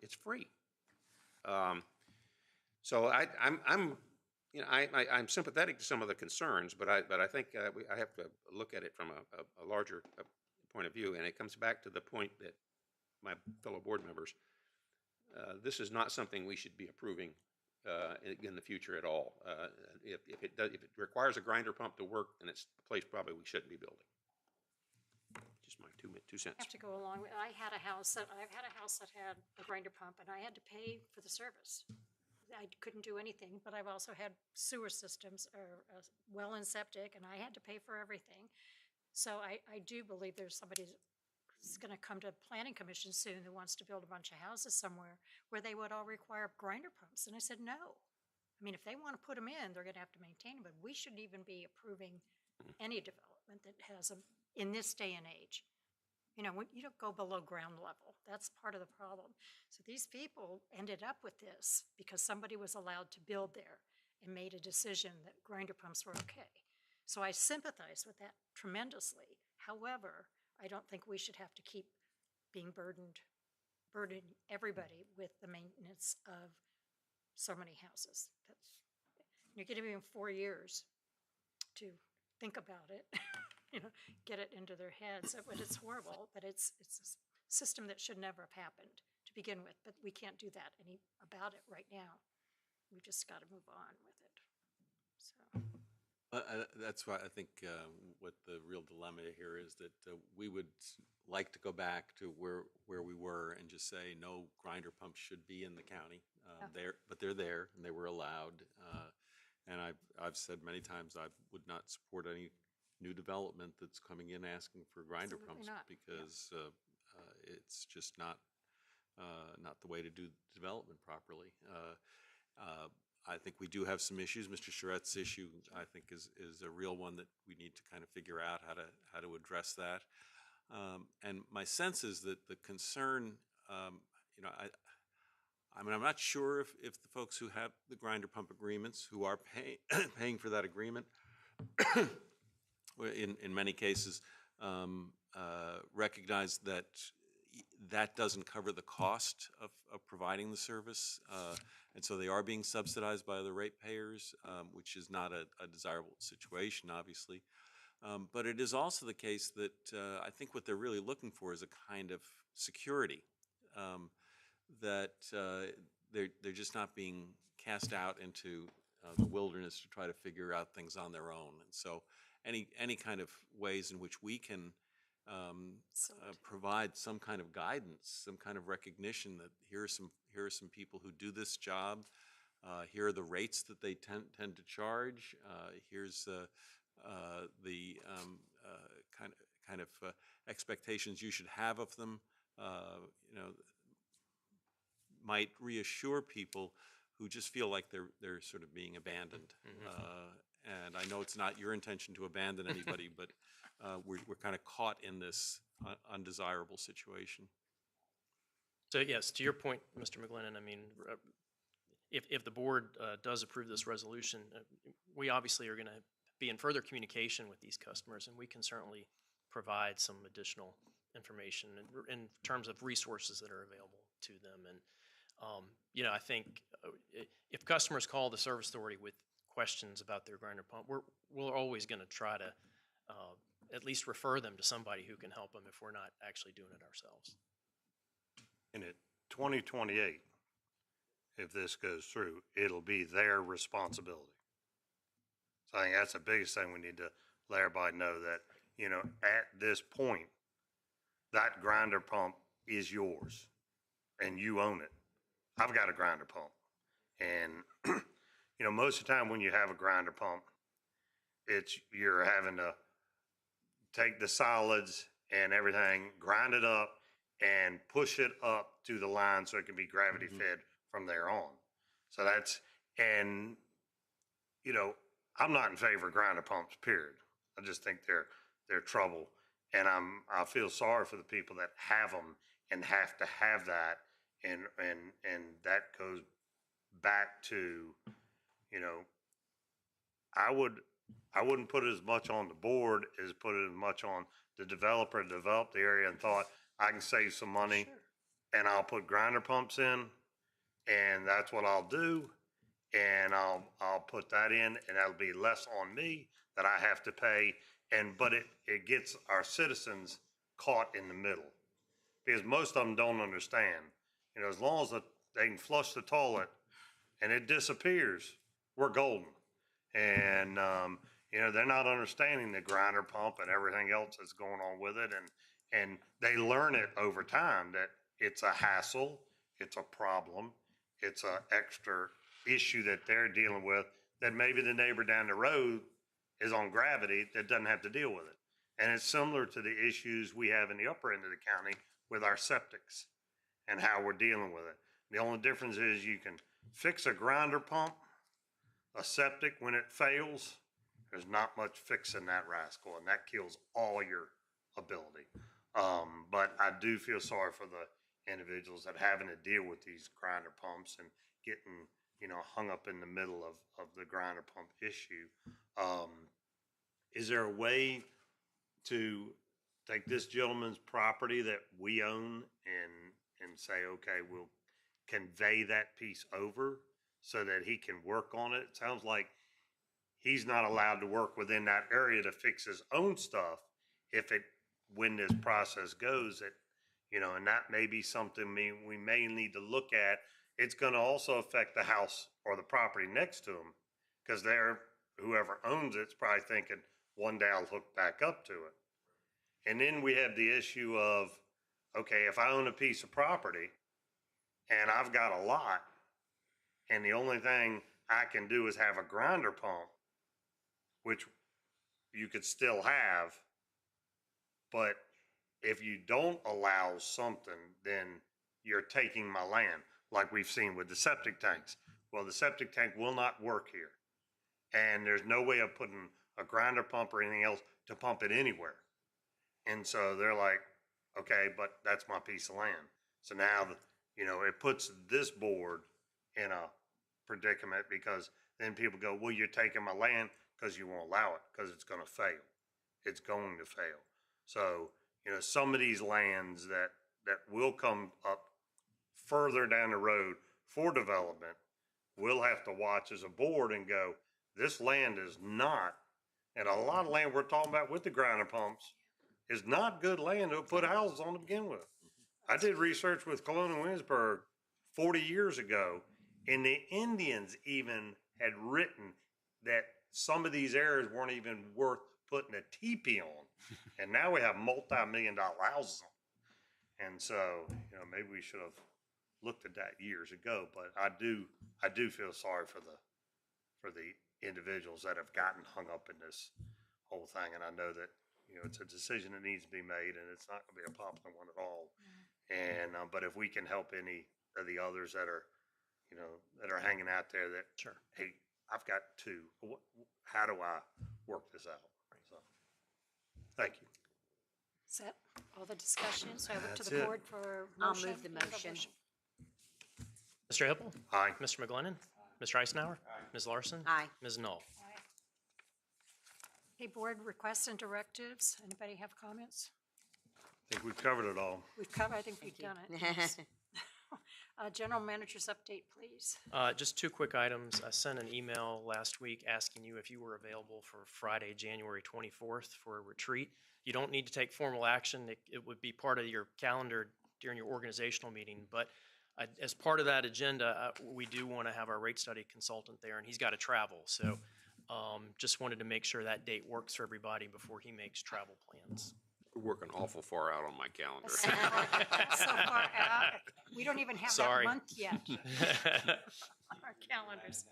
it's free. So I'm sympathetic to some of the concerns, but I think I have to look at it from a larger point of view, and it comes back to the point that my fellow board members, this is not something we should be approving in the future at all. If it requires a grinder pump to work, then it's a place probably we shouldn't be building. Just my two cents. I have to go along with. I've had a house that had a grinder pump, and I had to pay for the service. I couldn't do anything, but I've also had sewer systems or well and septic, and I had to pay for everything. So I do believe there's somebody who's going to come to planning commission soon who wants to build a bunch of houses somewhere where they would all require grinder pumps. And I said, no. I mean, if they want to put them in, they're going to have to maintain them. But we shouldn't even be approving any development that has them in this day and age. You don't go below ground level. That's part of the problem. So these people ended up with this because somebody was allowed to build there and made a decision that grinder pumps were okay. So I sympathize with that tremendously. However, I don't think we should have to keep being burdening everybody with the maintenance of so many houses. You're giving them 4 years to think about it, get it into their heads. But it's horrible. But it's a system that should never have happened to begin with. But we can't do that about it right now. We've just got to move on with it. So. That's why I think what the real dilemma here is that we would like to go back to where we were and just say no grinder pumps should be in the county. But they're there and they were allowed. And I've said many times I would not support any new development that's coming in asking for grinder pumps because it's just not the way to do development properly. I think we do have some issues. Mr. Charette's issue, I think, is a real one that we need to kind of figure out how to address that. And my sense is that the concern, I'm not sure if the folks who have the grinder pump agreements, who are paying for that agreement, in many cases, recognize that that doesn't cover the cost of providing the service. And so they are being subsidized by the ratepayers, which is not a desirable situation, obviously. But it is also the case that I think what they're really looking for is a kind of security, that they're just not being cast out into the wilderness to try to figure out things on their own. And so any kind of ways in which we can provide some kind of guidance, some kind of recognition that here are some people who do this job, here are the rates that they tend to charge, here's the kind of expectations you should have of them, might reassure people who just feel like they're sort of being abandoned. And I know it's not your intention to abandon anybody, but we're kind of caught in this undesirable situation. So yes, to your point, Mr. McGlinnan, I mean, if the board does approve this resolution, we obviously are going to be in further communication with these customers, and we can certainly provide some additional information in terms of resources that are available to them. And I think if customers call the service authority with questions about their grinder pump, we're always going to try to at least refer them to somebody who can help them if we're not actually doing it ourselves. And at 2028, if this goes through, it'll be their responsibility. So I think that's the biggest thing we need to let everybody know, that, at this point, that grinder pump is yours and you own it. I've got a grinder pump, and most of the time when you have a grinder pump, you're having to take the solids and everything, grind it up, and push it up to the line so it can be gravity fed from there on. So I'm not in favor of grinder pumps, period. I just think they're trouble, and I feel sorry for the people that have them and have to have that, and that goes back to, I wouldn't put it as much on the board as put it as much on the developer to develop the area and thought, I can save some money and I'll put grinder pumps in, and that's what I'll do. And I'll put that in, and that'll be less on me that I have to pay. But it gets our citizens caught in the middle, because most of them don't understand. As long as they can flush the toilet and it disappears, we're golden. And they're not understanding the grinder pump and everything else that's going on with it, and they learn it over time that it's a hassle, it's a problem, it's an extra issue that they're dealing with, that maybe the neighbor down the road is on gravity that doesn't have to deal with it. And it's similar to the issues we have in the upper end of the county with our septics and how we're dealing with it. The only difference is you can fix a grinder pump. A septic, when it fails, there's not much fixing that rascal, and that kills all your ability. But I do feel sorry for the individuals that having to deal with these grinder pumps and getting hung up in the middle of the grinder pump issue. Is there a way to take this gentleman's property that we own and say, okay, we'll convey that piece over so that he can work on it? It sounds like he's not allowed to work within that area to fix his own stuff when this process goes, and that may be something we may need to look at. It's going to also affect the house or the property next to him, because whoever owns it's probably thinking, one day I'll hook back up to it. And then we have the issue of, okay, if I own a piece of property and I've got a lot, and the only thing I can do is have a grinder pump, which you could still have, but if you don't allow something, then you're taking my land, like we've seen with the septic tanks. Well, the septic tank will not work here, and there's no way of putting a grinder pump or anything else to pump it anywhere. And so they're like, okay, but that's my piece of land. So now, it puts this board in a predicament, because then people go, well, you're taking my land because you won't allow it, because it's going to fail. It's going to fail. So, some of these lands that that will come up further down the road for development, we'll have to watch as a board and go, this land is not, and a lot of land we're talking about with the grinder pumps is not good land to put houses on to begin with. I did research with Colonial Williamsburg 40 years ago, and the Indians even had written that some of these areas weren't even worth putting a teepee on. And now we have multi-million-dollar houses on. And so, you know, maybe we should have looked at that years ago, but I do feel sorry for the individuals that have gotten hung up in this whole thing. And I know that, you know, it's a decision that needs to be made, and it's not gonna be a popular one at all. And, but if we can help any of the others that are, you know, that are hanging out there that, Sure. hey, I've got two, how do I work this out? So, thank you. Is that all the discussion? So I look to That's the it. board for I'll motion. move the May I have a motion. Mr. Hippel? Aye. Mr. McGlinnan? Mr. Eisenhower? Ms. Larson? Aye. Ms. Knoll? Okay, board requests and directives. Anybody have comments? I think we've covered it all. We've covered, I think we've done it. Yes. General manager's update, please. Just two quick items. I sent an email last week asking you if you were available for Friday, January 24th for a retreat. You don't need to take formal action. It would be part of your calendar during your organizational meeting, but as part of that agenda, we do want to have our rate study consultant there, and he's got to travel. So just wanted to make sure that date works for everybody before he makes travel plans. We're working awful far out on my calendar. So far out, we don't even have that Sorry. month yet on our calendars.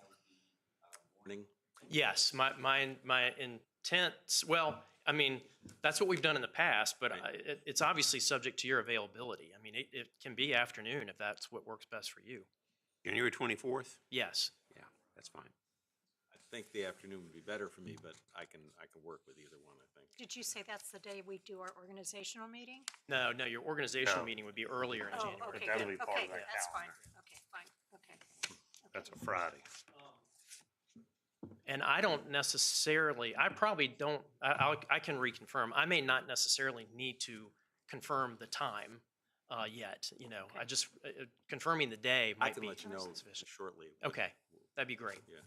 Morning. Yes, my intent, well, I mean, that's what we've done in the past, but it's obviously subject to your availability. I mean, it can be afternoon if that's what works best for you. January 24th? Yes. Yeah, that's fine. I think the afternoon would be better for me, but I can work with either one, I think. Did you say that's the day we do our organizational meeting? No, your organizational No. meeting would be earlier in January. Okay, that'll good. be part of Okay, that that's calendar. fine. Okay, fine, okay. That's a Friday. And I don't necessarily, I probably don't, I can reconfirm. I may not necessarily need to confirm the time yet, you know. I just, confirming the day I might can be let you know sufficient. shortly. Okay, that'd be great. Yeah.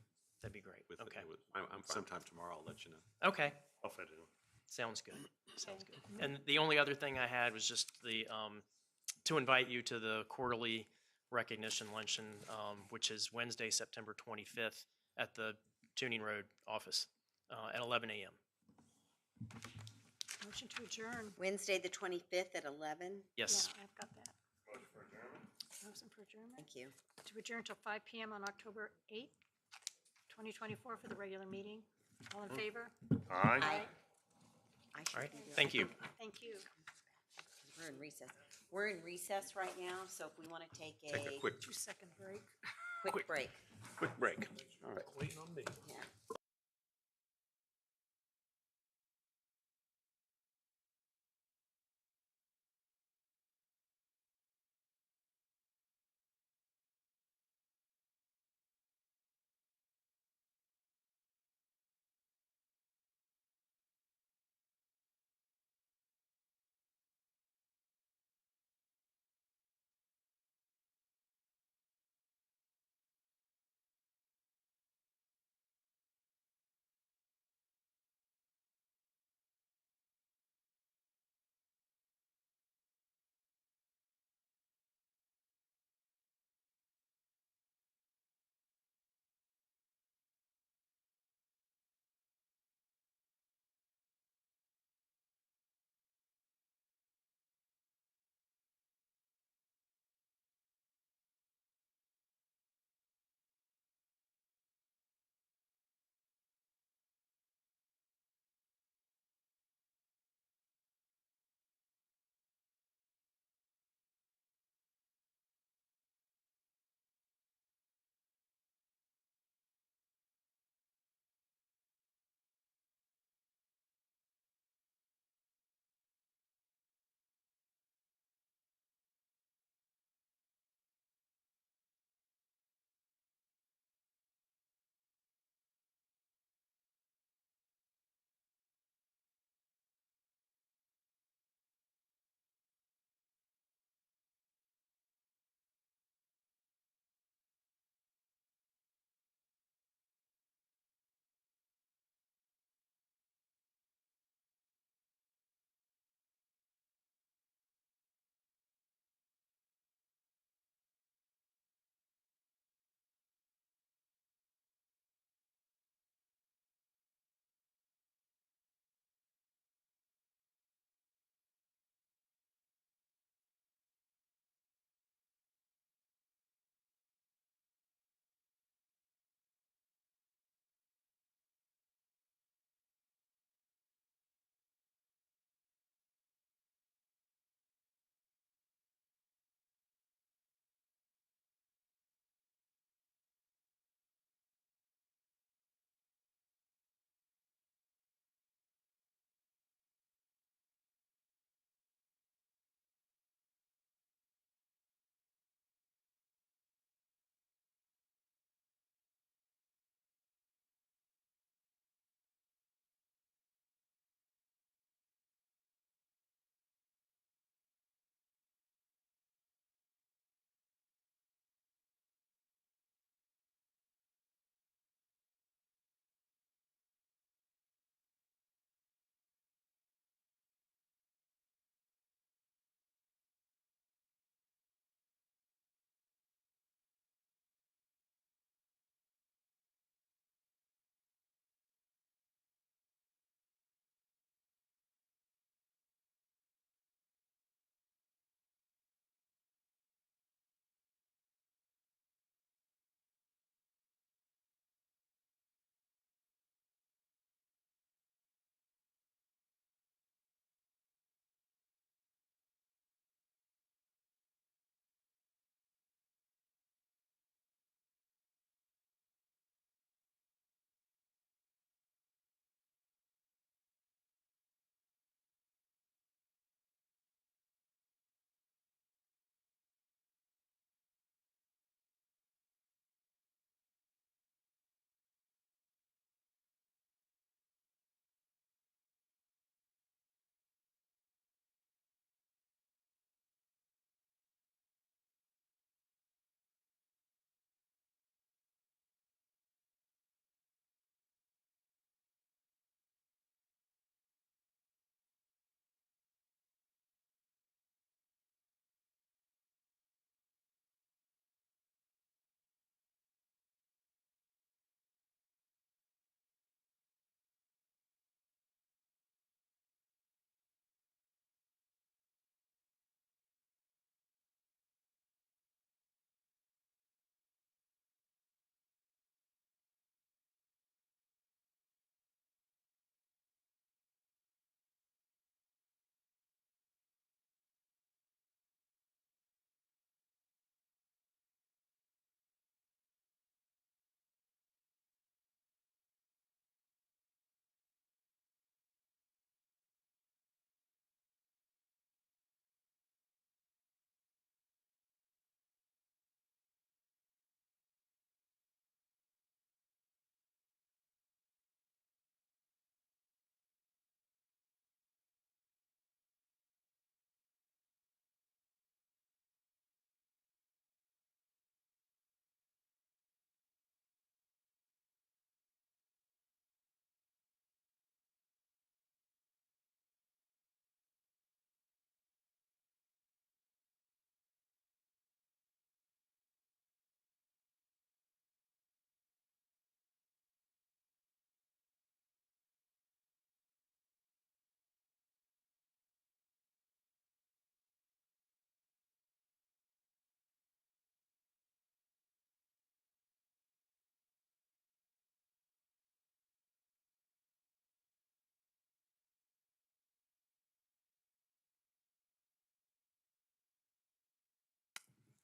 That'd be great. Okay. I'm sometime tomorrow, I'll let you know. Okay. I'll fit it in. Sounds good. Sounds good. And the only other thing I had was just to invite you to the quarterly recognition luncheon, which is Wednesday, September 25th at the Tuning Road office at 11 a.m. Motion to adjourn. Wednesday, the 25th at 11. Yes. Yeah, I've got that. Motion for adjournment. Thank you. To adjourn till 5 p.m. on October 8th, 2024 for the regular meeting. All in favor? Aye. All right. Thank you. Thank you. We're in recess. We're in recess right now, so if we want to take Take a quick 2-second break. quick break. Quick break. All right. Waiting on me. Yeah.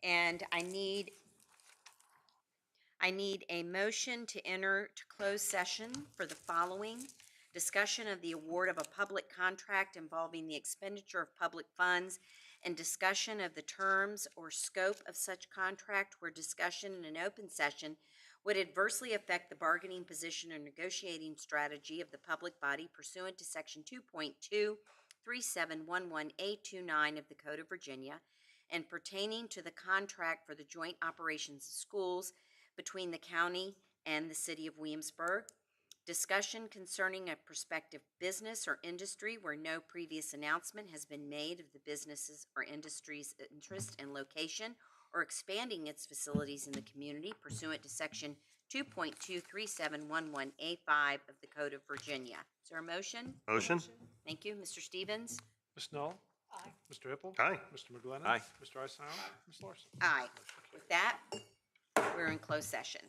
And I need a motion to enter to closed session for the following: discussion of the award of a public contract involving the expenditure of public funds and discussion of the terms or scope of such contract where discussion in an open session would adversely affect the bargaining position or negotiating strategy of the public body pursuant to Section 2.23711A29 of the Code of Virginia, and pertaining to the contract for the joint operations of schools between the county and the city of Williamsburg. Discussion concerning a prospective business or industry where no previous announcement has been made of the business's or industry's interest and location, or expanding its facilities in the community pursuant to Section 2.23711A5 of the Code of Virginia. Is there a motion? Motion? Thank you. Mr. Stevens? Ms. Knoll? Aye. Mr. Hippel? Aye. Mr. McGlinnan? Aye. Mr. Eisenhower? Ms. Larson? Aye. With that, we're in closed session.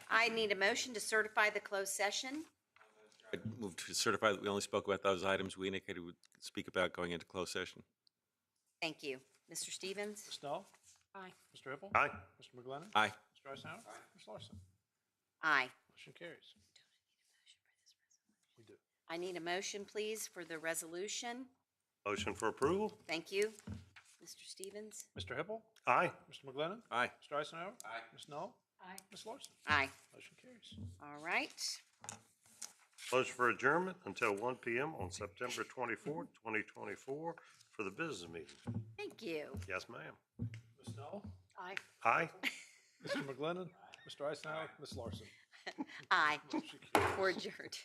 I need a motion to certify the closed session. I move to certify that we only spoke about those items we indicated we would speak about going into closed session. Thank you. Mr. Stevens? Ms. Dahl? Aye. Mr. Hippel? Aye. Mr. McGlinnan? Aye. Mr. Eisenhower? Ms. Larson? Aye. Motion carries. We do. I need a motion, please, for the resolution. Motion for approval? Thank you. Mr. Stevens? Mr. Hippel? Aye. Mr. McGlinnan? Aye. Mr. Eisenhower? Aye. Ms. Knoll? Aye. Ms. Larson? Aye. Motion carries. All right. Motion for adjournment until 1 p.m. on September 24th, 2024 for the business meeting. Thank you. Yes, ma'am. Ms. Knoll? Aye. Aye. Mr. McGlinnan? Mr. Eisenhower? Ms. Larson? Aye. Motion carries. We're adjourned.